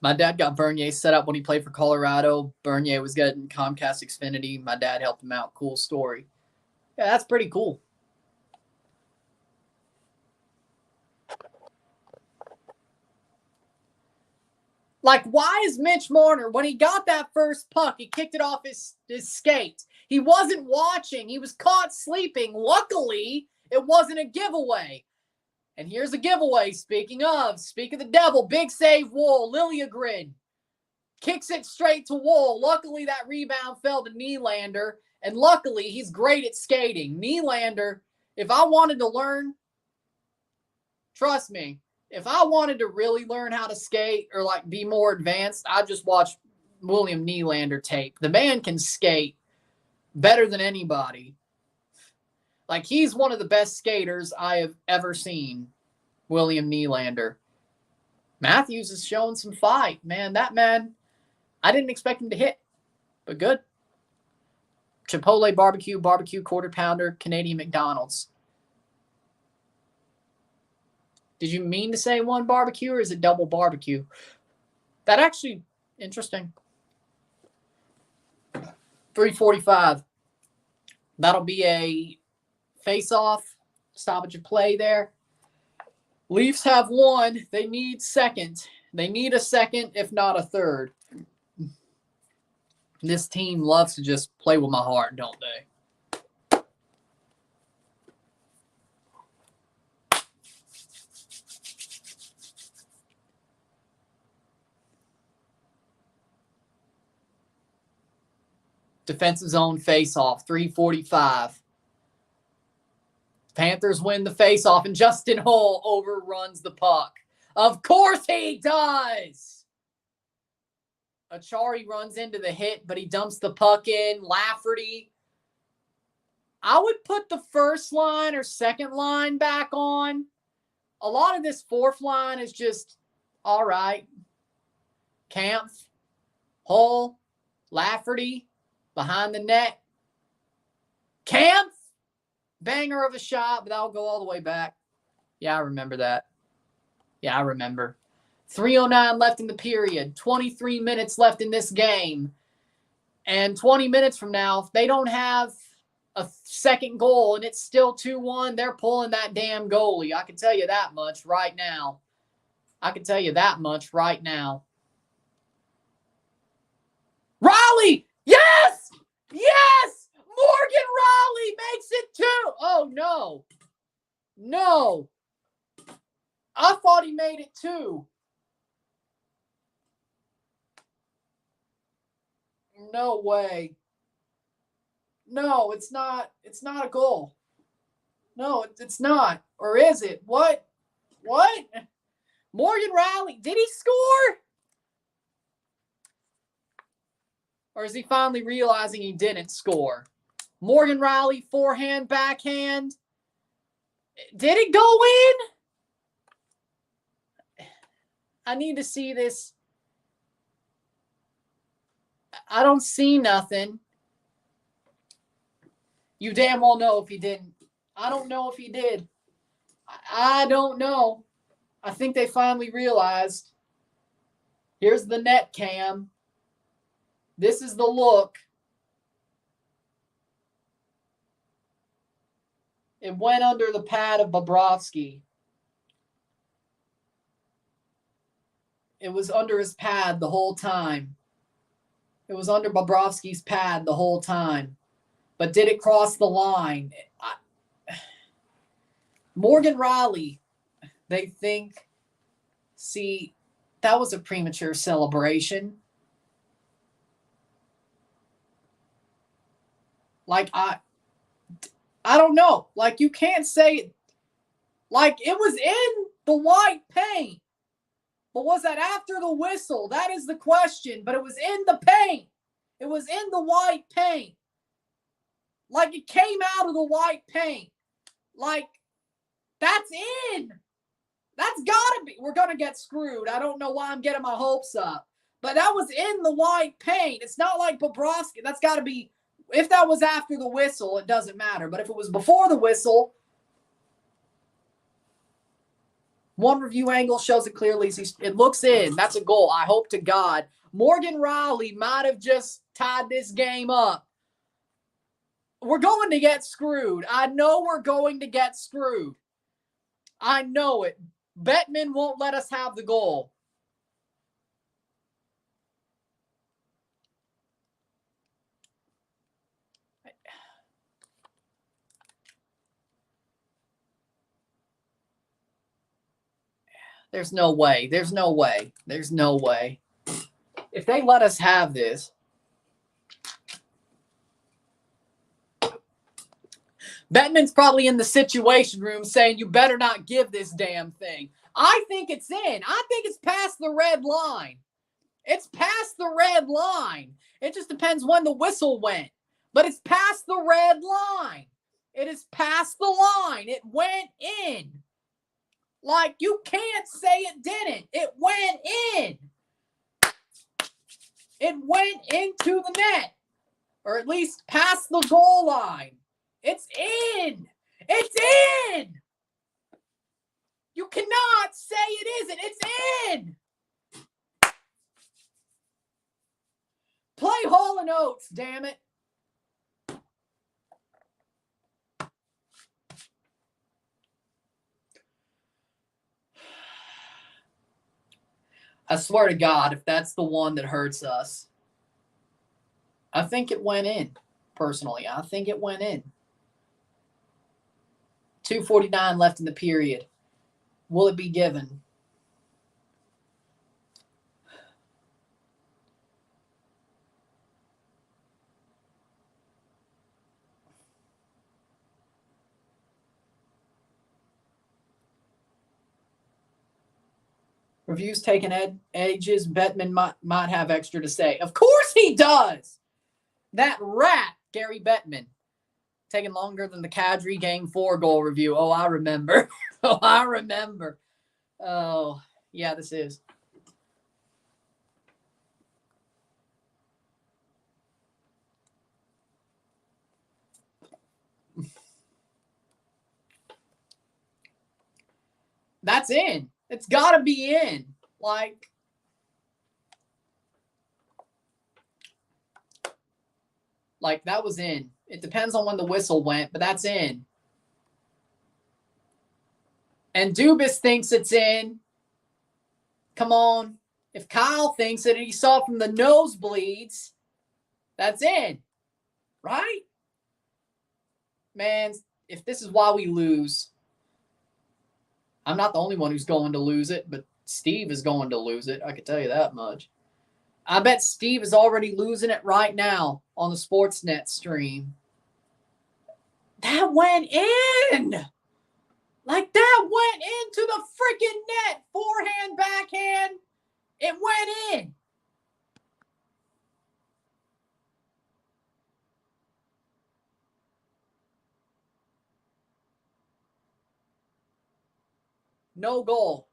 My dad got Bernier set up when he played for Colorado. Bernier was getting Comcast Xfinity. My dad helped him out. Cool story. Yeah, that's pretty cool. Like, why is Mitch Marner, when he got that first puck, he kicked it off his skate. He wasn't watching. He was caught sleeping. Luckily, it wasn't a giveaway. And here's a giveaway. Speak of the devil, big save, Woll, Liljegren. Kicks it straight to Woll. Luckily, that rebound fell to Nylander. And luckily, he's great at skating. Nylander, if I wanted to learn, trust me, if I wanted to really learn how to skate or like be more advanced, I'd just watch William Nylander tape. The man can skate better than anybody. Like, he's one of the best skaters I have ever seen, William Nylander. Matthews is showing some fight. Man, that man, I didn't expect him to hit, but good. Chipotle barbecue, quarter pounder, Canadian McDonald's. Did you mean to say one barbecue or is it double barbecue? That actually, interesting. 3:45. That'll be a face-off, stoppage of play there. Leafs have one. They need second. They need a second, if not a third. This team loves to just play with my heart, don't they? Defensive zone face-off, 3:45. Panthers win the face-off, and Justin Hull overruns the puck. Of course he does! Achari runs into the hit, but he dumps the puck in. Lafferty. I would put the first line or second line back on. A lot of this fourth line is just, all right. Kampf, Hull, Lafferty, behind the net. Kampf, banger of a shot, but that'll go all the way back. Yeah, I remember that. Yeah, I remember. 3:09 left in the period. 23 minutes left in this game. And 20 minutes from now, if they don't have a second goal and it's still 2-1, they're pulling that damn goalie. I can tell you that much right now. Raleigh! Yes! Yes! Morgan Raleigh makes it 2. Oh, no. No. I thought he made it 2. No way. No, it's not. It's not a goal. No, it's not. Or is it? What? Morgan Raleigh, did he score? Or is he finally realizing he didn't score? Morgan Raleigh, forehand, backhand. Did it go in? I need to see this. I don't see nothing. You damn well know if he didn't. I don't know if he did. I don't know. I think they finally realized. Here's the net cam. This is the look. It went under the pad of Bobrovsky. It was under his pad the whole time. It was under Bobrovsky's pad the whole time. But did it cross the line? Morgan Raleigh, they think, see, that was a premature celebration. Like, I don't know. Like, you can't say it. Like, it was in the white paint. But was that after the whistle? That is the question. But it was in the paint. It was in the white paint. Like, it came out of the white paint. Like, that's in. That's got to be. We're going to get screwed. I don't know why I'm getting my hopes up. But that was in the white paint. It's not like Bobrovsky. That's got to be. If that was after the whistle, it doesn't matter. But if it was before the whistle, one review angle shows it clearly. It looks in. That's a goal. I hope to God. Morgan Raleigh might have just tied this game up. We're going to get screwed. I know we're going to get screwed. I know it. Bettman won't let us have the goal. There's no way. There's no way. There's no way. If they let us have this. Bettman's probably in the situation room saying, you better not give this damn thing. I think it's in. I think it's past the red line. It's past the red line. It just depends when the whistle went. But it's past the red line. It is past the line. It went in. Like, you can't say it didn't. It went in. It went into the net. Or at least past the goal line. It's in. It's in. You cannot say it isn't. It's in. Play Hall & Oates, damn it. I swear to God, if that's the one that hurts us, I think it went in, personally. I think it went in. 2:49 left in the period. Will it be given? Reviews taking ages. Bettman might have extra to say. Of course he does. That rat, Gary Bettman, taking longer than the Kadri Game 4 goal review. Oh, I remember. Oh, I remember. Oh, yeah, this is. That's in. It's got to be in. Like, that was in. It depends on when the whistle went, but that's in. And Dubas thinks it's in. Come on. If Kyle thinks it and he saw from the nosebleeds, that's in. Right? Man, if this is why we lose, I'm not the only one who's going to lose it, but Steve is going to lose it. I can tell you that much. I bet Steve is already losing it right now on the Sportsnet stream. That went in. Like, that went into the freaking net. Forehand, backhand. It went in. No goal.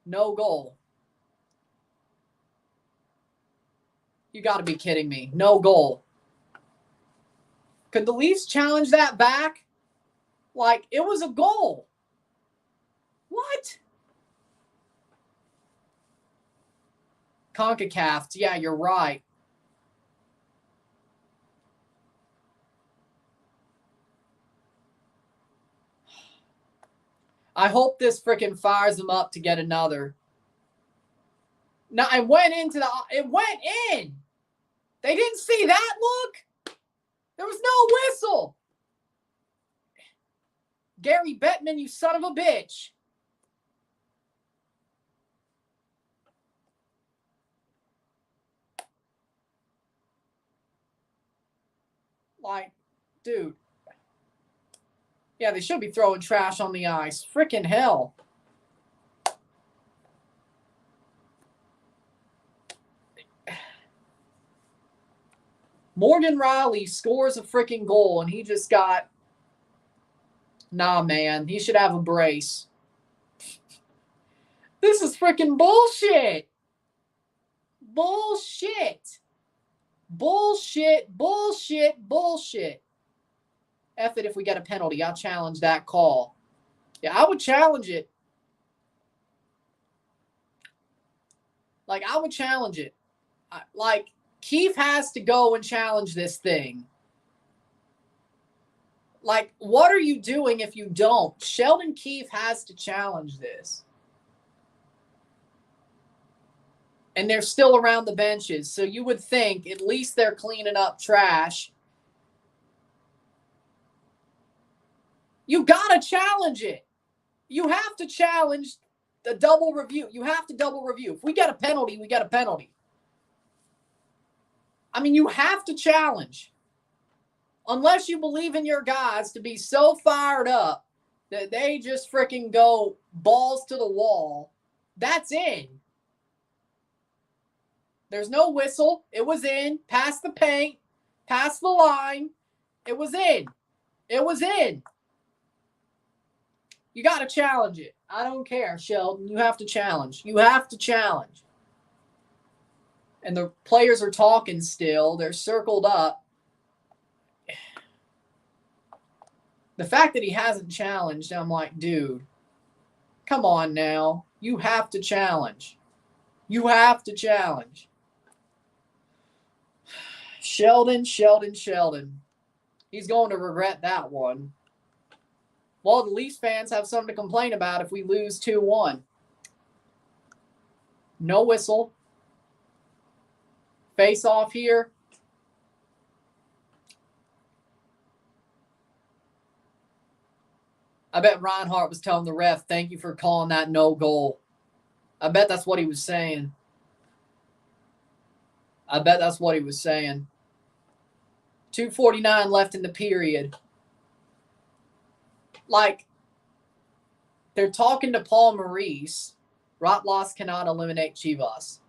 No goal. You got to be kidding me. No goal. Could the Leafs challenge that back? Like, it was a goal. What? CONCACAF. Yeah, you're right. I hope this freaking fires them up to get another. No, it went in. They didn't see that look. There was no whistle. Gary Bettman, you son of a bitch. Like, dude. Yeah, they should be throwing trash on the ice. Freaking hell. Morgan Riley scores a freaking goal, and he just got... Nah, man. He should have a brace. This is freaking bullshit. Bullshit. Bullshit. Bullshit. Bullshit. F it if we get a penalty. I'll challenge that call. Yeah, I would challenge it. Like, I would challenge it. Like, Keefe has to go and challenge this thing. Like, what are you doing if you don't? Sheldon Keefe has to challenge this. And they're still around the benches. So you would think at least they're cleaning up trash. You got to challenge it. You have to challenge the double review. You have to double review. If we get a penalty, we get a penalty. I mean, you have to challenge. Unless you believe in your guys to be so fired up that they just freaking go balls to the wall, that's in. There's no whistle. It was in. Past the paint. Past the line. It was in. It was in. You got to challenge it. I don't care, Sheldon. You have to challenge. You have to challenge. And the players are talking still. They're circled up. The fact that he hasn't challenged, I'm like, dude, come on now. You have to challenge. You have to challenge. Sheldon. He's going to regret that one. Well, the Leafs fans have something to complain about if we lose 2-1. No whistle. Face off here. I bet Reinhart was telling the ref, thank you for calling that no goal. I bet that's what he was saying. I bet that's what he was saying. 2:49 left in the period. Like, they're talking to Paul Maurice. Rotlos cannot eliminate Chivas.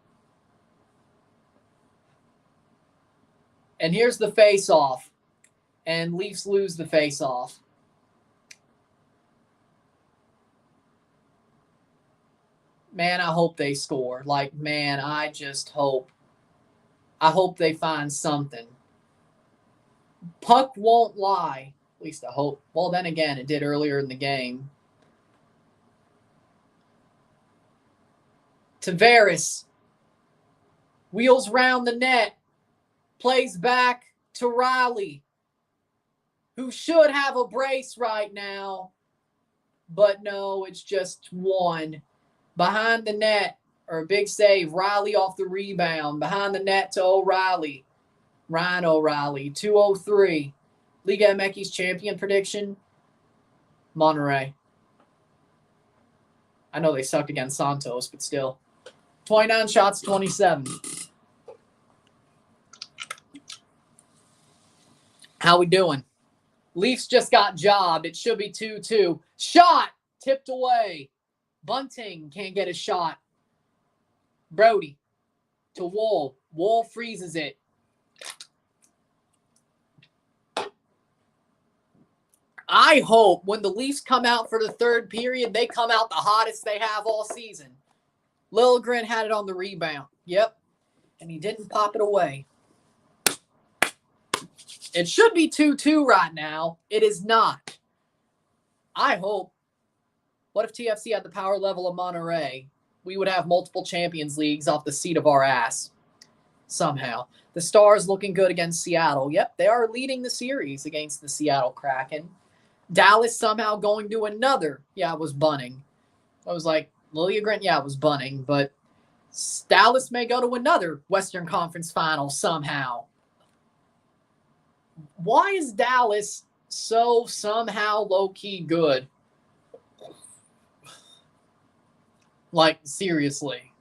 And here's the face-off. And Leafs lose the face-off. Man, I hope they score. Like, man, I just hope. I hope they find something. Puck won't lie. At least I hope. Well, then again, it did earlier in the game. Tavares wheels round the net. Plays back to Riley, who should have a brace right now. But no, it's just one. Behind the net, or a big save. Riley off the rebound. Behind the net to O'Reilly. Ryan O'Reilly. 2:03. Liga MX champion prediction. Monterrey. I know they sucked against Santos, but still. 29 shots, 27. How we doing? Leafs just got jobbed. It should be 2-2. Shot! Tipped away. Bunting can't get a shot. Brody to Wolff. Wolff freezes it. I hope when the Leafs come out for the third period, they come out the hottest they have all season. Liljegren had it on the rebound. Yep. And he didn't pop it away. It should be 2-2 right now. It is not. I hope. What if TFC had the power level of Monterrey? We would have multiple Champions Leagues off the seat of our ass. Somehow. The Stars looking good against Seattle. Yep, they are leading the series against the Seattle Kraken. Dallas somehow going to another. Yeah, it was Bunning. I was like, Liljegren, yeah, it was Bunning. But Dallas may go to another Western Conference final somehow. Why is Dallas so somehow low-key good? Like, seriously.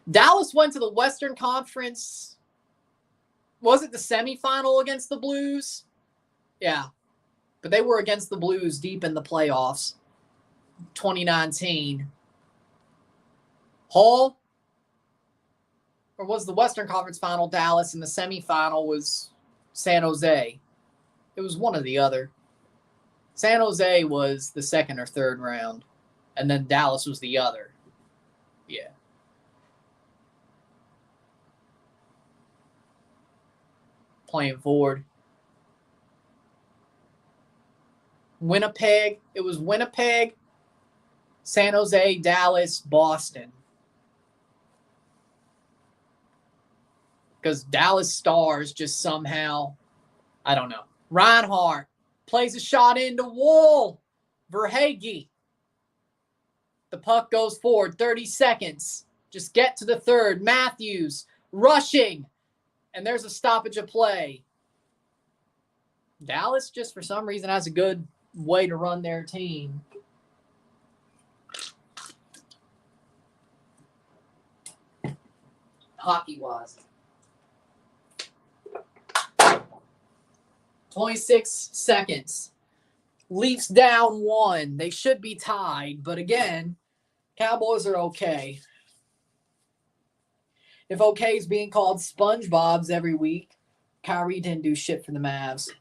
Dallas went to the Western Conference. Was it the semifinal against the Blues? Yeah. But they were against the Blues deep in the playoffs. 2019. Hall? Or was the Western Conference final Dallas and the semifinal was San Jose? It was one or the other. San Jose was the second or third round, and then Dallas was the other. Yeah. Playing forward. Winnipeg. It was Winnipeg, San Jose, Dallas, Boston. Because Dallas Stars just somehow, I don't know. Reinhart plays a shot into Wall. Verhaeghe. The puck goes forward. 30 seconds. Just get to the third. Matthews rushing. And there's a stoppage of play. Dallas just for some reason has a good way to run their team. Hockey-wise. 26 seconds. Leafs down 1. They should be tied, but again, Cowboys are okay. If okay is being called SpongeBob's every week, Kyrie didn't do shit for the Mavs.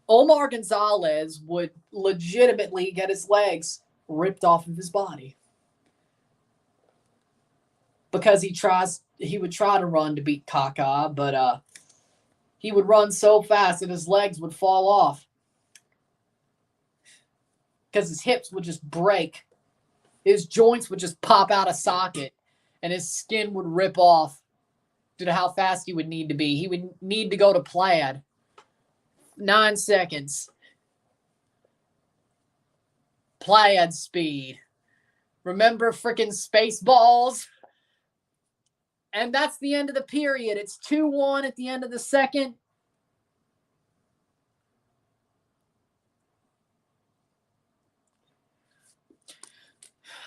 Omar Gonzalez would legitimately get his legs ripped off of his body. Because he would try to run to beat Kaká, but he would run so fast that his legs would fall off. Because his hips would just break. His joints would just pop out of socket. And his skin would rip off due to how fast he would need to be. He would need to go to plaid. 9 seconds. Plaid speed. Remember freaking Spaceballs? And that's the end of the period. It's 2-1 at the end of the second.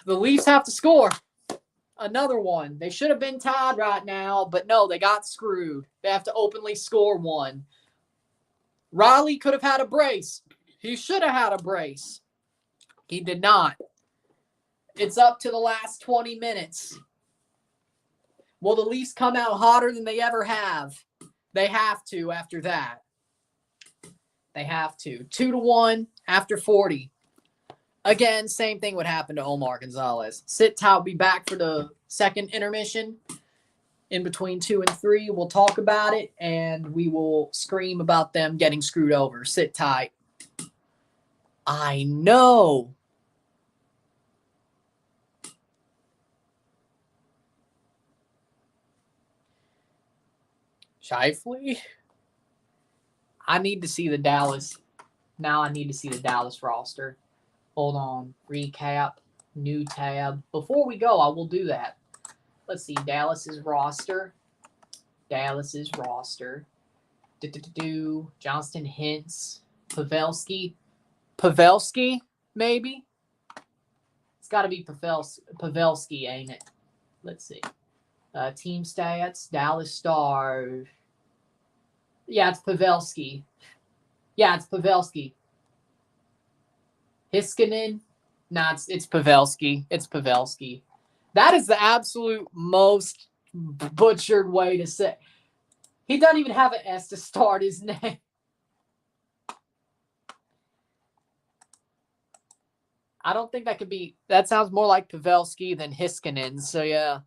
The Leafs have to score another one. They should have been tied right now, but no, they got screwed. They have to openly score one. Riley could have had a brace. He should have had a brace. He did not. It's up to the last 20 minutes. Will the Leafs come out hotter than they ever have? They have to after that. They have to. 2-1 after 40. Again, same thing would happen to Omar Gonzalez. Sit tight. We'll be back for the second intermission. In between 2 and 3, we'll talk about it, and we will scream about them getting screwed over. Sit tight. I know. Shifley? I need to see the Dallas. Now I need to see the Dallas roster. Hold on. Recap. New tab. Before we go, I will do that. Let's see. Dallas's roster. Johnston Hintz. Pavelski, maybe? It's got to be Pavelski, ain't it? Let's see. Team stats. Dallas Stars. Yeah, it's Pavelski. Hiskinen? Nah, it's Pavelski. It's Pavelski. That is the absolute most butchered way to say. He doesn't even have an S to start his name. I don't think that could be. That sounds more like Pavelski than Hiskinen. So yeah,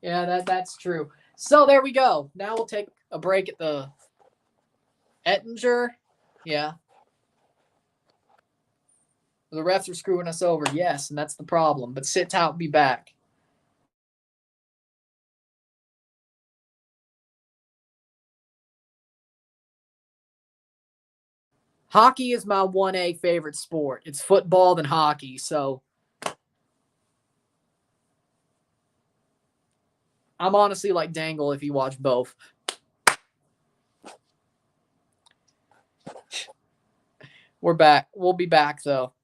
that's true. So there we go. Now we'll take a break at the Ettinger. Yeah. The refs are screwing us over, yes, and that's the problem. But sit tight, we'll be back. Hockey is my 1A favorite sport. It's football than hockey, so I'm honestly like Dangle if you watch both. We're back. We'll be back, though.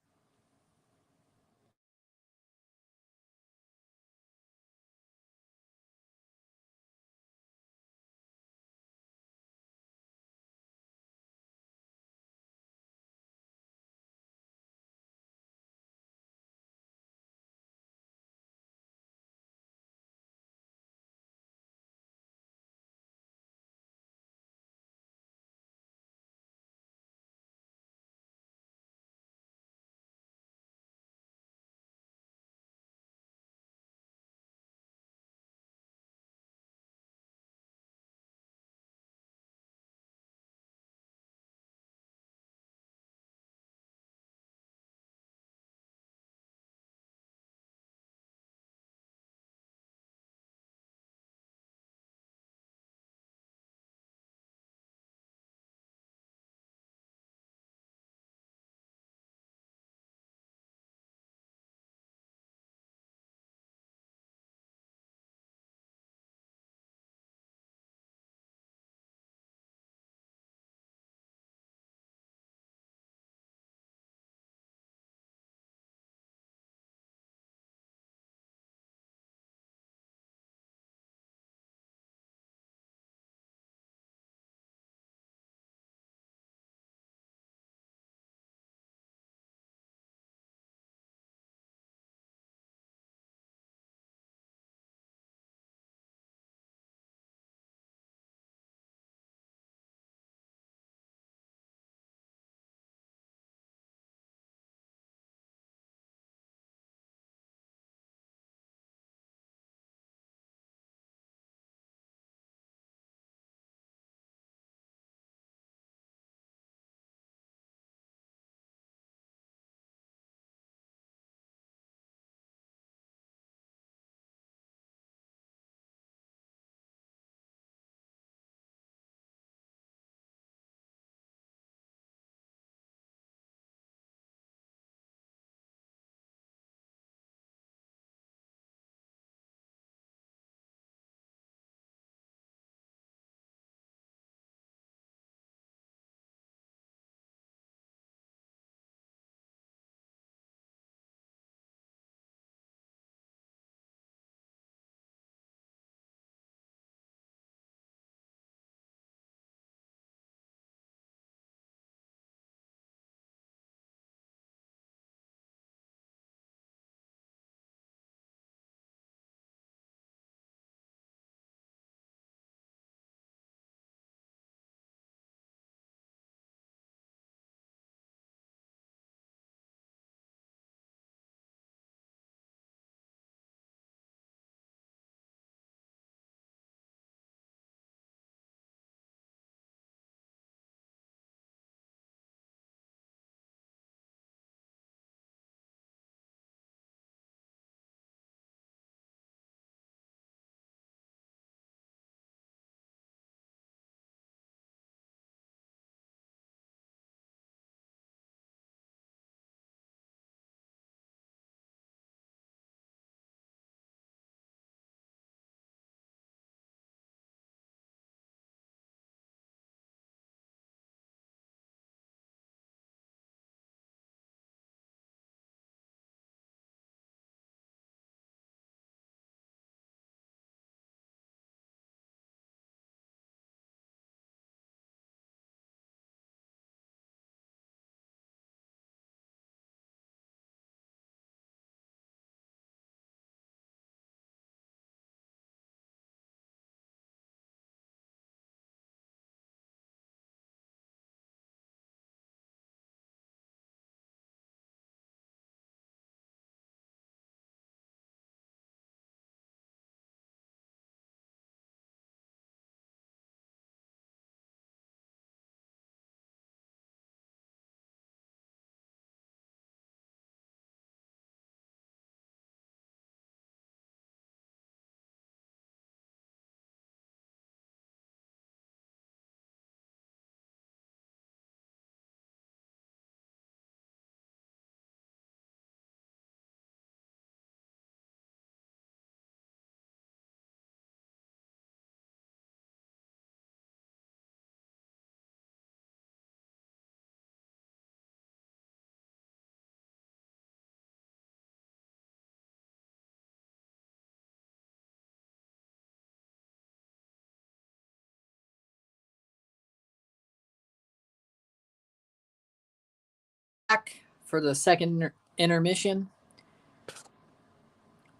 for the second intermission.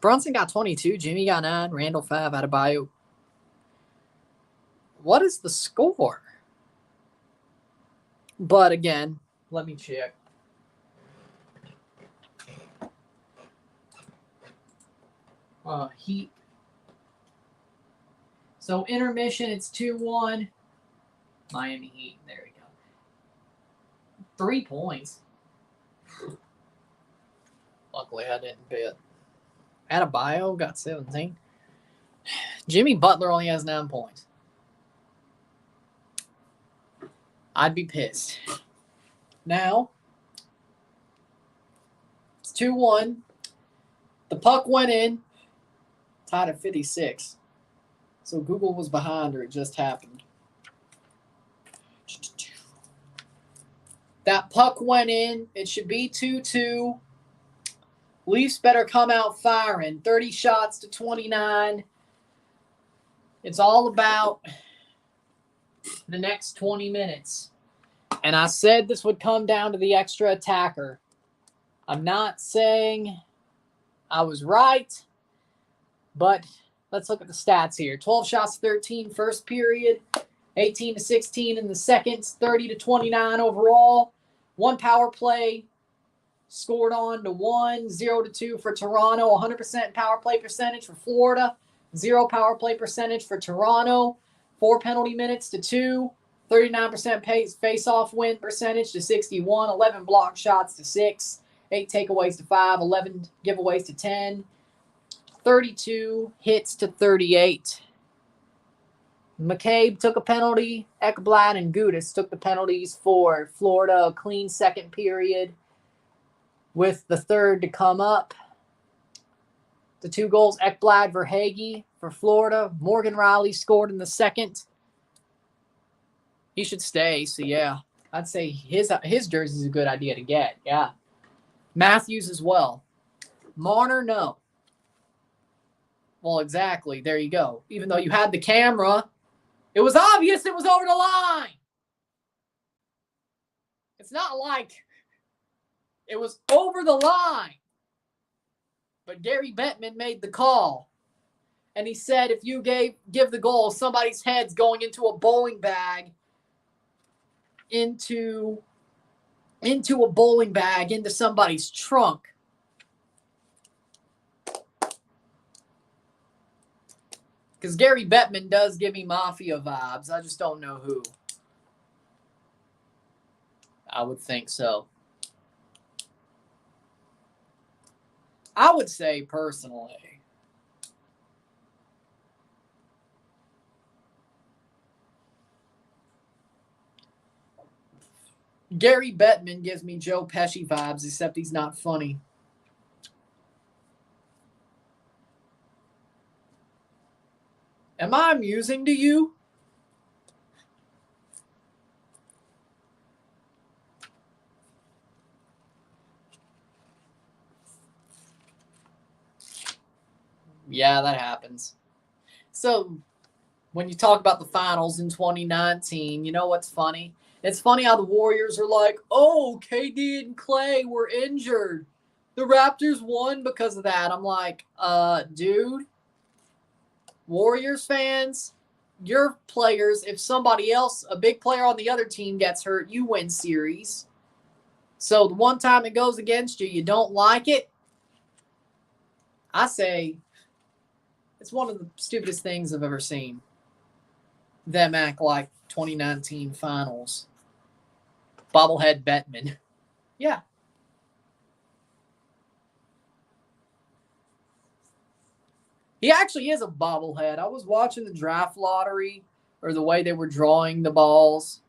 Brunson got 22. Jimmy got 9. Randall 5. Adebayo. What is the score? But again, let me check. Heat. So intermission, it's 2-1. Miami Heat. There we go. 3 points. Luckily, I didn't bet. Adebayo got 17. Jimmy Butler only has 9 points. I'd be pissed. Now, it's 2-1. The puck went in, tied at 56. So Google was behind, or it just happened. That puck went in. It should be 2-2. Leafs better come out firing. 30 shots to 29. It's all about the next 20 minutes. And I said this would come down to the extra attacker. I'm not saying I was right, but let's look at the stats here. 12 shots, 13 first period, 18 to 16 in the second, 30 to 29 overall. 1 power play scored on to 1, 0 to 2 for Toronto, 100% power play percentage for Florida, 0 power play percentage for Toronto, 4 penalty minutes to 2, 39% face-off win percentage to 61, 11 block shots to 6, 8 takeaways to 5, 11 giveaways to 10, 32 hits to 38. McCabe took a penalty. Ekblad and Gudis took the penalties for Florida. A clean second period with the third to come up. The 2 goals, Ekblad, Verhaeghe for Florida. Morgan Riley scored in the second. He should stay, so yeah. I'd say his jersey is a good idea to get, yeah. Matthews as well. Marner, no. Well, exactly. There you go. Even though you had the camera, it was obvious it was over the line. It's not like it was over the line. But Gary Bettman made the call. And he said if you give the goal, somebody's head's going into a bowling bag, into a bowling bag, into somebody's trunk. Because Gary Bettman does give me Mafia vibes. I just don't know who. I would think so. I would say personally, Gary Bettman gives me Joe Pesci vibes, except he's not funny. Am I amusing to you? Yeah, that happens. So, when you talk about the finals in 2019, you know what's funny? It's funny how the Warriors are like, oh, KD and Clay were injured. The Raptors won because of that. I'm like, dude, Warriors fans, your players, if somebody else, a big player on the other team gets hurt, you win series. So the one time it goes against you, you don't like it. I say it's one of the stupidest things I've ever seen. Them act like 2019 finals. Bobblehead Bettman. Yeah. He actually is a bobblehead. I was watching the draft lottery, or the way they were drawing the balls.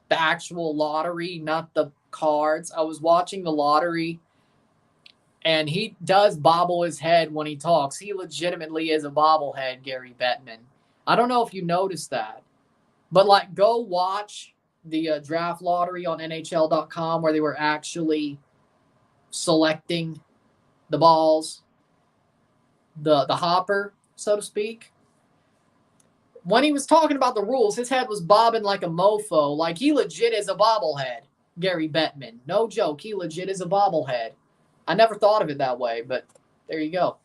The actual lottery, not the cards. I was watching the lottery, and he does bobble his head when he talks. He legitimately is a bobblehead, Gary Bettman. I don't know if you noticed that. But, like, go watch the draft lottery on NHL.com where they were actually selecting the balls, the hopper, so to speak. When he was talking about the rules, his head was bobbing like a mofo. Like, he legit is a bobblehead. Gary Bettman. No joke. He legit is a bobblehead. I never thought of it that way, but there you go.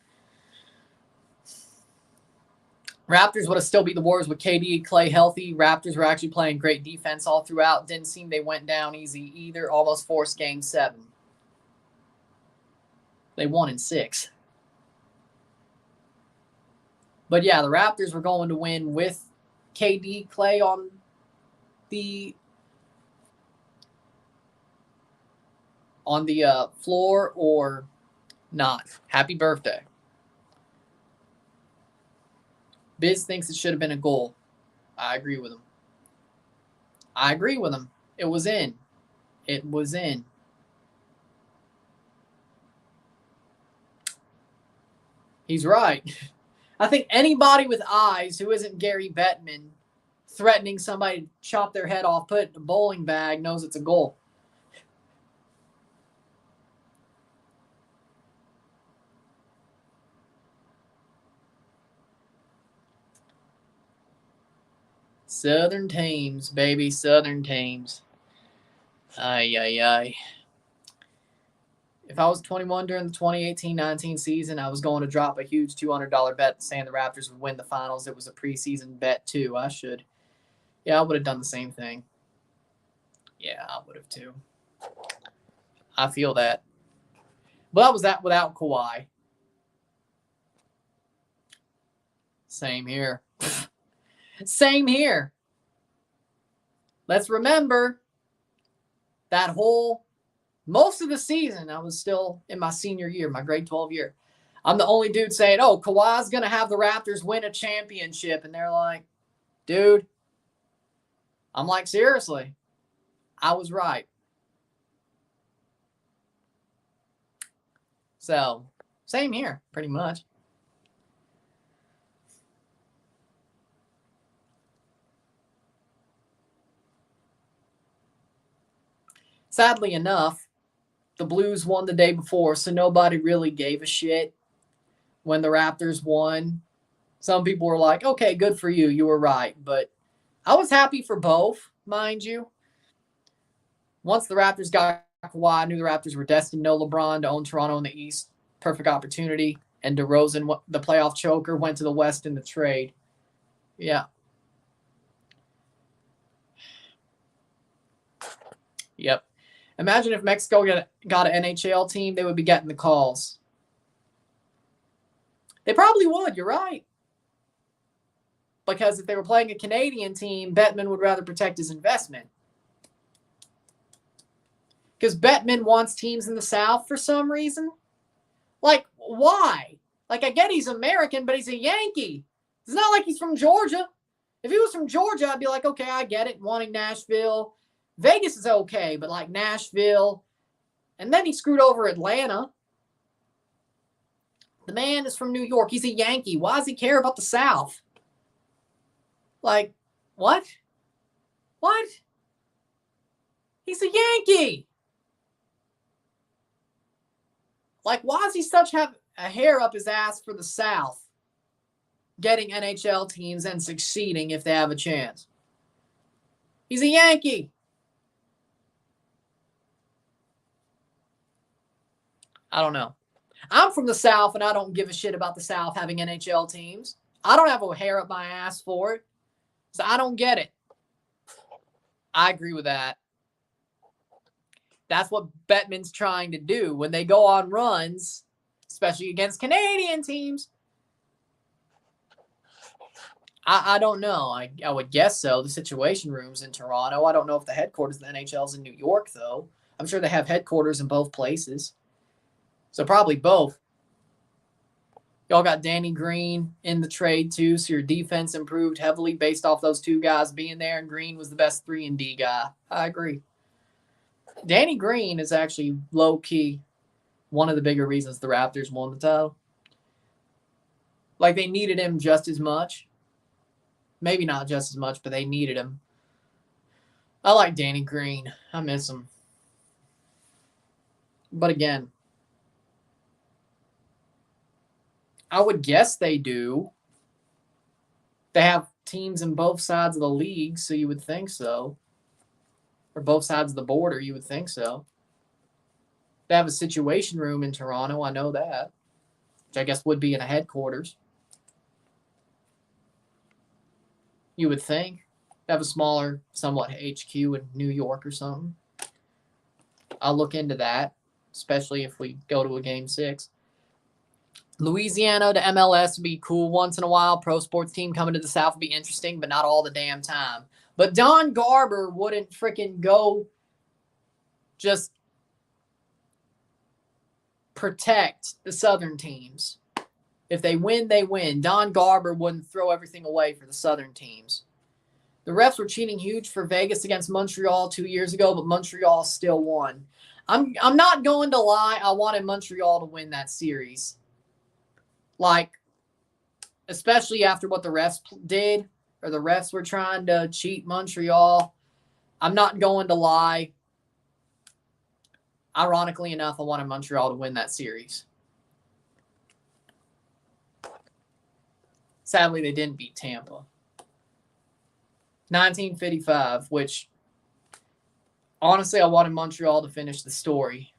Raptors would have still beat the Warriors with KD and Clay healthy. Raptors were actually playing great defense all throughout. Didn't seem they went down easy either. Almost forced Game 7. They won in 6. But yeah, the Raptors were going to win with KD, Clay on the floor or not. Happy birthday. Biz thinks it should have been a goal. I agree with him. It was in. He's right. I think anybody with eyes who isn't Gary Bettman threatening somebody to chop their head off, put it in a bowling bag, knows it's a goal. Southern teams, baby. Southern teams. Ay. If I was 21 during the 2018-19 season, I was going to drop a huge $200 bet saying the Raptors would win the finals. It was a preseason bet, too. I should. Yeah, I would have done the same thing. Yeah, I would have, too. I feel that. But that was that without Kawhi. Same here. Same here. Let's remember that whole most of the season, I was still in my senior year, my grade 12 year. I'm the only dude saying, oh, Kawhi's going to have the Raptors win a championship. And they're like, dude. I'm like, seriously. I was right. So, same here, pretty much. Sadly enough, the Blues won the day before, so nobody really gave a shit when the Raptors won. Some people were like, okay, good for you. You were right. But I was happy for both, mind you. Once the Raptors got Kawhi, I knew the Raptors were destined. No LeBron to own Toronto in the East. Perfect opportunity. And DeRozan, the playoff choker, went to the West in the trade. Yeah. Yep. Imagine if Mexico got an NHL team, they would be getting the calls. They probably would, you're right. Because if they were playing a Canadian team, Bettman would rather protect his investment. Because Bettman wants teams in the South for some reason. Like, why? Like, I get he's American, but he's a Yankee. It's not like he's from Georgia. If he was from Georgia, I'd be like, okay, I get it, wanting Nashville. Vegas is okay, but like Nashville. And then he screwed over Atlanta. The man is from New York. He's a Yankee. Why does he care about the South? Like, what? What? He's a Yankee. Like, why does he such have a hair up his ass for the South? Getting NHL teams and succeeding if they have a chance. He's a Yankee. I don't know. I'm from the South, and I don't give a shit about the South having NHL teams. I don't have a hair up my ass for it. So I don't get it. I agree with that. That's what Bettman's trying to do when they go on runs, especially against Canadian teams. I don't know. I would guess so. The Situation Room's in Toronto. I don't know if the headquarters of the NHL's in New York, though. I'm sure they have headquarters in both places. So probably both. Y'all got Danny Green in the trade, too, so your defense improved heavily based off those two guys being there, and Green was the best 3-and-D guy. I agree. Danny Green is actually low-key one of the bigger reasons the Raptors won the title. Like, they needed him just as much. Maybe not just as much, but they needed him. I like Danny Green. I miss him. But again, I would guess they do. They have teams in both sides of the league, so you would think so. or both sides of the border. You would think so. They have a situation room in Toronto. I know that, which I guess would be in a headquarters. You would think. They have a smaller, somewhat HQ in New York or something. I'll look into that, especially if we go to a Game 6. Louisiana to MLS would be cool once in a while. Pro sports team coming to the South would be interesting, but not all the damn time. But Don Garber wouldn't freaking go just protect the Southern teams. If they win, they win. Don Garber wouldn't throw everything away for the Southern teams. The refs were cheating huge for Vegas against Montreal 2 years ago, but Montreal still won. I'm not going to lie. I wanted Montreal to win that series. Like, especially after what the refs did, or the refs were trying to cheat Montreal. I'm not going to lie. Ironically enough, I wanted Montreal to win that series. Sadly, they didn't beat Tampa. 1955, which honestly, I wanted Montreal to finish the story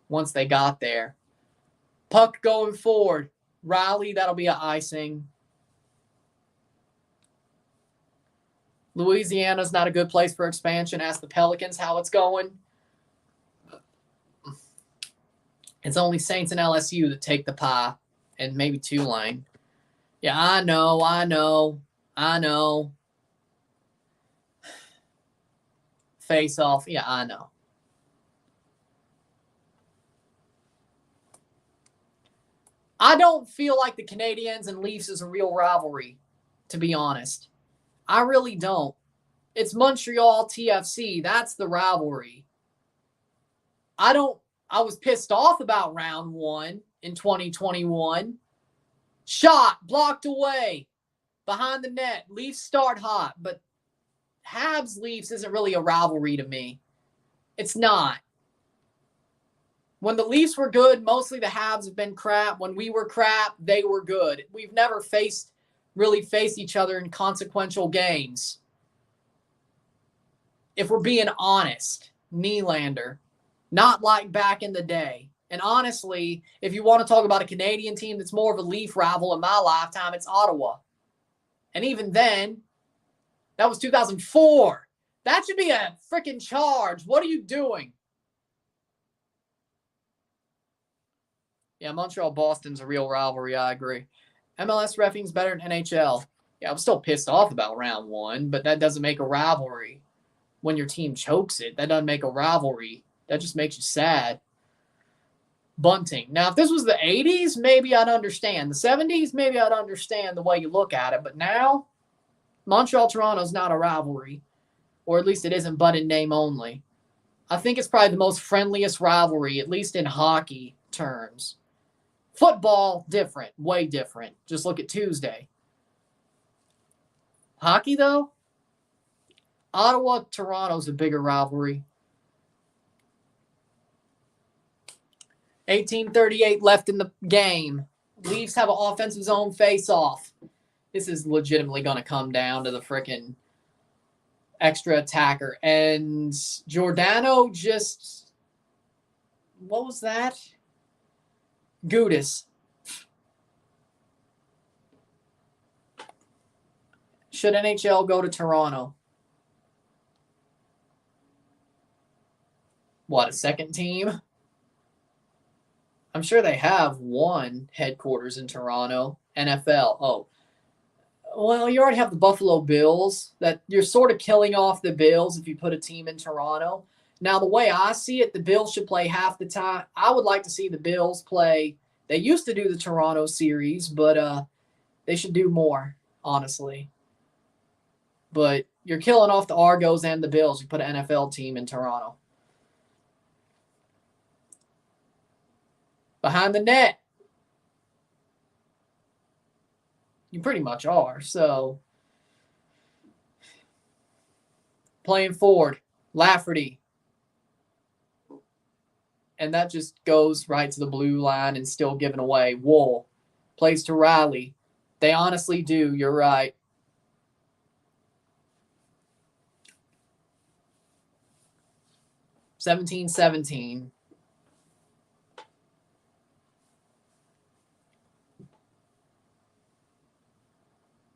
once they got there. Puck going forward. Riley, that'll be an icing. Louisiana's not a good place for expansion. Ask the Pelicans how it's going. It's only Saints and LSU that take the pie, and maybe Tulane. Yeah, I know. Face off. Yeah, I know. I don't feel like the Canadiens and Leafs is a real rivalry, to be honest. I really don't. It's Montreal TFC. That's the rivalry. I was pissed off about round 1 in 2021. Shot, blocked away, behind the net. Leafs start hot, but Habs Leafs isn't really a rivalry to me. It's not. When the Leafs were good, mostly the Habs have been crap. When we were crap, they were good. We've never really faced each other in consequential games. If we're being honest, Nylander, not like back in the day. And honestly, if you want to talk about a Canadian team that's more of a Leaf rival in my lifetime, it's Ottawa. And even then, that was 2004. That should be a freaking charge. What are you doing? Yeah, Montreal-Boston's a real rivalry. I agree. MLS reffing's better than NHL. Yeah, I'm still pissed off about round 1, but that doesn't make a rivalry. When your team chokes it, that doesn't make a rivalry. That just makes you sad. Bunting. Now, if this was the 80s, maybe I'd understand. The 70s, maybe I'd understand the way you look at it. But now, Montreal-Toronto's not a rivalry. Or at least it isn't but in name only. I think it's probably the most friendliest rivalry, at least in hockey terms. Football, different. Way different. Just look at Tuesday. Hockey, though? Ottawa-Toronto's a bigger rivalry. 18:38 left in the game. Leafs have an offensive zone face-off. This is legitimately going to come down to the frickin' extra attacker. And Giordano just... What was that? Gudis. Should NHL go to Toronto? What, a second team? I'm sure they have one headquarters in Toronto. NFL. Oh. Well, you already have the Buffalo Bills. That you're sort of killing off the Bills if you put a team in Toronto. Now, the way I see it, the Bills should play half the time. I would like to see the Bills play. They used to do the Toronto series, but they should do more, honestly. But you're killing off the Argos and the Bills. You put an NFL team in Toronto. Behind the net. You pretty much are. So, playing forward, Lafferty. And that just goes right to the blue line and still giving away. Wolff plays to Riley. They honestly do. You're right. 17-17.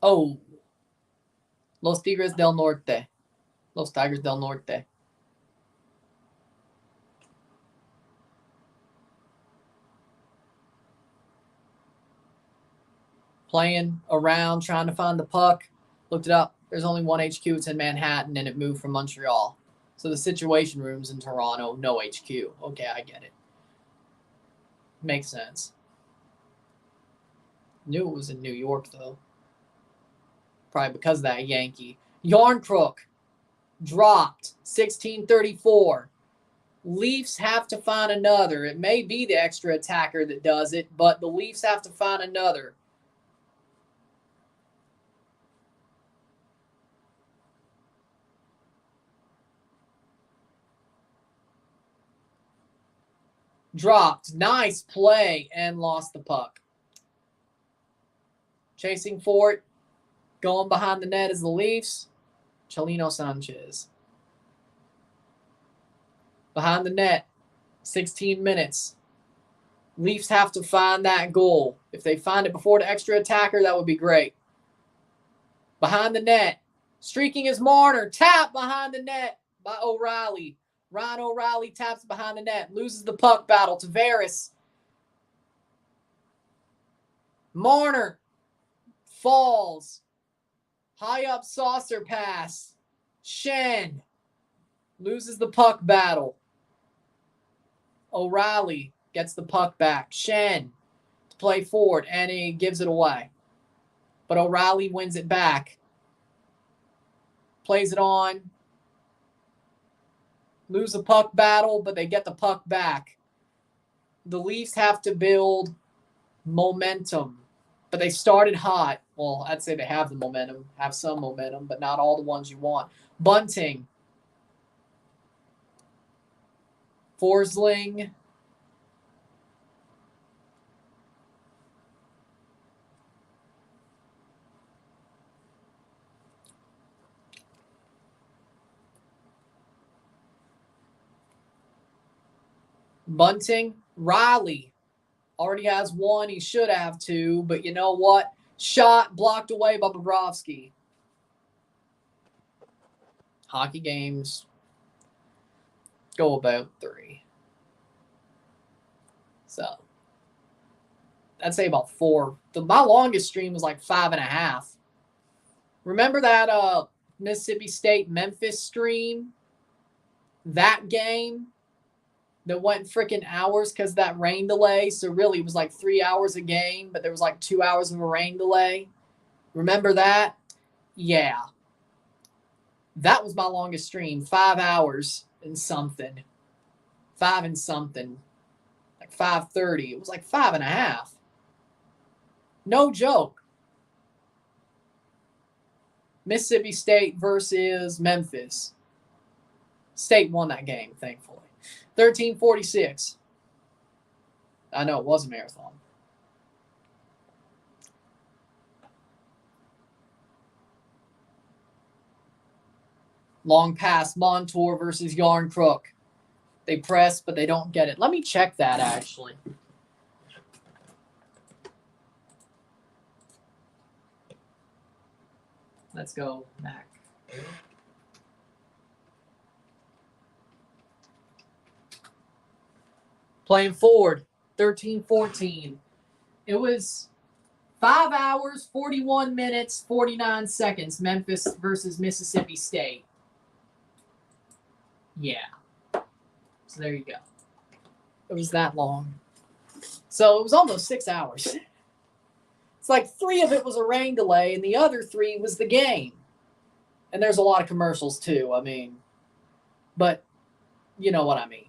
Oh. Los Tigres del Norte. Los Tigers del Norte. Playing around, trying to find the puck. Looked it up. There's only one HQ. It's in Manhattan, and it moved from Montreal. So the Situation Room's in Toronto. No HQ. Okay, I get it. Makes sense. Knew it was in New York, though. Probably because of that Yankee. Yarncrook dropped. 16:34. Leafs have to find another. It may be the extra attacker that does it, but the Leafs have to find another. Dropped. Nice play and lost the puck. Chasing for it. Going behind the net is the Leafs. Chalino Sanchez. Behind the net. 16 minutes. Leafs have to find that goal. If they find it before the extra attacker, that would be great. Behind the net. Streaking is Marner. Tap behind the net by O'Reilly. Ryan O'Reilly taps behind the net. Loses the puck battle. Tavares. Marner falls. High up saucer pass. Shen loses the puck battle. O'Reilly gets the puck back. Shen to play forward, and he gives it away. But O'Reilly wins it back. Plays it on. Lose the puck battle, but they get the puck back. The Leafs have to build momentum, but they started hot. Well, I'd say they have the momentum, have some momentum, but not all the ones you want. Bunting. Forsling. Bunting. Riley. Already has one. He should have two, but you know what? Shot blocked away by Bobrovsky. Hockey games go about 3. So I'd say about 4. My longest stream was like 5.5. Remember that Mississippi State Memphis stream? That game that went freaking hours because of that rain delay. So really it was like 3 hours a game, but there was like 2 hours of a rain delay. Remember that? Yeah. That was my longest stream. 5 hours and something. 5 and something. Like 5:30. It was like 5.5. No joke. Mississippi State versus Memphis. State won that game, thankfully. 13:46. I know it was a marathon. Long pass, Montour versus Yarncrook. They press, but they don't get it. Let me check that, actually. Let's go back. Playing forward, 13-14. It was 5 hours, 41 minutes, 49 seconds, Memphis versus Mississippi State. Yeah. So there you go. It was that long. So it was almost 6 hours. It's like 3 of it was a rain delay, and the other 3 was the game. And there's a lot of commercials, too. I mean, but you know what I mean.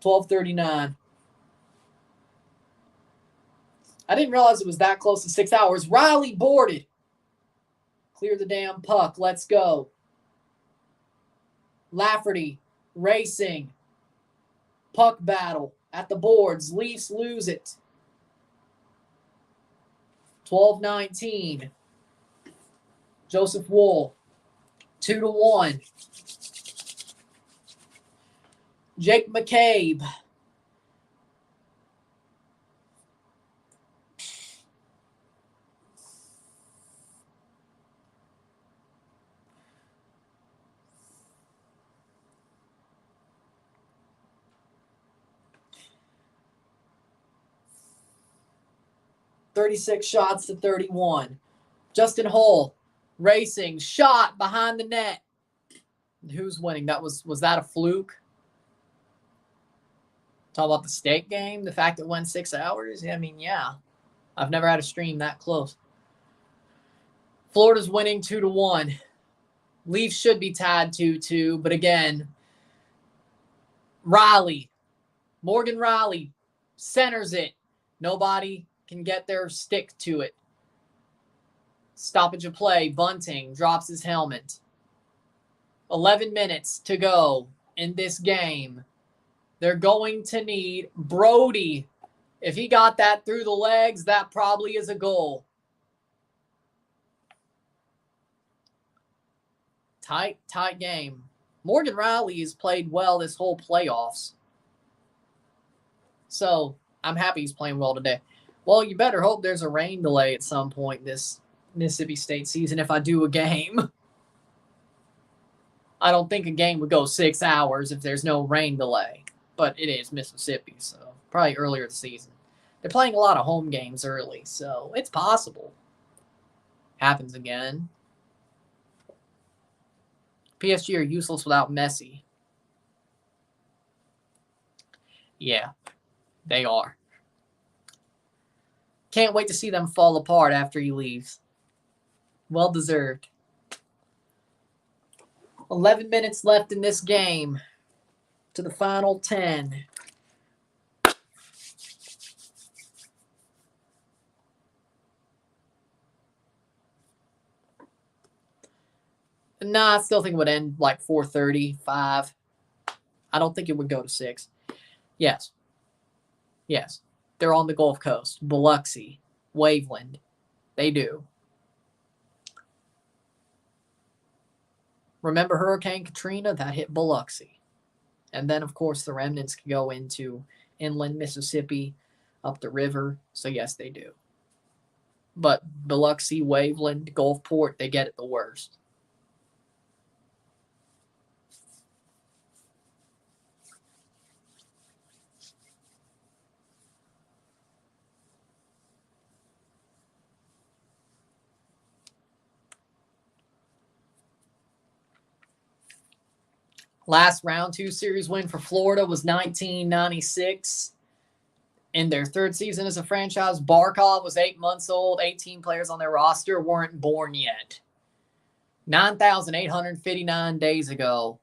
$12:39. I didn't realize it was that close to 6 hours. Riley boarded. Clear the damn puck. Let's go. Lafferty racing. Puck battle at the boards. Leafs lose it. 12:19. Joseph Wool, 2-1. Jake McCabe, 36 shots to 31. Justin Hull, racing, shot behind the net. Who's winning? Was that a fluke? Talk about the state game, the fact it went 6 hours. I mean, yeah. I've never had a stream that close. Florida's winning 2-1. Leafs should be tied 2-2, but again, Morgan Riley centers it. Nobody can get their stick to it. Stoppage of play. Bunting drops his helmet. 11 minutes to go in this game. They're going to need Brody. If he got that through the legs, that probably is a goal. Tight game. Morgan Riley has played well this whole playoffs. So I'm happy he's playing well today. Well, you better hope there's a rain delay at some point this Mississippi State season if I do a game. I don't think a game would go 6 hours if there's no rain delay. But it is Mississippi, so probably earlier this season. They're playing a lot of home games early, so it's possible. Happens again. PSG are useless without Messi. Yeah, they are. Can't wait to see them fall apart after he leaves. Well deserved. 11 minutes left in this game to the final 10. Nah, I still think it would end like 4:30, 5. I don't think it would go to 6. Yes. They're on the Gulf Coast. Biloxi, Waveland. They do. Remember Hurricane Katrina? That hit Biloxi. And then, of course, the remnants can go into inland Mississippi, up the river. So, yes, they do. But Biloxi, Waveland, Gulfport, they get it the worst. Last round 2 series win for Florida was 1996. In their 3rd season as a franchise, Barkov was 8 months old. 18 players on their roster weren't born yet. 9,859 days ago.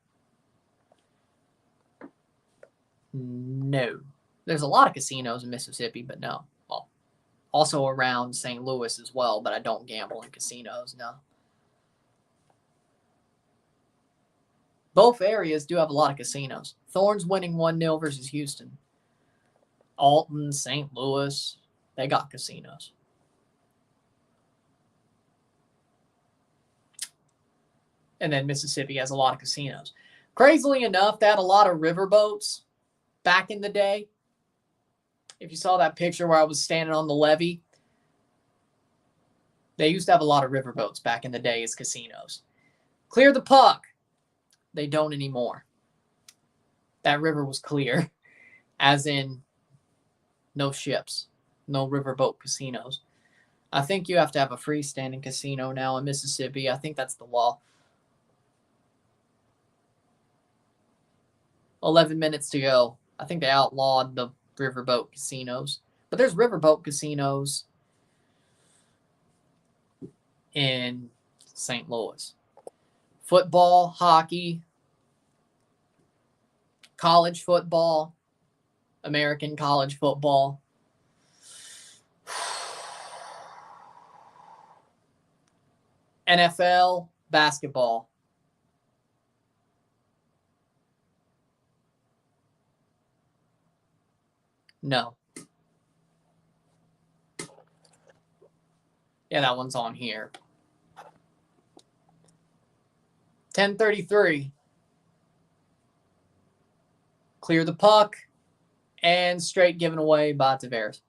No. There's a lot of casinos in Mississippi, but no. Well, also around St. Louis as well, but I don't gamble in casinos, no. Both areas do have a lot of casinos. Thorns winning 1-0 versus Houston. Alton, St. Louis, they got casinos. And then Mississippi has a lot of casinos. Crazily enough, they had a lot of riverboats back in the day. If you saw that picture where I was standing on the levee, they used to have a lot of riverboats back in the day as casinos. Clear the puck. They don't anymore. That river was clear, as in no ships, no riverboat casinos. I think you have to have a freestanding casino now in Mississippi. I think that's the law. 11 minutes to go. I think they outlawed the riverboat casinos. But there's riverboat casinos in St. Louis. Football, hockey, college football, American college football. NFL, basketball. No. Yeah, that one's on here. 10:33. Clear the puck. And straight given away by Tavares.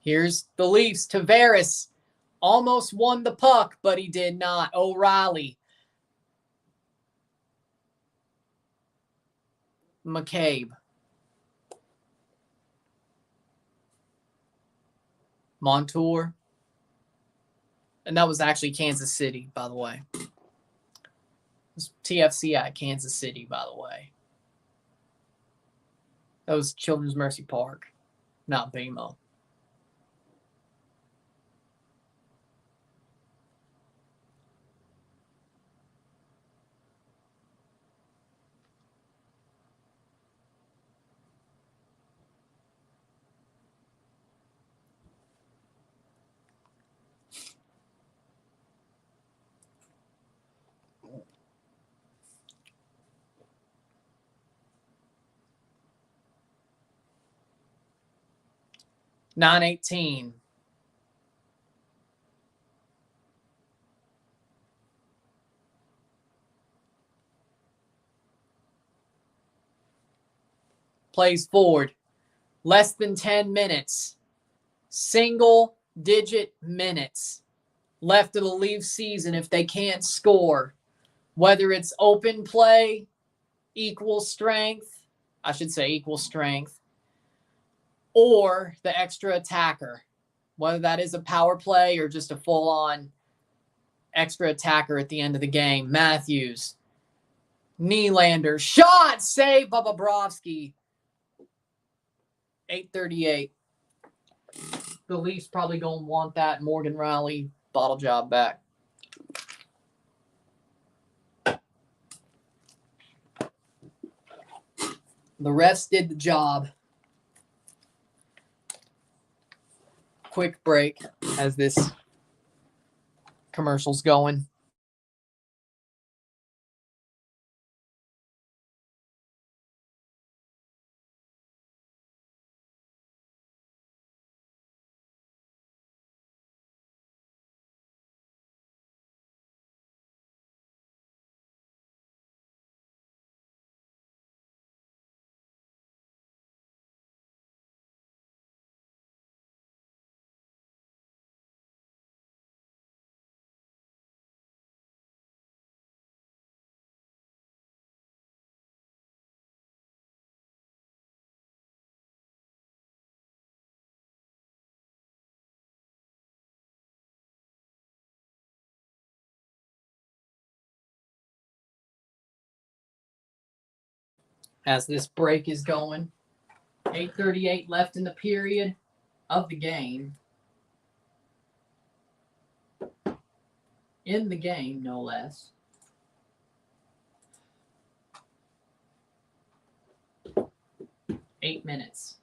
Here's the Leafs. Tavares almost won the puck, but he did not. O'Reilly. McCabe. Montour. And that was actually Kansas City, by the way. It was TFC at Kansas City, by the way. That was Children's Mercy Park, not BMO. $9.18. Plays forward. Less than 10 minutes. Single-digit minutes left of the Leafs season if they can't score. Whether it's open play, equal strength, or the extra attacker. Whether that is a power play or just a full-on extra attacker at the end of the game. Matthews. Nylander. Shot! Save by Bobrovsky. 8:38. The Leafs probably going to want that Morgan Riley bottle job back. The refs did the job. Quick break as this commercial's going. As this break is going. 8:38 left in the period of the game. In the game, no less. Eight minutes.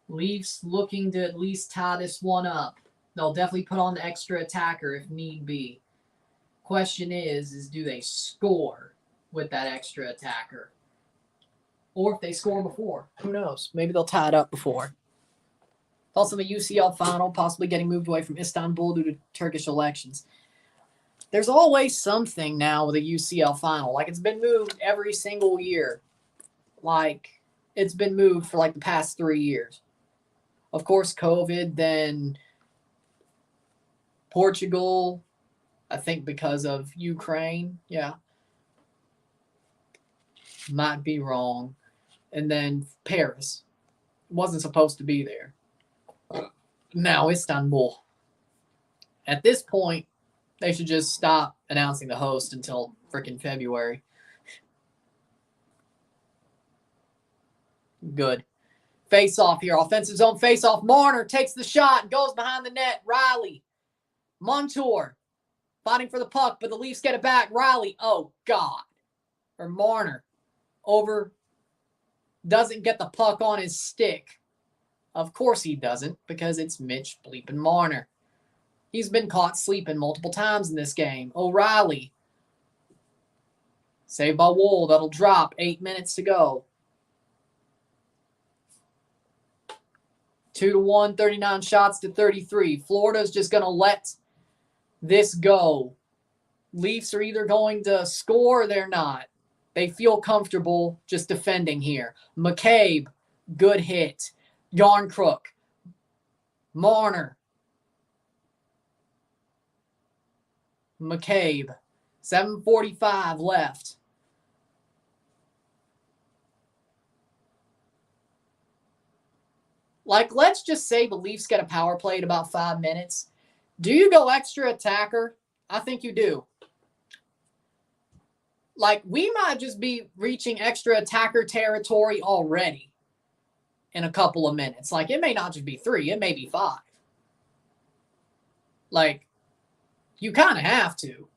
Leafs looking to at least tie this one up. They'll definitely put on the extra attacker if need be. Question is do they score with that extra attacker? Or if they score before. Who knows? Maybe they'll tie it up before. Also, the UCL final possibly getting moved away from Istanbul due to Turkish elections. There's always something now with a UCL final. Like, it's been moved every single year. Like, it's been moved for, like, the past 3 years. Of course, COVID, then Portugal, I think because of Ukraine. Yeah. Might be wrong. And then Paris. Wasn't supposed to be there. Now Istanbul. At this point, they should just stop announcing the host until freaking February. Good. Face-off here. Offensive zone face-off. Marner takes the shot. Goes behind the net. Riley. Montour. Fighting for the puck, but the Leafs get it back. Riley. Oh, God. Or Marner. Over. Doesn't get the puck on his stick. Of course he doesn't, because it's Mitch bleeping Marner. He's been caught sleeping multiple times in this game. O'Reilly. Saved by Wool. That'll drop. 8 minutes to go. 2-1, 39 shots to 33. Florida's just going to let this go. Leafs are either going to score or they're not. They feel comfortable just defending here. McCabe, good hit. Yarncrook. Marner. McCabe. 7:45 left. Like, let's just say the Leafs get a power play at about 5 minutes. Do you go extra attacker? I think you do. Like, we might just be reaching extra attacker territory already in a couple of minutes. Like, it may not just be 3, it may be 5. Like, you kind of have to.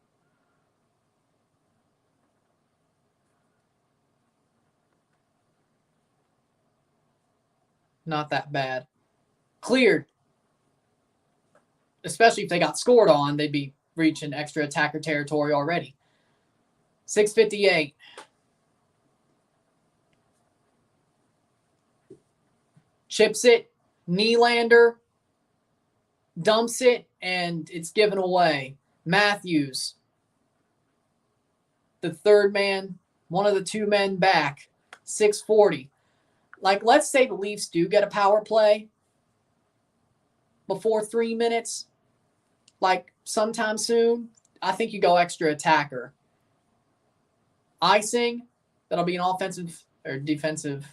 Not that bad. Cleared. Especially if they got scored on, they'd be reaching extra attacker territory already. 6:58. Chips it. Nylander dumps it, and it's given away. Matthews, the third man, one of the 2 men back. 6:40. Like, let's say the Leafs do get a power play before 3 minutes, like sometime soon. I think you go extra attacker. Icing, that'll be an offensive or defensive,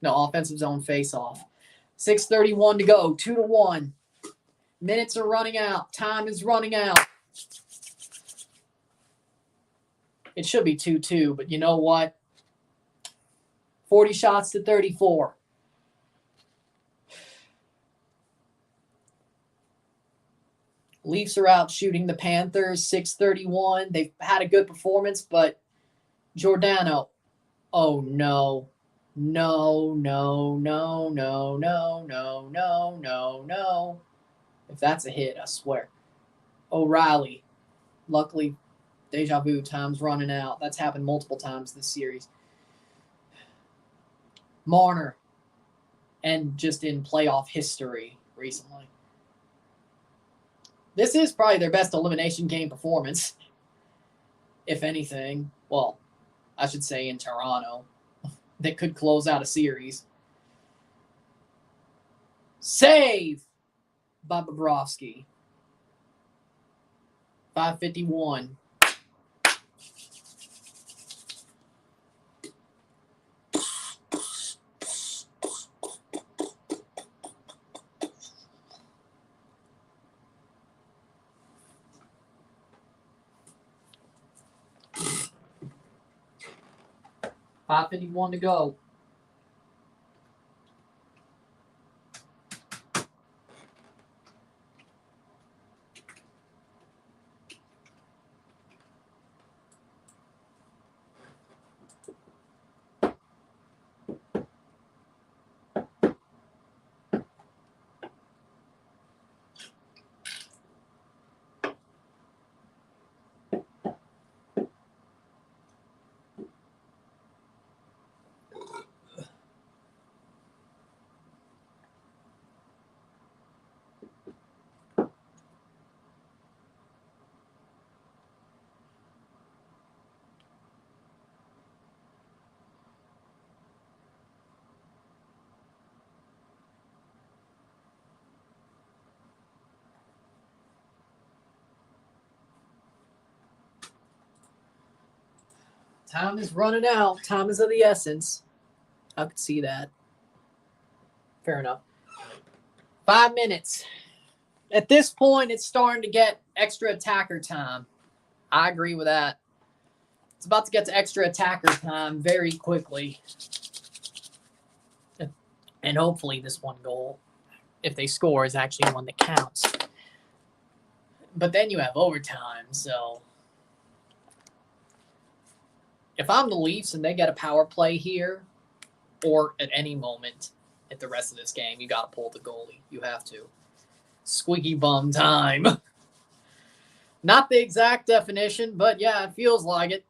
no, offensive zone face-off. 6:31 to go, 2-1. Minutes are running out. Time is running out. It should be 2-2, but you know what? 40 shots to 34. Leafs are out shooting the Panthers, 6:31. They've had a good performance, but Giordano. Oh, no. No, no, no, no, no, no, no, no, no. If that's a hit, I swear. O'Reilly. Luckily, deja vu, time's running out. That's happened multiple times this series. Marner. And just in playoff history recently. This is probably their best elimination game performance, if anything. Well, I should say in Toronto. That could close out a series. Save by Bobrovsky. 5:51. $5:51 to go. Time is running out. Time is of the essence. I could see that. Fair enough. 5 minutes. At this point, it's starting to get extra attacker time. I agree with that. It's about to get to extra attacker time very quickly. And hopefully this one goal, if they score, is actually one that counts. But then you have overtime, so if I'm the Leafs and they get a power play here, or at any moment at the rest of this game, you got to pull the goalie. You have to. Squeaky bum time. Not the exact definition, but yeah, it feels like it.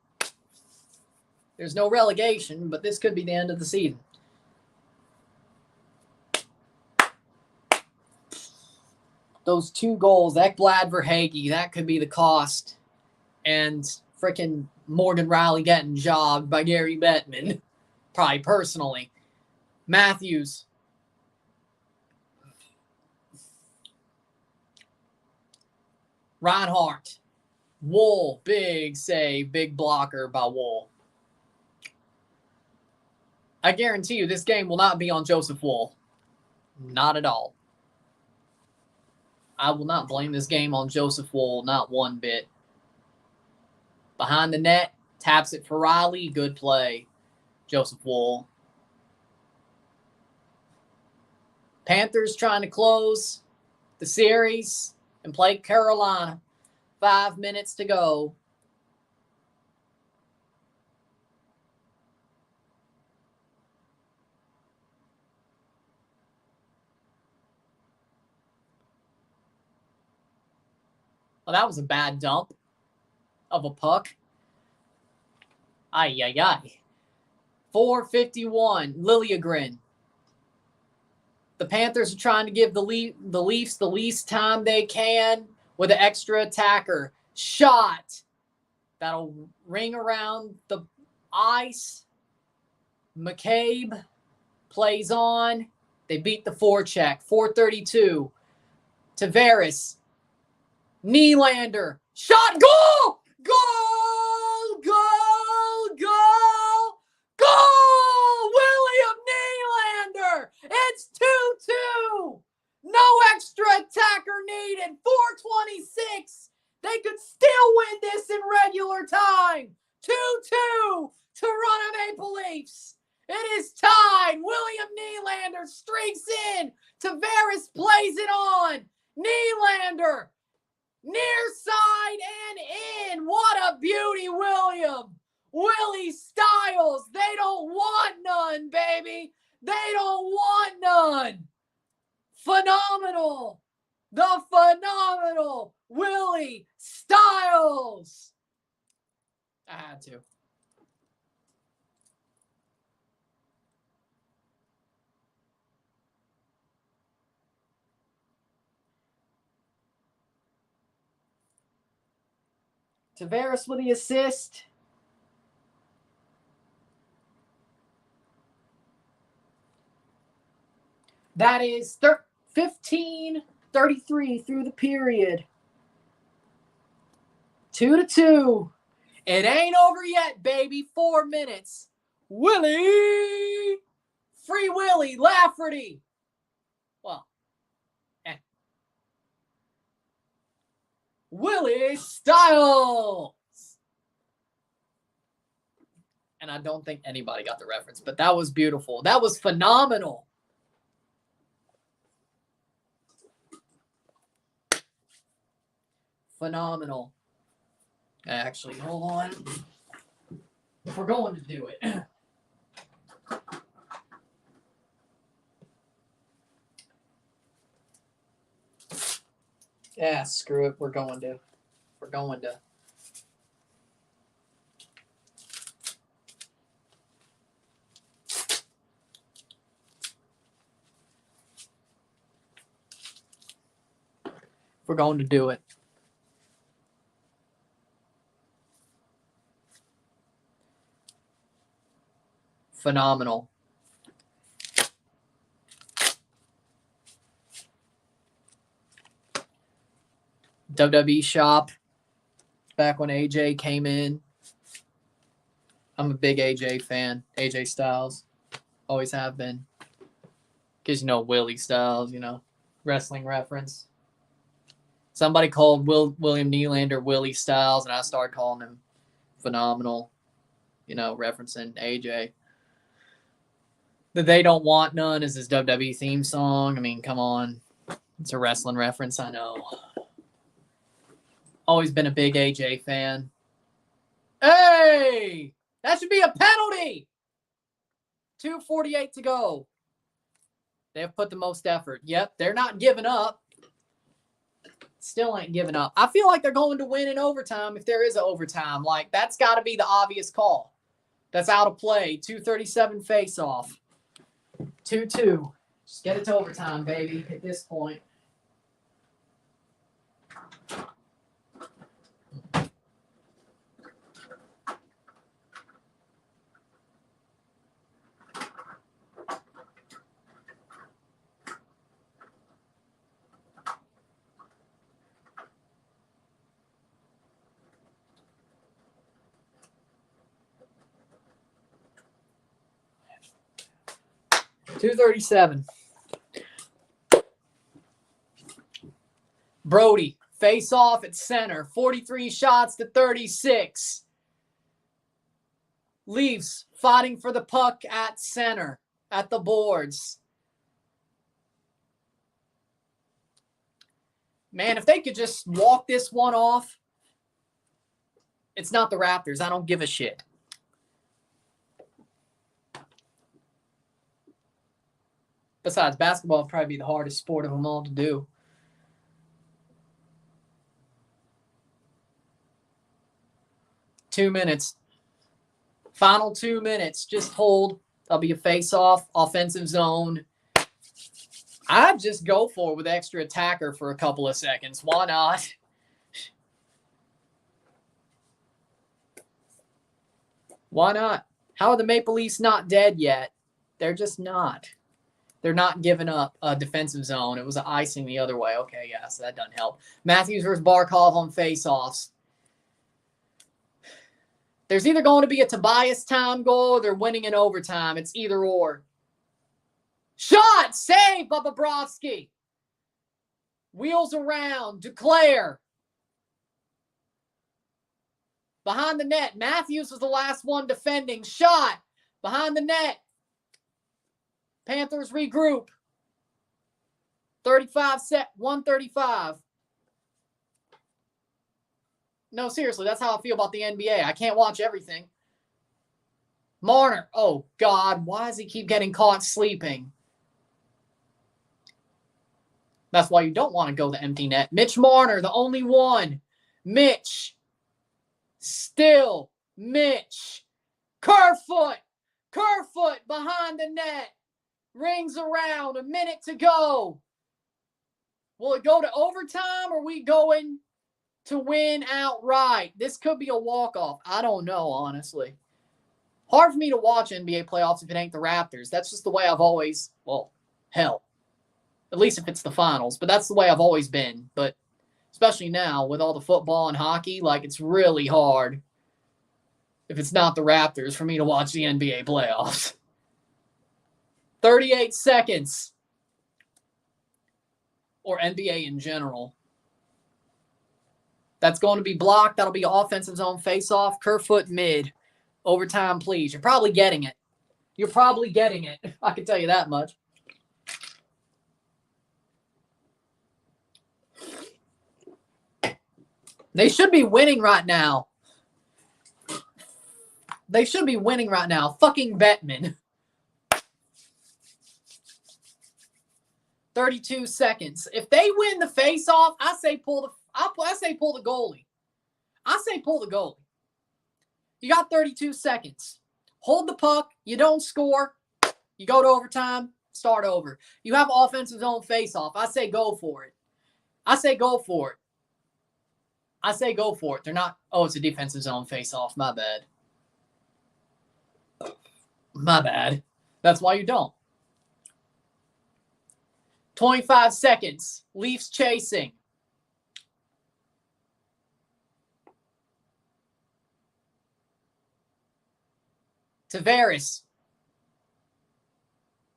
There's no relegation, but this could be the end of the season. those 2 goals, Ekblad Verhaeghe, that could be the cost. And freaking Morgan Riley getting jogged by Gary Bettman, probably personally. Matthews. Reinhardt. Wool, big save, big blocker by Wool. I guarantee you this game will not be on Joseph Wool. Not at all. I will not blame this game on Joseph Wool, not one bit. Behind the net, taps it for Riley, good play. Joseph Wool. Panthers trying to close the series and play Carolina. 5 minutes to go. Well, that was a bad dump of a puck. Ay, ay, ay. 4:51, Liljegren. The Panthers are trying to give the Leafs the least time they can with an extra attacker. Shot. That'll ring around the ice. McCabe plays on. They beat the forecheck. 4:32. Tavares. Nylander. Shot. Goal! Goal! Goal! Goal! Goal! William Nylander! It's 2-2. No extra attacker needed. 4:26. They could still win this in regular time. 2-2. Toronto Maple Leafs. It is tied. William Nylander streaks in. Tavares plays it on. Nylander. Near side and in. What a beauty, William. Willie Styles. They don't want none, baby. They don't want none. Phenomenal. The phenomenal Willie Styles. I had to. Tavares with the assist. That is 15:33 through the period. 2-2. It ain't over yet, baby. 4 minutes. Willie. Free Willie. Lafferty. Well. Willie Styles. And I don't think anybody got the reference, but that was beautiful. That was phenomenal. Phenomenal. Actually, hold on. If we're going to do it. Yeah, screw it. We're going to. We're going to do it. Phenomenal. WWE shop back when AJ came in. I'm a big AJ fan. AJ Styles. Always have been. Because, Willie Styles, wrestling reference. Somebody called William Nylander Willie Styles, and I started calling him Phenomenal, referencing AJ. The They Don't Want None is his WWE theme song. I mean, come on. It's a wrestling reference, I know. Always been a big AJ fan. Hey! That should be a penalty! 2:48 to go. They have put the most effort. Yep, they're not giving up. Still ain't giving up. I feel like they're going to win in overtime if there is an overtime. That's got to be the obvious call. That's out of play. 2:37 face-off. 2-2. Just get it to overtime, baby, at this point. .237. Brody, face off at center. 43 shots to 36. Leafs fighting for the puck at center, at the boards. Man, if they could just walk this one off, it's not the Raptors. I don't give a shit. Besides, basketball would probably be the hardest sport of them all to do. Two minutes. Final 2 minutes. Just hold. That'll be a face-off, offensive zone. I'd just go for it with extra attacker for a couple of seconds. Why not? Why not? How are the Maple Leafs not dead yet? They're just not. They're not giving up a defensive zone. It was an icing the other way. Okay, yeah, so that doesn't help. Matthews versus Barkov on faceoffs. There's either going to be a Tobias time goal or they're winning in overtime. It's either or. Shot! Save, Bobrovsky. Wheels around. Declare. Behind the net. Matthews was the last one defending. Shot. Behind the net. Panthers regroup. 135. No, seriously, that's how I feel about the NBA. I can't watch everything. Marner. Oh, God. Why does he keep getting caught sleeping? That's why you don't want to go the empty net. Mitch Marner, the only one. Mitch. Still. Mitch. Kerfoot. Kerfoot behind the net. Rings around. A minute to go. Will it go to overtime or are we going to win outright? This could be a walk-off. I don't know, honestly. Hard for me to watch NBA playoffs if it ain't the Raptors. That's just the way I've always, well, hell, at least if it's the finals. But that's the way I've always been. But especially now with all the football and hockey, like it's really hard if it's not the Raptors for me to watch the NBA playoffs. 38 seconds. Or NBA in general. That's going to be blocked. That'll be offensive zone face-off. Kerfoot mid. Overtime, please. You're probably getting it. You're probably getting it. I can tell you that much. They should be winning right now. They should be winning right now. Fucking Bettman. 32 seconds. If they win the face-off, I say pull the goalie. I say pull the goalie. You got 32 seconds. Hold the puck. You don't score. You go to overtime. Start over. You have offensive zone face-off. I say go for it. I say go for it. I say go for it. They're not. Oh, it's a defensive zone face-off. My bad. My bad. That's why you don't. 25 seconds. Leafs chasing. Tavares.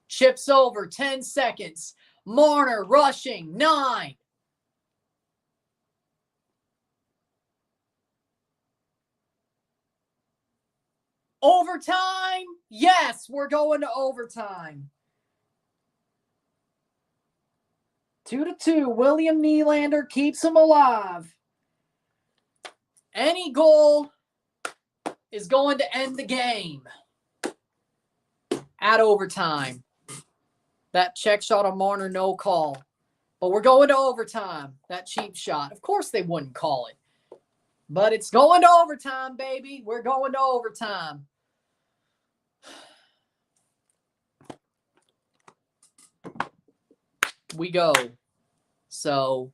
Chips over. 10 seconds. Marner rushing. 9. Overtime? Yes, we're going to overtime. 2-2. William Nylander keeps him alive. Any goal is going to end the game at overtime. That check shot on Marner, no call. But we're going to overtime. That cheap shot. Of course they wouldn't call it. But it's going to overtime, baby. We're going to overtime. We go. So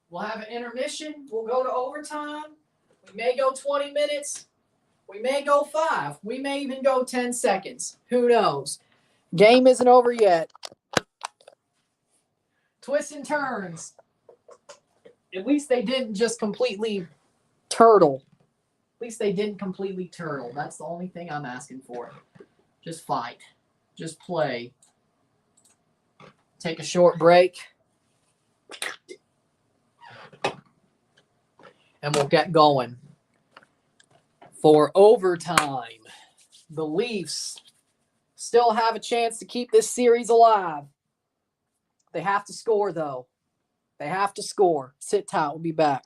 We'll have an intermission. We'll go to overtime. We may go 20 minutes. We may go 5. We may even go 10 seconds. Who knows? Game isn't over yet. Twists and turns. At least they didn't just completely turtle. At least they didn't completely turtle. That's the only thing I'm asking for. Just fight. Just play. Take a short break. And we'll get going. For overtime, the Leafs still have a chance to keep this series alive. They have to score, though. They have to score. Sit tight. We'll be back.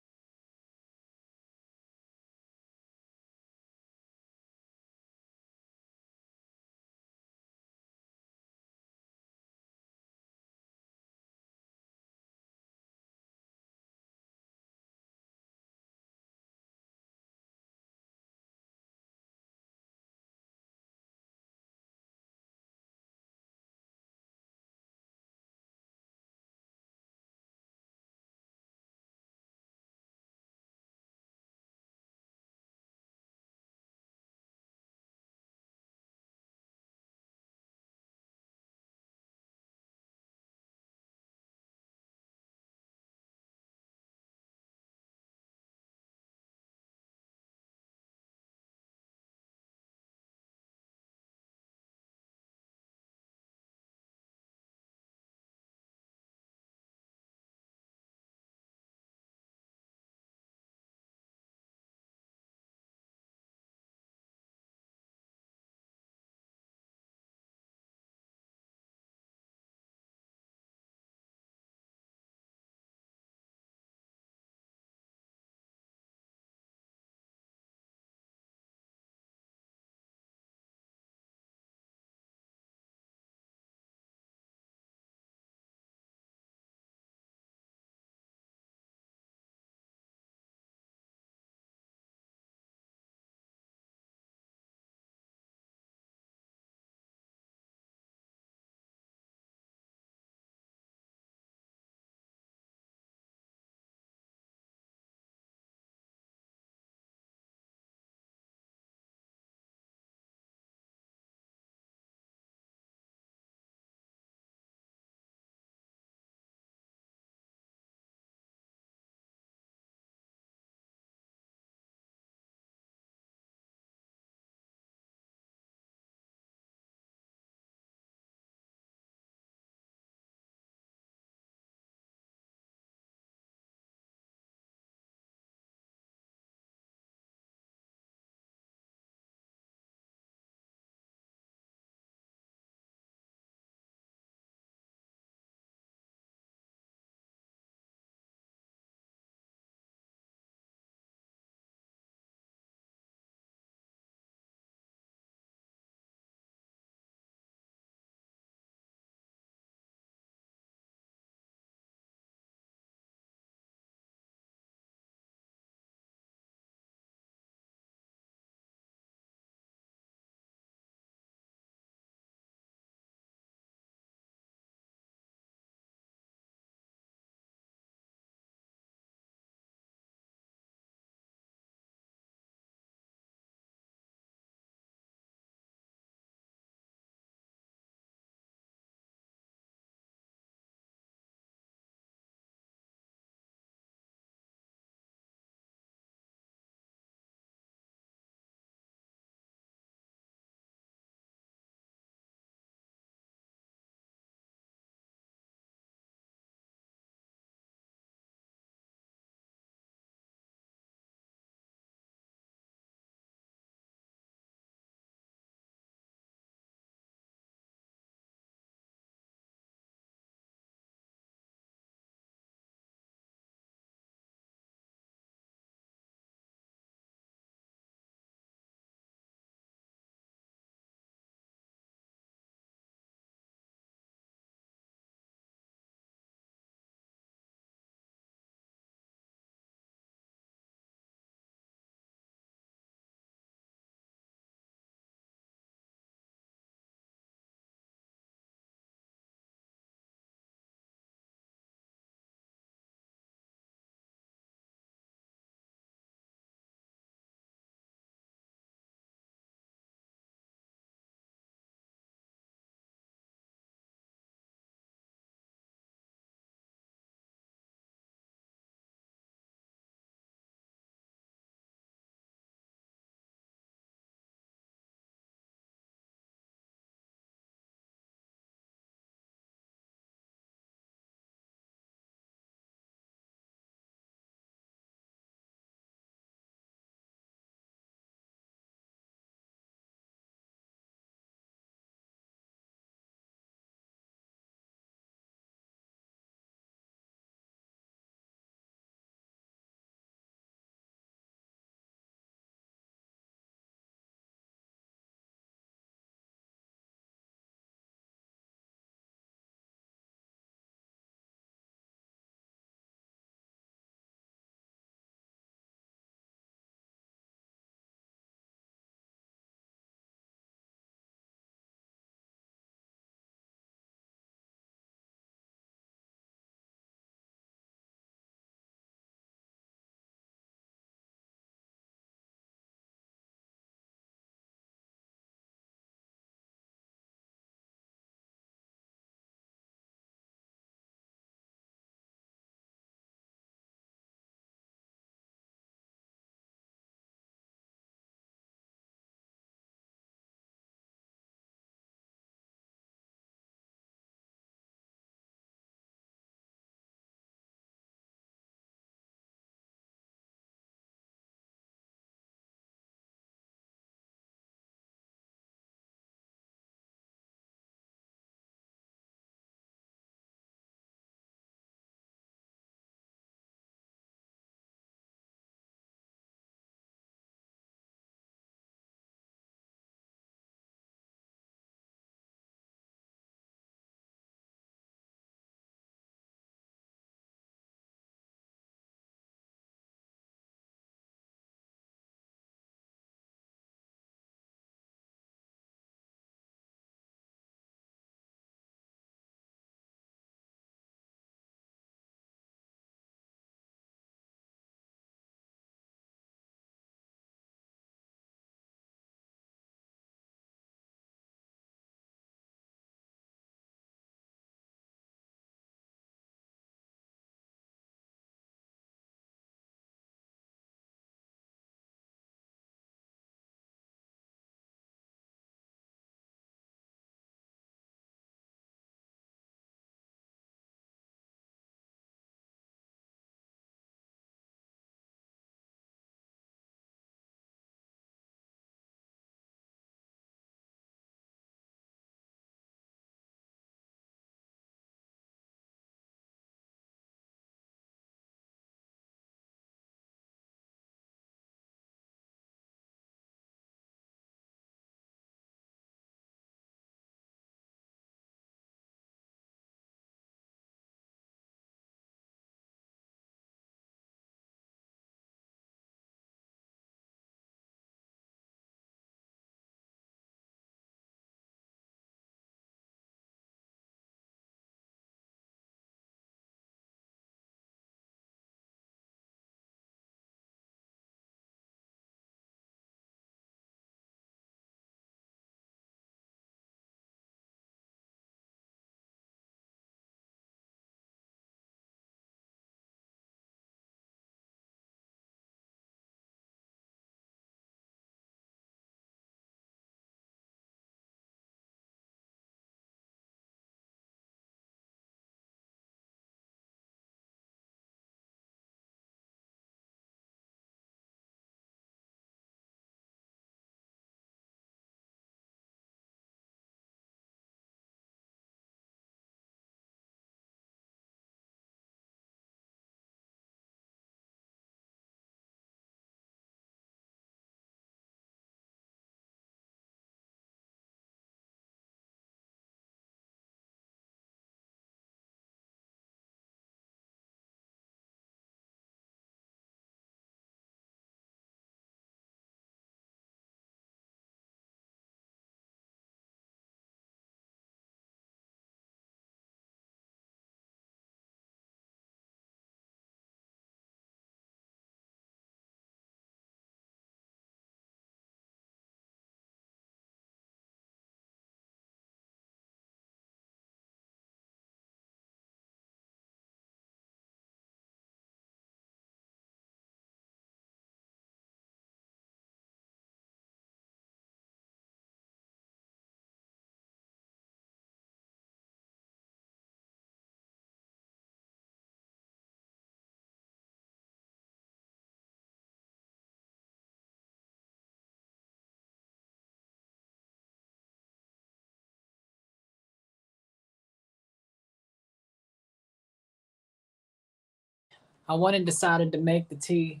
I went and decided to make the tea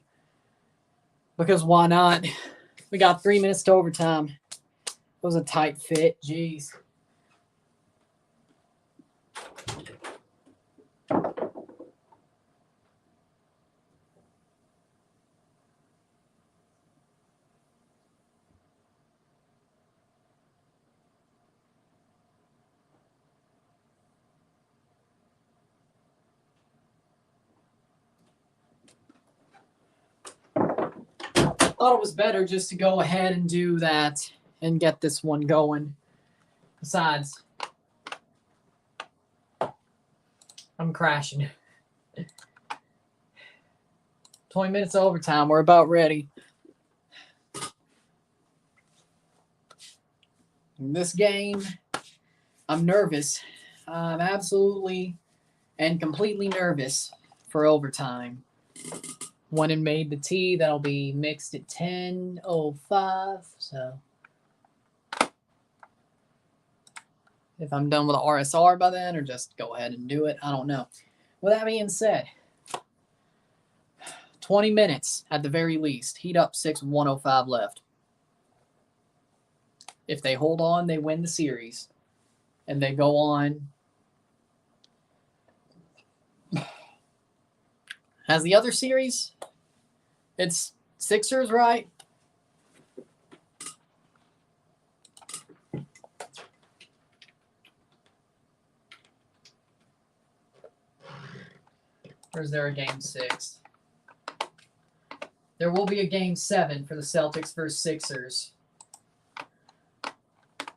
because why not? We got 3 minutes to overtime. It was a tight fit. Jeez. Thought it was better just to go ahead and do that and get this one going. Besides, I'm crashing. 20 minutes of overtime. We're about ready. In this game, I'm nervous. I'm absolutely and completely nervous for overtime. Went and made the tea. That'll be mixed at 10:05. So if I'm done with the RSR by then, or just go ahead and do it, I don't know. With that being said, 20 minutes at the very least. Heat up 6, 105 left. If they hold on, they win the series. And they go on. As the other series, it's Sixers, right? Or is there a game 6? There will be a game 7 for the Celtics versus Sixers.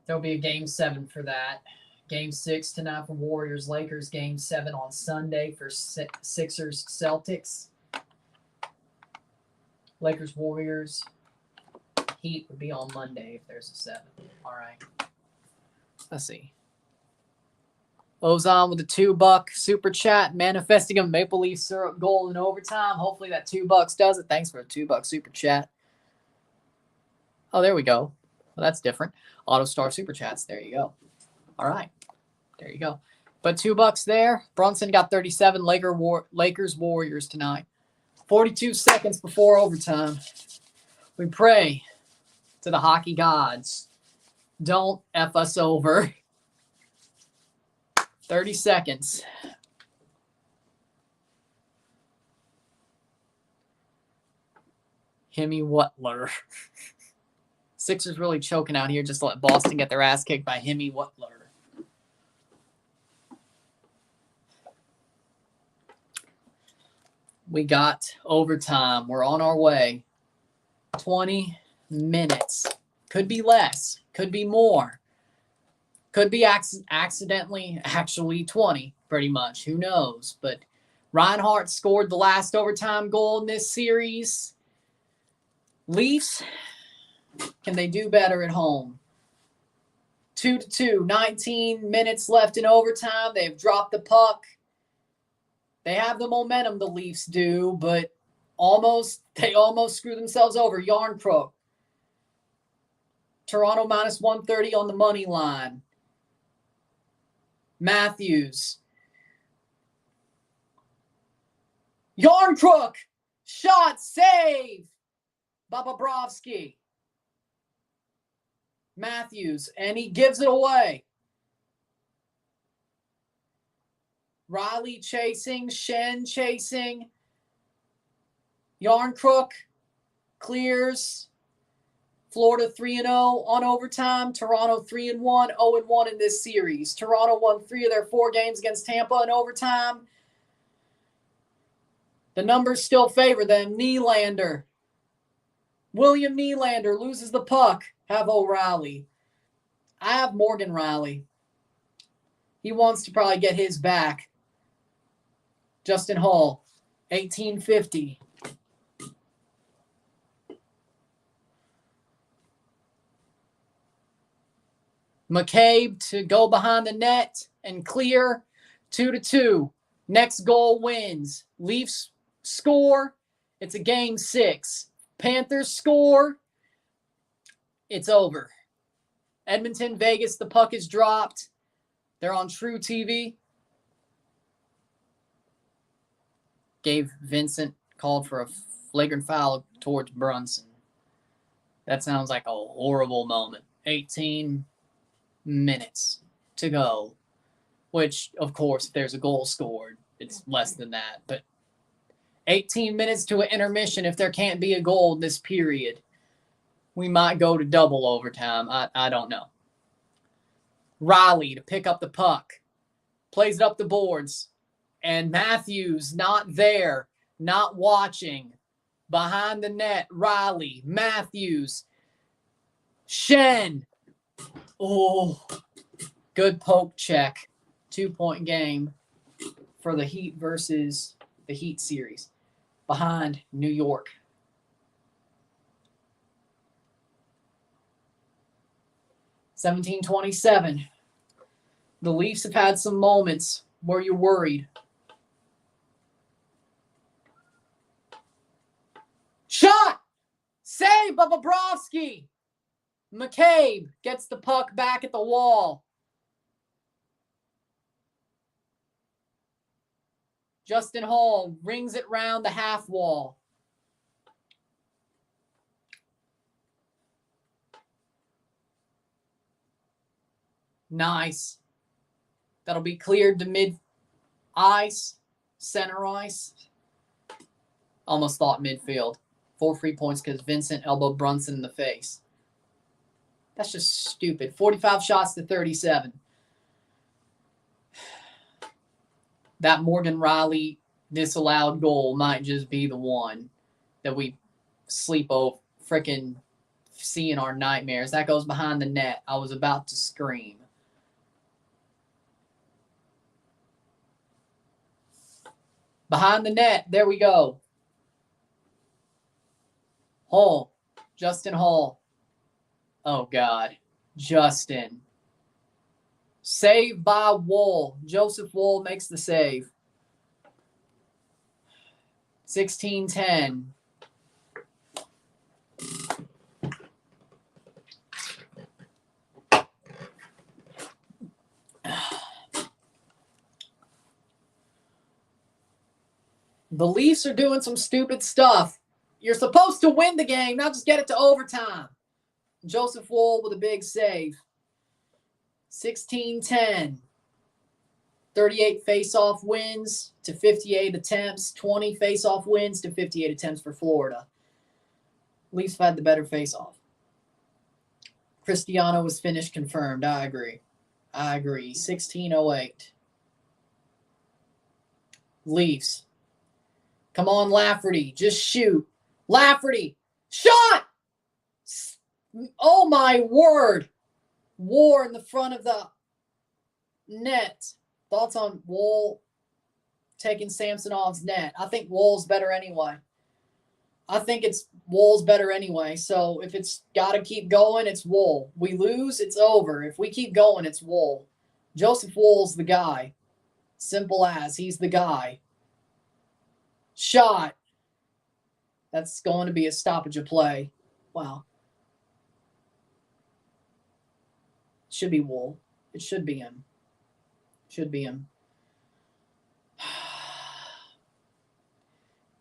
There'll be a game 7 for that. Game 6 tonight for Warriors Lakers. Game 7 on Sunday for Sixers Celtics. Lakers Warriors. Heat would be on Monday if there's a 7. All right. Let's see. Ozon with a $2 super chat, manifesting a Maple Leaf syrup goal in overtime. Hopefully that $2 does it. Thanks for a $2 super chat. Oh, there we go. Well, that's different. AutoStar super chats. There you go. All right. There you go. But $2 there. Brunson got 37. Lakers Warriors tonight. 42 seconds before overtime. We pray to the hockey gods. Don't F us over. 30 seconds. Hemi Wutler. Sixers really choking out here just to let Boston get their ass kicked by Hemi Wutler. We got overtime. We're on our way. 20 minutes. Could be less. Could be more. Could be accidentally actually 20, pretty much. Who knows? But Reinhardt scored the last overtime goal in this series. Leafs, can they do better at home? 2-2, 19 minutes left in overtime. They've dropped the puck. They have the momentum, the Leafs do, but they almost screw themselves over. Yarncrook. Toronto minus 130 on the money line. Matthews. Yarncrook. Shot, save. Bobrovsky. Matthews, and he gives it away. Riley chasing, Shen chasing. Yarncrook clears. Florida 3-0 on overtime. Toronto 3-1, 0-1 in this series. Toronto won 3 of their 4 games against Tampa in overtime. The numbers still favor them. Nylander. William Nylander loses the puck. Have O'Reilly. I have Morgan Riley. He wants to probably get his back. Justin Hall, 1850. McCabe to go behind the net and clear. 2-2. Next goal wins. Leafs score. It's a game 6. Panthers score. It's over. Edmonton, Vegas, the puck is dropped. They're on True TV. gave Vincent, called for a flagrant foul towards Brunson. That sounds like a horrible moment. 18 minutes to go, which, of course, if there's a goal scored, it's less than that. But 18 minutes to an intermission, if there can't be a goal in this period, we might go to double overtime. I don't know. Riley to pick up the puck. Plays it up the boards. And Matthews not there, not watching. Behind the net, Riley, Matthews, Shen. Oh, good poke check. 2-point game for the Heat versus the Heat series. Behind New York. $17-27. The Leafs have had some moments where you're worried. Shot! Save by Bobrovsky. McCabe gets the puck back at the wall. Justin Hall rings it round the half wall. Nice. That'll be cleared to mid ice, center ice. Almost thought midfield. 4 free points because Vincent elbowed Brunson in the face. That's just stupid. 45 shots to 37. That Morgan Riley disallowed goal might just be the one that we sleep over, freaking see in our nightmares. That goes behind the net. I was about to scream. Behind the net. There we go. Hall. Justin Hall. Oh, God. Justin. Save by Woll. Joseph Woll makes the save. 16-10. The Leafs are doing some stupid stuff. You're supposed to win the game, not just get it to overtime. Joseph Woll with a big save. 16-10. 38 face-off wins to 58 attempts. 20 face-off wins to 58 attempts for Florida. Leafs have had the better face-off. Cristiano was finished confirmed. I agree. 16-08. Leafs. Come on, Lafferty. Just shoot. Lafferty. Shot! Oh, my word. War in the front of the net. Thoughts on Woll taking Samsonov's net? I think Woll's better anyway. So if it's got to keep going, it's Woll. We lose, it's over. If we keep going, it's Woll. Joseph Woll's the guy. Simple as. He's the guy. Shot. That's going to be a stoppage of play. Wow. Should be Woll. It should be him.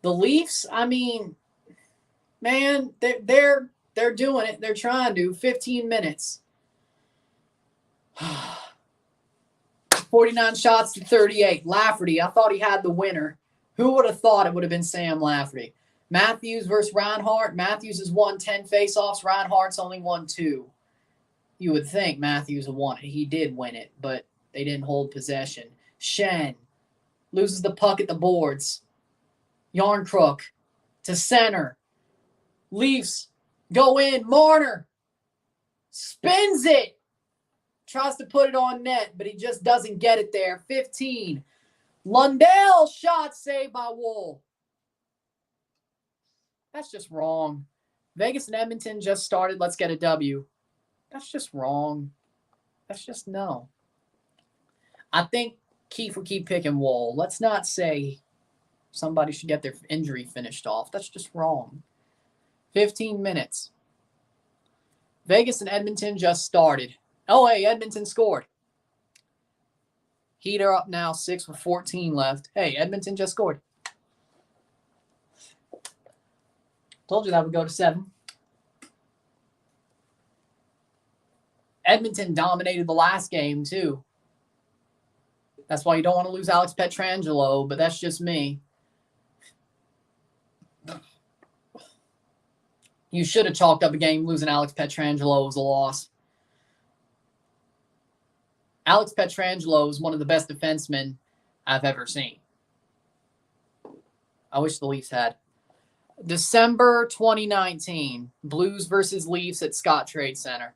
The Leafs, I mean, man, they're doing it. They're trying to. 15 minutes. 49 shots to 38. Lafferty, I thought he had the winner. Who would have thought it would have been Sam Lafferty? Matthews versus Reinhart. Matthews has won 10 faceoffs. Reinhart's only won 2. You would think Matthews would won it. He did win it, but they didn't hold possession. Shen loses the puck at the boards. Yarncrook to center. Leafs go in. Marner spins it. Tries to put it on net, but he just doesn't get it there. 15. Lundell shot saved by Woll. That's just wrong. Vegas and Edmonton just started. Let's get a W. That's just wrong. That's just no. I think Keefe will keep picking Woll. Let's not say somebody should get their injury finished off. That's just wrong. 15 minutes. Vegas and Edmonton just started. Oh, hey, Edmonton scored. Heat are up now 6 with 14 left. Hey, Edmonton just scored. Told you that would go to 7. Edmonton dominated the last game, too. That's why you don't want to lose Alex Pietrangelo, but that's just me. You should have chalked up a game. Losing Alex Pietrangelo was a loss. Alex Pietrangelo is one of the best defensemen I've ever seen. I wish the Leafs had. December 2019, Blues versus Leafs at Scott Trade Center.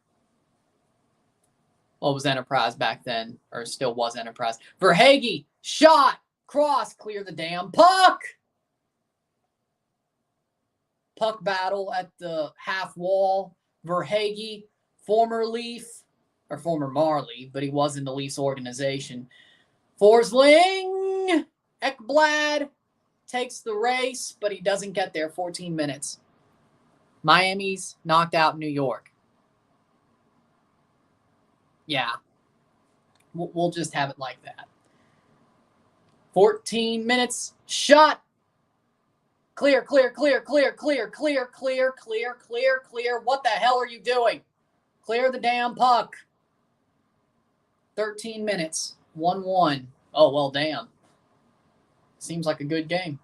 Well, it was Enterprise back then, or still was Enterprise. Verhaeghe, shot, cross, clear the damn puck. Puck battle at the half wall. Verhaeghe, former Leaf, or former Marley, but he was in the Leafs organization. Forsling, Ekblad takes the race, but he doesn't get there. 14 minutes. Miami's knocked out New York. Yeah. We'll just have it like that. 14 minutes. Shot. Clear, clear, clear, clear, clear, clear, clear, clear, clear, clear. What the hell are you doing? Clear the damn puck. 13 minutes. 1-1. Oh, well, damn. Seems like a good game.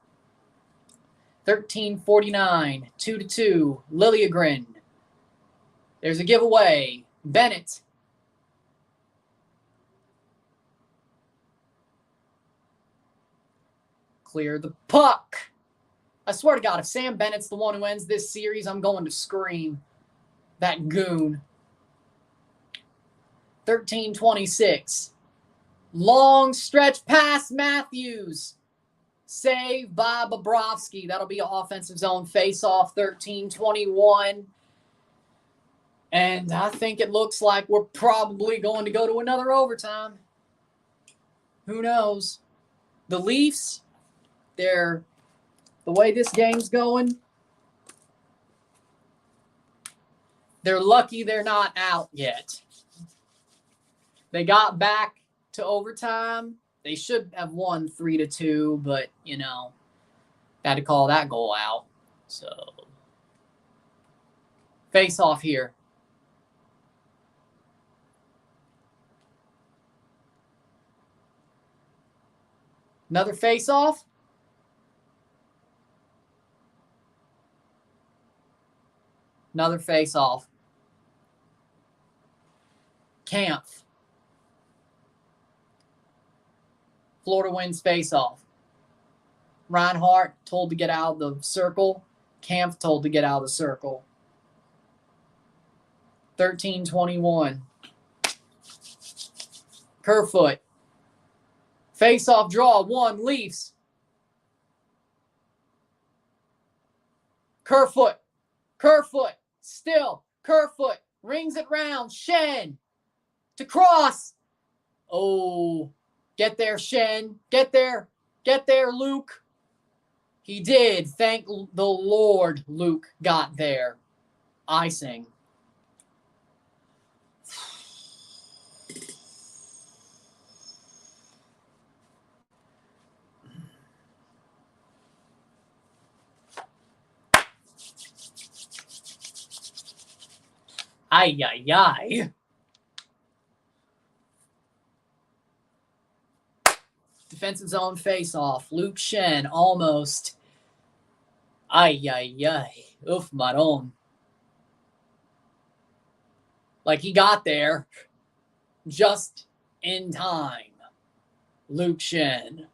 13:49. 2-2. Liljegren. There's a giveaway. Bennett. Clear the puck. I swear to God, if Sam Bennett's the one who ends this series, I'm going to scream. That goon. 13:26. Long stretch pass Matthews. Save by Bobrovsky. That'll be an offensive zone face-off. 13:21. And I think it looks like we're probably going to go to another overtime. Who knows? The Leafs, the way this game's going, they're lucky they're not out yet. They got back to overtime. They should have won 3-2, but, had to call that goal out. So, face off here. Another face off. Another face off. Kampf. Florida wins face off. Reinhart told to get out of the circle. Kampf told to get out of the circle. 13:21. Kerfoot. Face off draw. 1 Leafs. Kerfoot. Kerfoot. Still. Kerfoot. Rings it round. Shen. To cross. Oh. Get there, Shen. Get there. Get there, Luke. He did. Thank the Lord Luke got there. Icing. Ay, ay, ay. Defensive zone face-off. Luke Shen almost. Ay, ay, ay. Oof, maron. Like he got there just in time. Luke Shen.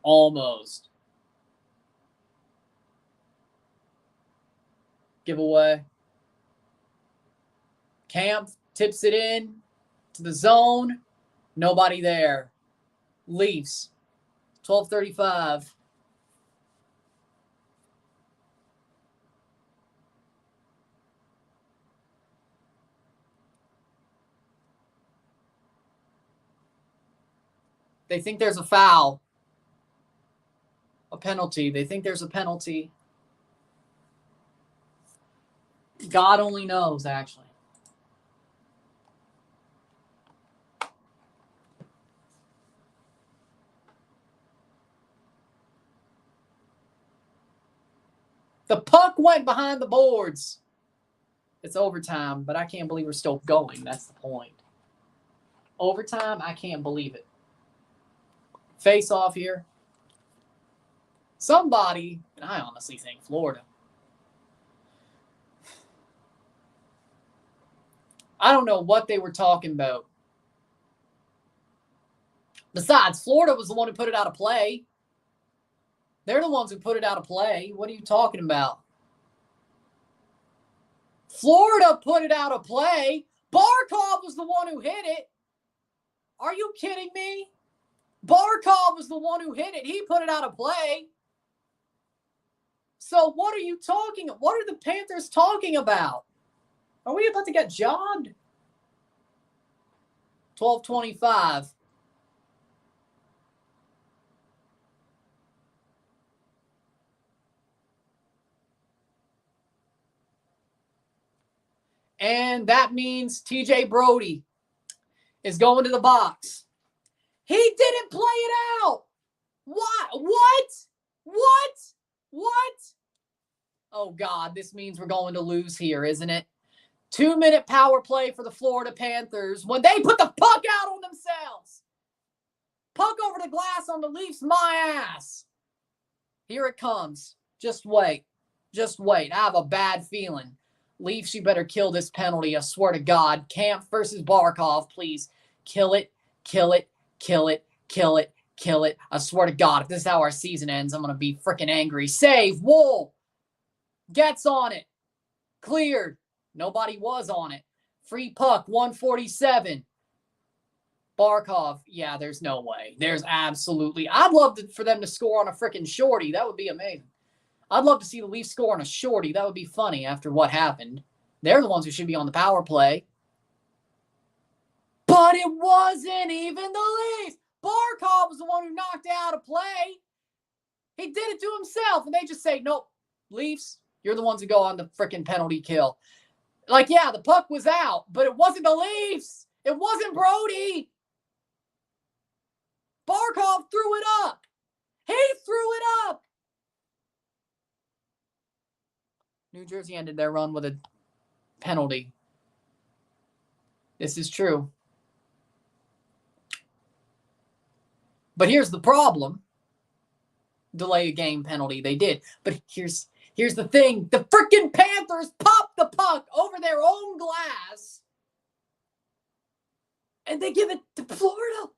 Almost. Giveaway. Kampf tips it in to the zone. Nobody there. Leafs. 12:35. They think there's a foul. A penalty. They think there's a penalty. God only knows, actually. The puck went behind the boards. It's overtime, but I can't believe we're still going. That's the point. Overtime, I can't believe it. Face off here. Somebody, and I honestly think Florida. I don't know what they were talking about. Besides, Florida was the one who put it out of play. They're the ones who put it out of play. What are you talking about? Florida put it out of play. Barkov was the one who hit it. Are you kidding me? Barkov was the one who hit it. He put it out of play. So what are you talking? What are the Panthers talking about? Are we about to get jobbed? 12:25. And that means TJ Brody is going to the box. He didn't play it out. What? Oh, God, this means we're going to lose here, isn't it? 2-minute power play for the Florida Panthers when they put the puck out on themselves. Puck over the glass on the Leafs, my ass. Here it comes. Just wait. I have a bad feeling. Leafs, you better kill this penalty. I swear to God. Camp versus Barkov, please. Kill it. I swear to God, if this is how our season ends, I'm going to be freaking angry. Save. Wolff gets on it. Cleared. Nobody was on it. Free puck, 147. Barkov, yeah, there's no way. There's absolutely. I'd love for them to score on a freaking shorty. That would be amazing. I'd love to see the Leafs score on a shorty. That would be funny after what happened. They're the ones who should be on the power play. But it wasn't even the Leafs. Barkov was the one who knocked it out of play. He did it to himself, and they just say, nope, Leafs, you're the ones who go on the freaking penalty kill. Like, yeah, the puck was out, but it wasn't the Leafs. It wasn't Brody. Barkov threw it up. He threw it up. New Jersey ended their run with a penalty. This is true. But here's the problem. Delay a game penalty. They did. But here's the thing. The freaking Panthers popped the puck over their own glass. And they give it to Florida.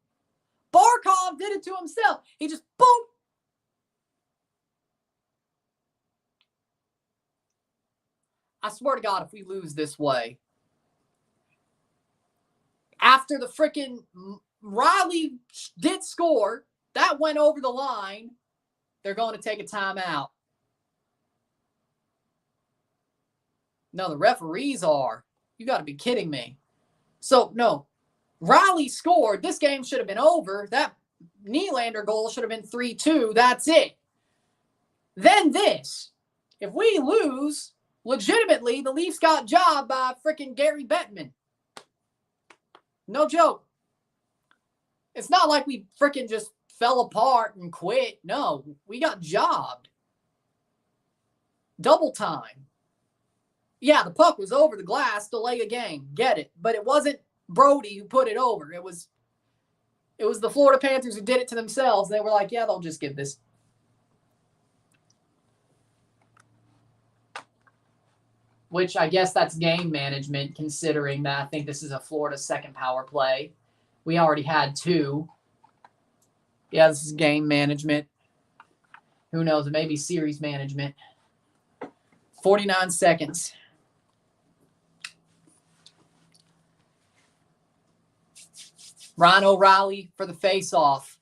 Barkov did it to himself. He just, boom. I swear to God, if we lose this way, after the freaking Riley did score, that went over the line, they're going to take a timeout. No, the referees are. You got to be kidding me. So, no. Riley scored. This game should have been over. That Nylander goal should have been 3-2. That's it. Then this. If we lose, legitimately, the Leafs got jobbed by freaking Gary Bettman. No joke. It's not like we freaking just fell apart and quit. No, we got jobbed. Double time. Yeah, the puck was over the glass, delay a game. Get it. But it wasn't Brody who put it over. It was the Florida Panthers who did it to themselves. They were like, yeah, they'll just give this. Which I guess that's game management, considering that I think this is a Florida second power play. We already had 2. Yeah, this is game management. Who knows? It may be series management. 49 seconds. Ryan O'Reilly for the face-off.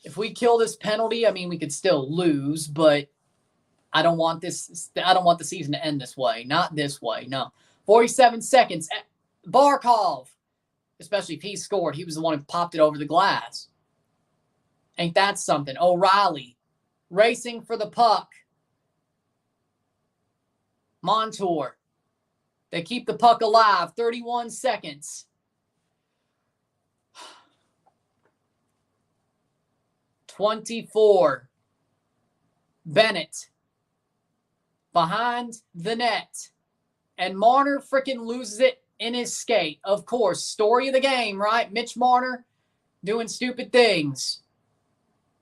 If we kill this penalty, I mean, we could still lose, but I don't want the season to end this way. Not this way, no. 47 seconds. Barkov, especially if he scored, he was the one who popped it over the glass. Ain't that something? O'Reilly racing for the puck. Montour. They keep the puck alive. 31 seconds. '24. Bennett. behind the net. And Marner freaking loses it in his skate. Of course, story of the game, right? Mitch Marner doing stupid things.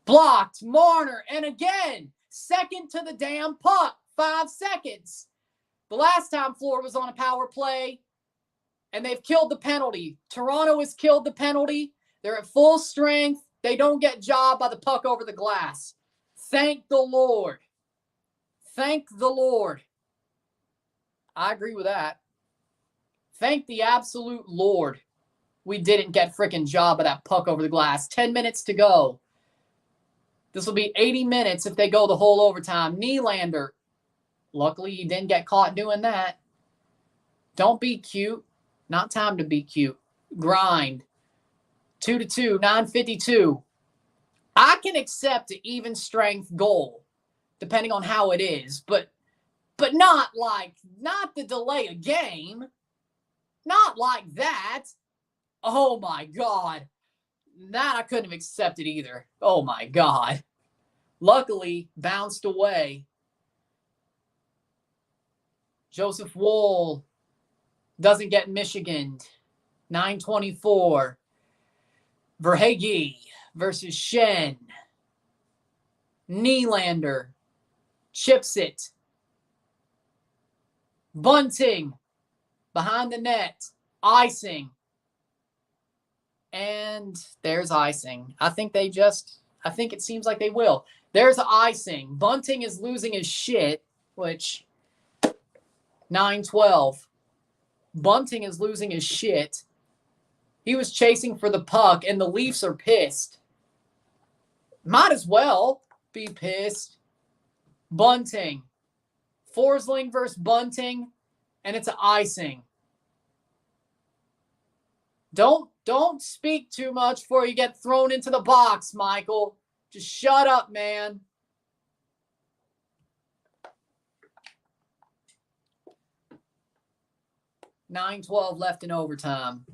Blocked, Marner, and again, second to the damn puck. 5 seconds. The last time Florida was on a power play, and they've killed the penalty. Toronto has killed the penalty. They're at full strength. They don't get jobbed by the puck over the glass. Thank the Lord. Thank the Lord. I agree with that. Thank the absolute Lord we didn't get freaking job of that puck over the glass. 10 minutes to go. This will be 80 minutes if they go the whole overtime. Nylander. Luckily, he didn't get caught doing that. Don't be cute. Not time to be cute. Grind. 2-2, 9:52. I can accept an even strength goal, depending on how it is, but not the delay a game. Not like that. Oh my God. That I couldn't have accepted either. Oh my God. Luckily, bounced away. Joseph Woll doesn't get Michigan. 9:24. Verhaeghe versus Shen. Nylander chips it. Bunting behind the net. Icing. And there's icing. I think it seems like they will. There's icing. Bunting is losing his shit, which 9:12. Bunting is losing his shit. He was chasing for the puck, and the Leafs are pissed. Might as well be pissed. Bunting. Forsling versus Bunting, and it's an icing. Don't speak too much before you get thrown into the box, Michael. Just shut up, man. $9:12 left in overtime.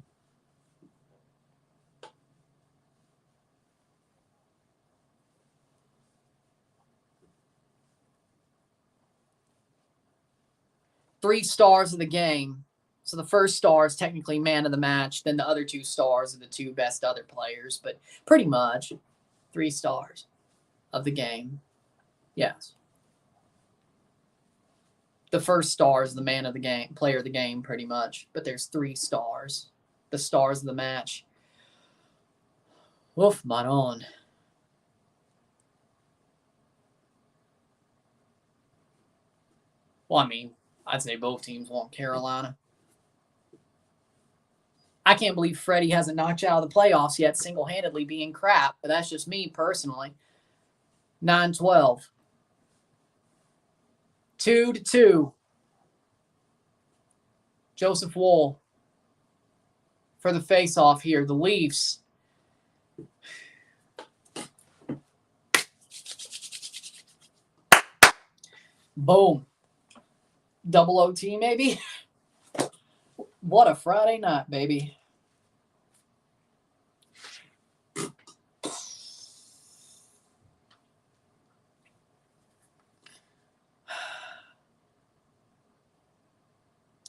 Three stars of the game. So the first star is technically man of the match. Then the other 2 stars are the 2 best other players. But pretty much 3 stars of the game. Yes. The first star is the man of the game, player of the game, pretty much. But there's 3 stars. The stars of the match. Wolff, Maron. Well, I mean, I'd say both teams want Carolina. I can't believe Freddie hasn't knocked you out of the playoffs yet, single-handedly being crap. But that's just me personally. 9:12. 2-2. Joseph Woll for the face-off here. The Leafs. Boom. Double OT, maybe? What a Friday night, baby.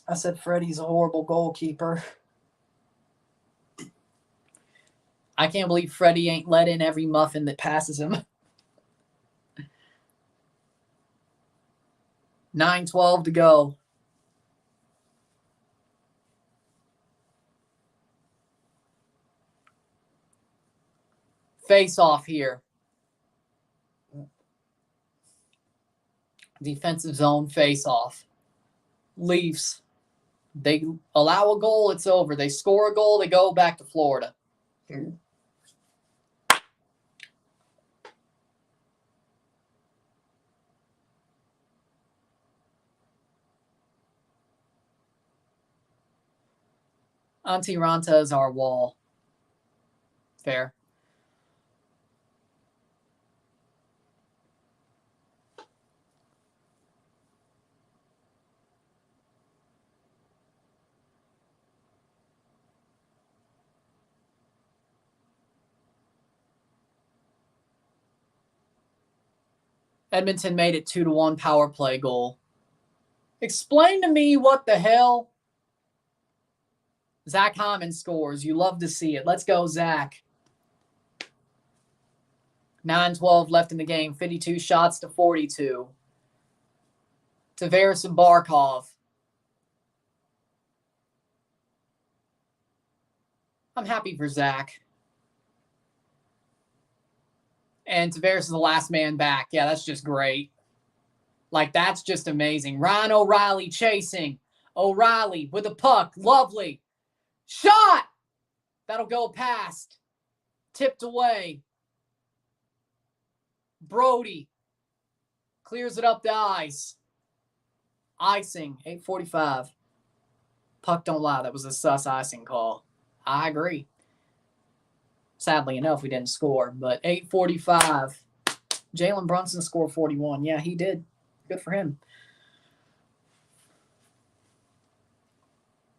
I said Freddie's a horrible goalkeeper. I can't believe Freddie ain't let in every muffin that passes him. 9:12 to go. Face off here. Defensive zone face off. Leafs. They allow a goal, it's over. They score a goal, they go back to Florida. Auntie Ranta is our wall. Fair. Edmonton made it 2-1 power play goal. Explain to me what the hell Zach Hyman scores. You love to see it. Let's go, Zach. 9:12 left in the game. 52 shots to 42. Tavares and Barkov. I'm happy for Zach. And Tavares is the last man back. Yeah, that's just great. Like, that's just amazing. Ryan O'Reilly chasing. O'Reilly with a puck. Lovely. Shot! That'll go past. Tipped away. Brody clears it up the ice. Icing. 8:45. Puck don't lie. That was a sus icing call. I agree. Sadly enough, we didn't score. But 8:45. Jalen Brunson scored 41. Yeah, he did. Good for him.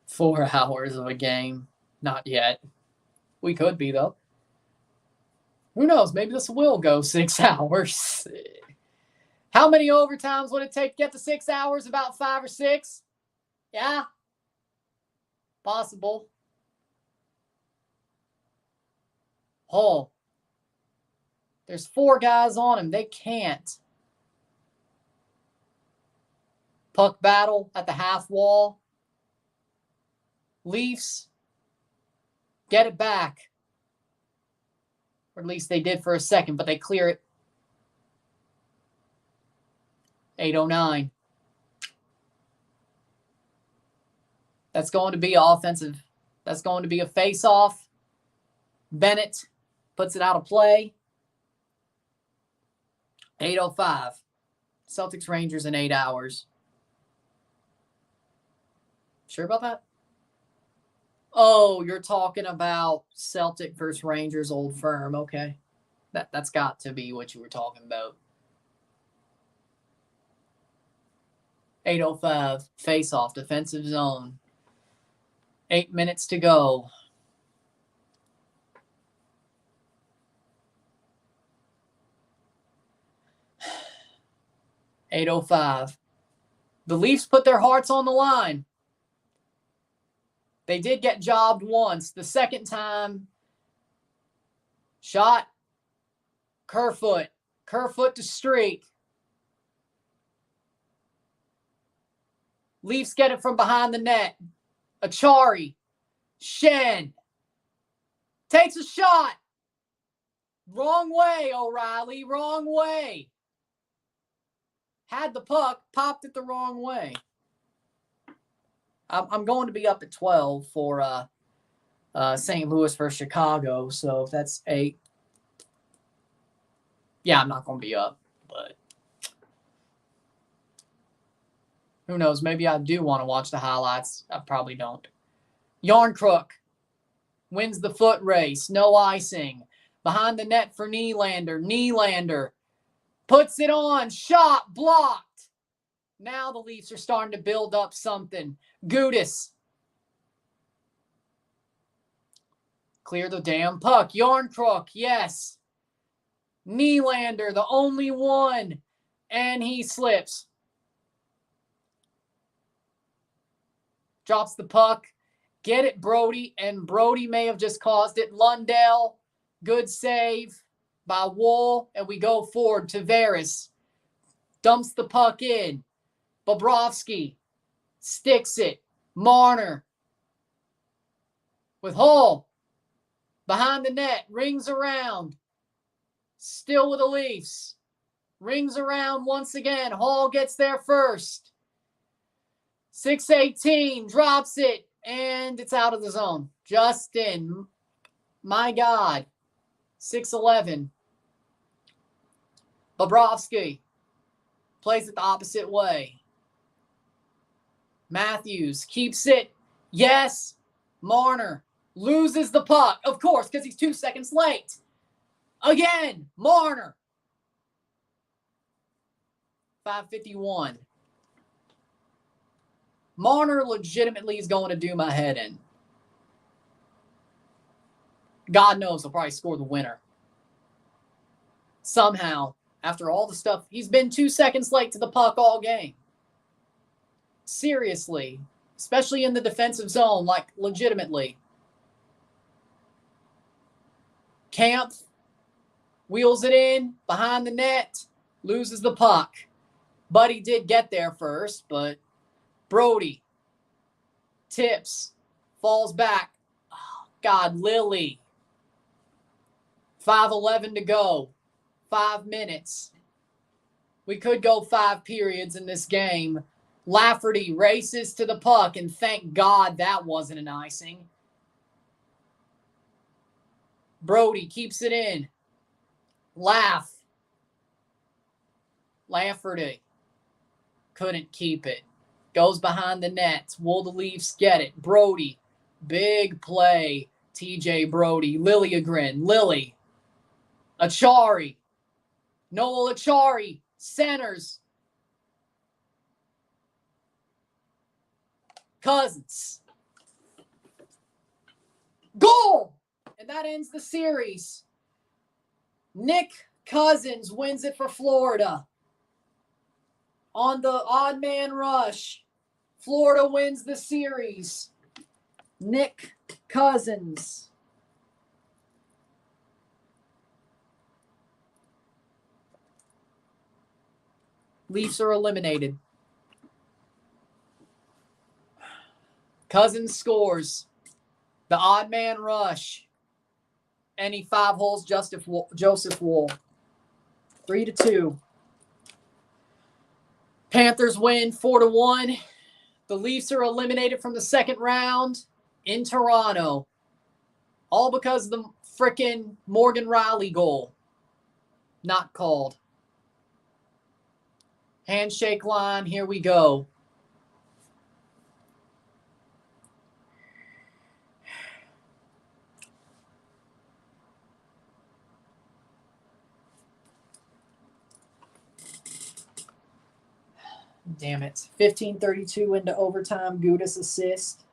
4 hours of a game. Not yet. We could be, though. Who knows? Maybe this will go 6 hours. How many overtimes would it take to get to 6 hours? About 5 or 6? Yeah. Possible. Hull. There's 4 guys on him. They can't. Puck battle at the half wall. Leafs get it back. Or at least they did for a second, but they clear it. 8:09. That's going to be offensive. That's going to be a face-off. Bennett puts it out of play. 8:05. Celtics Rangers in 8 hours. Sure about that? Oh, you're talking about Celtic versus Rangers Old Firm. Okay. That's got to be what you were talking about. 8:05. Face-off. Defensive zone. 8 minutes to go. $8:05. The Leafs put their hearts on the line. They did get jobbed once. The second time, shot, Kerfoot. Kerfoot to streak. Leafs get it from behind the net. Achari. Shen. Takes a shot. Wrong way, O'Reilly. Wrong way. Had the puck, popped it the wrong way. I'm going to be up at 12 for St. Louis versus Chicago. So if that's 8, yeah, I'm not going to be up. But who knows? Maybe I do want to watch the highlights. I probably don't. Yarncrook wins the foot race. No icing. Behind the net for Nylander. Nylander puts it on. Shot blocked. Now the Leafs are starting to build up something. Gudis. Clear the damn puck. Yarncrook, yes. Nylander, the only one. And he slips. Drops the puck. Get it, Brody. And Brody may have just caused it. Lundell, good save by Wolff. And we go forward. Tavares dumps the puck in. Bobrovsky sticks it. Marner with Hull behind the net. Rings around. Still with the Leafs. Rings around once again. Hall gets there first. 6:18. Drops it. And it's out of the zone. Justin. My God. 6:11. Bobrovsky plays it the opposite way. Matthews keeps it. Yes. Marner loses the puck. Of course, because he's 2 seconds late. Again. Marner. 5:51. Marner legitimately is going to do my head in. God knows he'll probably score the winner. Somehow, after all the stuff, he's been 2 seconds late to the puck all game. Seriously. Especially in the defensive zone, like legitimately. Camp wheels it in behind the net, loses the puck. Buddy did get there first, but Brody tips, falls back. Oh, God, Lily. 5:11 to go. 5 minutes. We could go 5 periods in this game. Lafferty races to the puck, and thank God that wasn't an icing. Brody keeps it in. Lafferty couldn't keep it. Goes behind the nets. Will the Leafs get it? Brody, big play. TJ Brody, Liljegren, Lily, Achari, Noel Achari, centers. Cousins. Goal! And that ends the series. Nick Cousins wins it for Florida. On the odd man rush, Florida wins the series. Nick Cousins. Leafs are eliminated. Cousins scores. The odd man rush. Any 5 holes, Joseph Wolff. 3-2. Panthers win 4-1. The Leafs are eliminated from the second round in Toronto. All because of the frickin' Morgan Riley goal. Not called. Handshake line, here we go. Damn it. 15:32 into overtime. Gudis assist.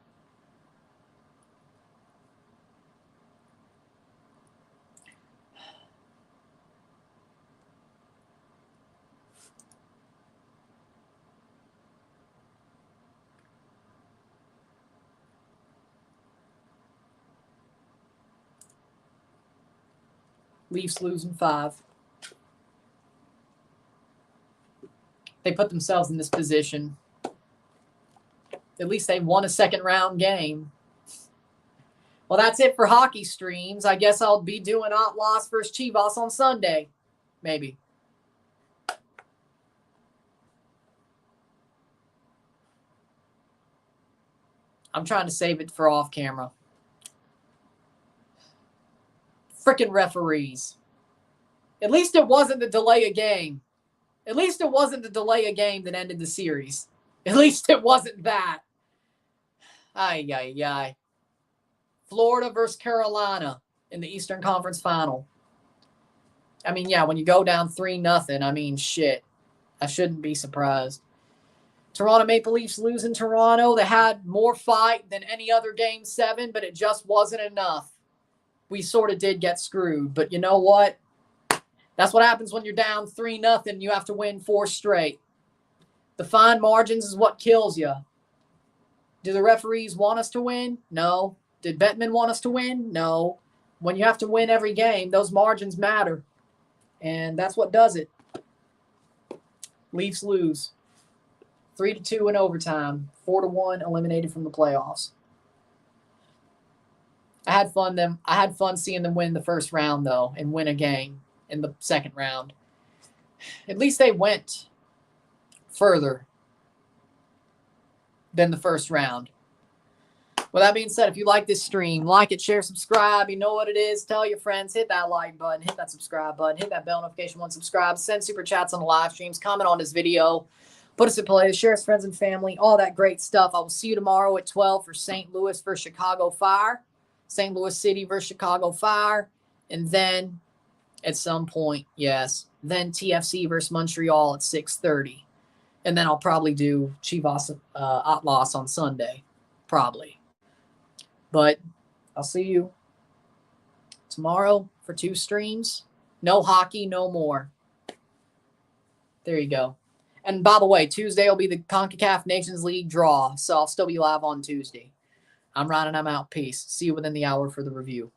Leafs losing 5. They put themselves in this position. At least they won a second round game. Well, that's it for hockey streams. I guess I'll be doing Atlas versus Chivas on Sunday. Maybe. I'm trying to save it for off camera. Frickin' referees. At least it wasn't the delay of game. At least it wasn't the delay of game that ended the series. At least it wasn't that. Ay. Florida versus Carolina in the Eastern Conference Final. I mean, yeah, when you go down 3-0, I mean, shit. I shouldn't be surprised. Toronto Maple Leafs lose in Toronto. They had more fight than any other Game 7, but it just wasn't enough. We sort of did get screwed. But you know what? That's what happens when you're down 3-0. You have to win 4 straight. The fine margins is what kills you. Do the referees want us to win? No. Did Bettman want us to win? No. When you have to win every game, those margins matter. And that's what does it. Leafs lose. 3-2 in overtime. 4-1 eliminated from the playoffs. I had fun seeing them win the first round, though, and win a game in the second round. At least they went further than the first round. With that being said, if you like this stream, like it, share, subscribe. You know what it is. Tell your friends. Hit that like button. Hit that subscribe button. Hit that bell notification once subscribe. Send super chats on the live streams. Comment on this video. Put us in play. Share us, friends and family. All that great stuff. I will see you tomorrow at 12 for St. Louis versus Chicago Fire. St. Louis City versus Chicago Fire. And then at some point, yes, then TFC versus Montreal at 6:30. And then I'll probably do Chivas Atlas on Sunday. Probably. But I'll see you tomorrow for 2 streams. No hockey, no more. There you go. And by the way, Tuesday will be the CONCACAF Nations League draw, so I'll still be live on Tuesday. I'm Ryan and I'm out. Peace. See you within the hour for the review.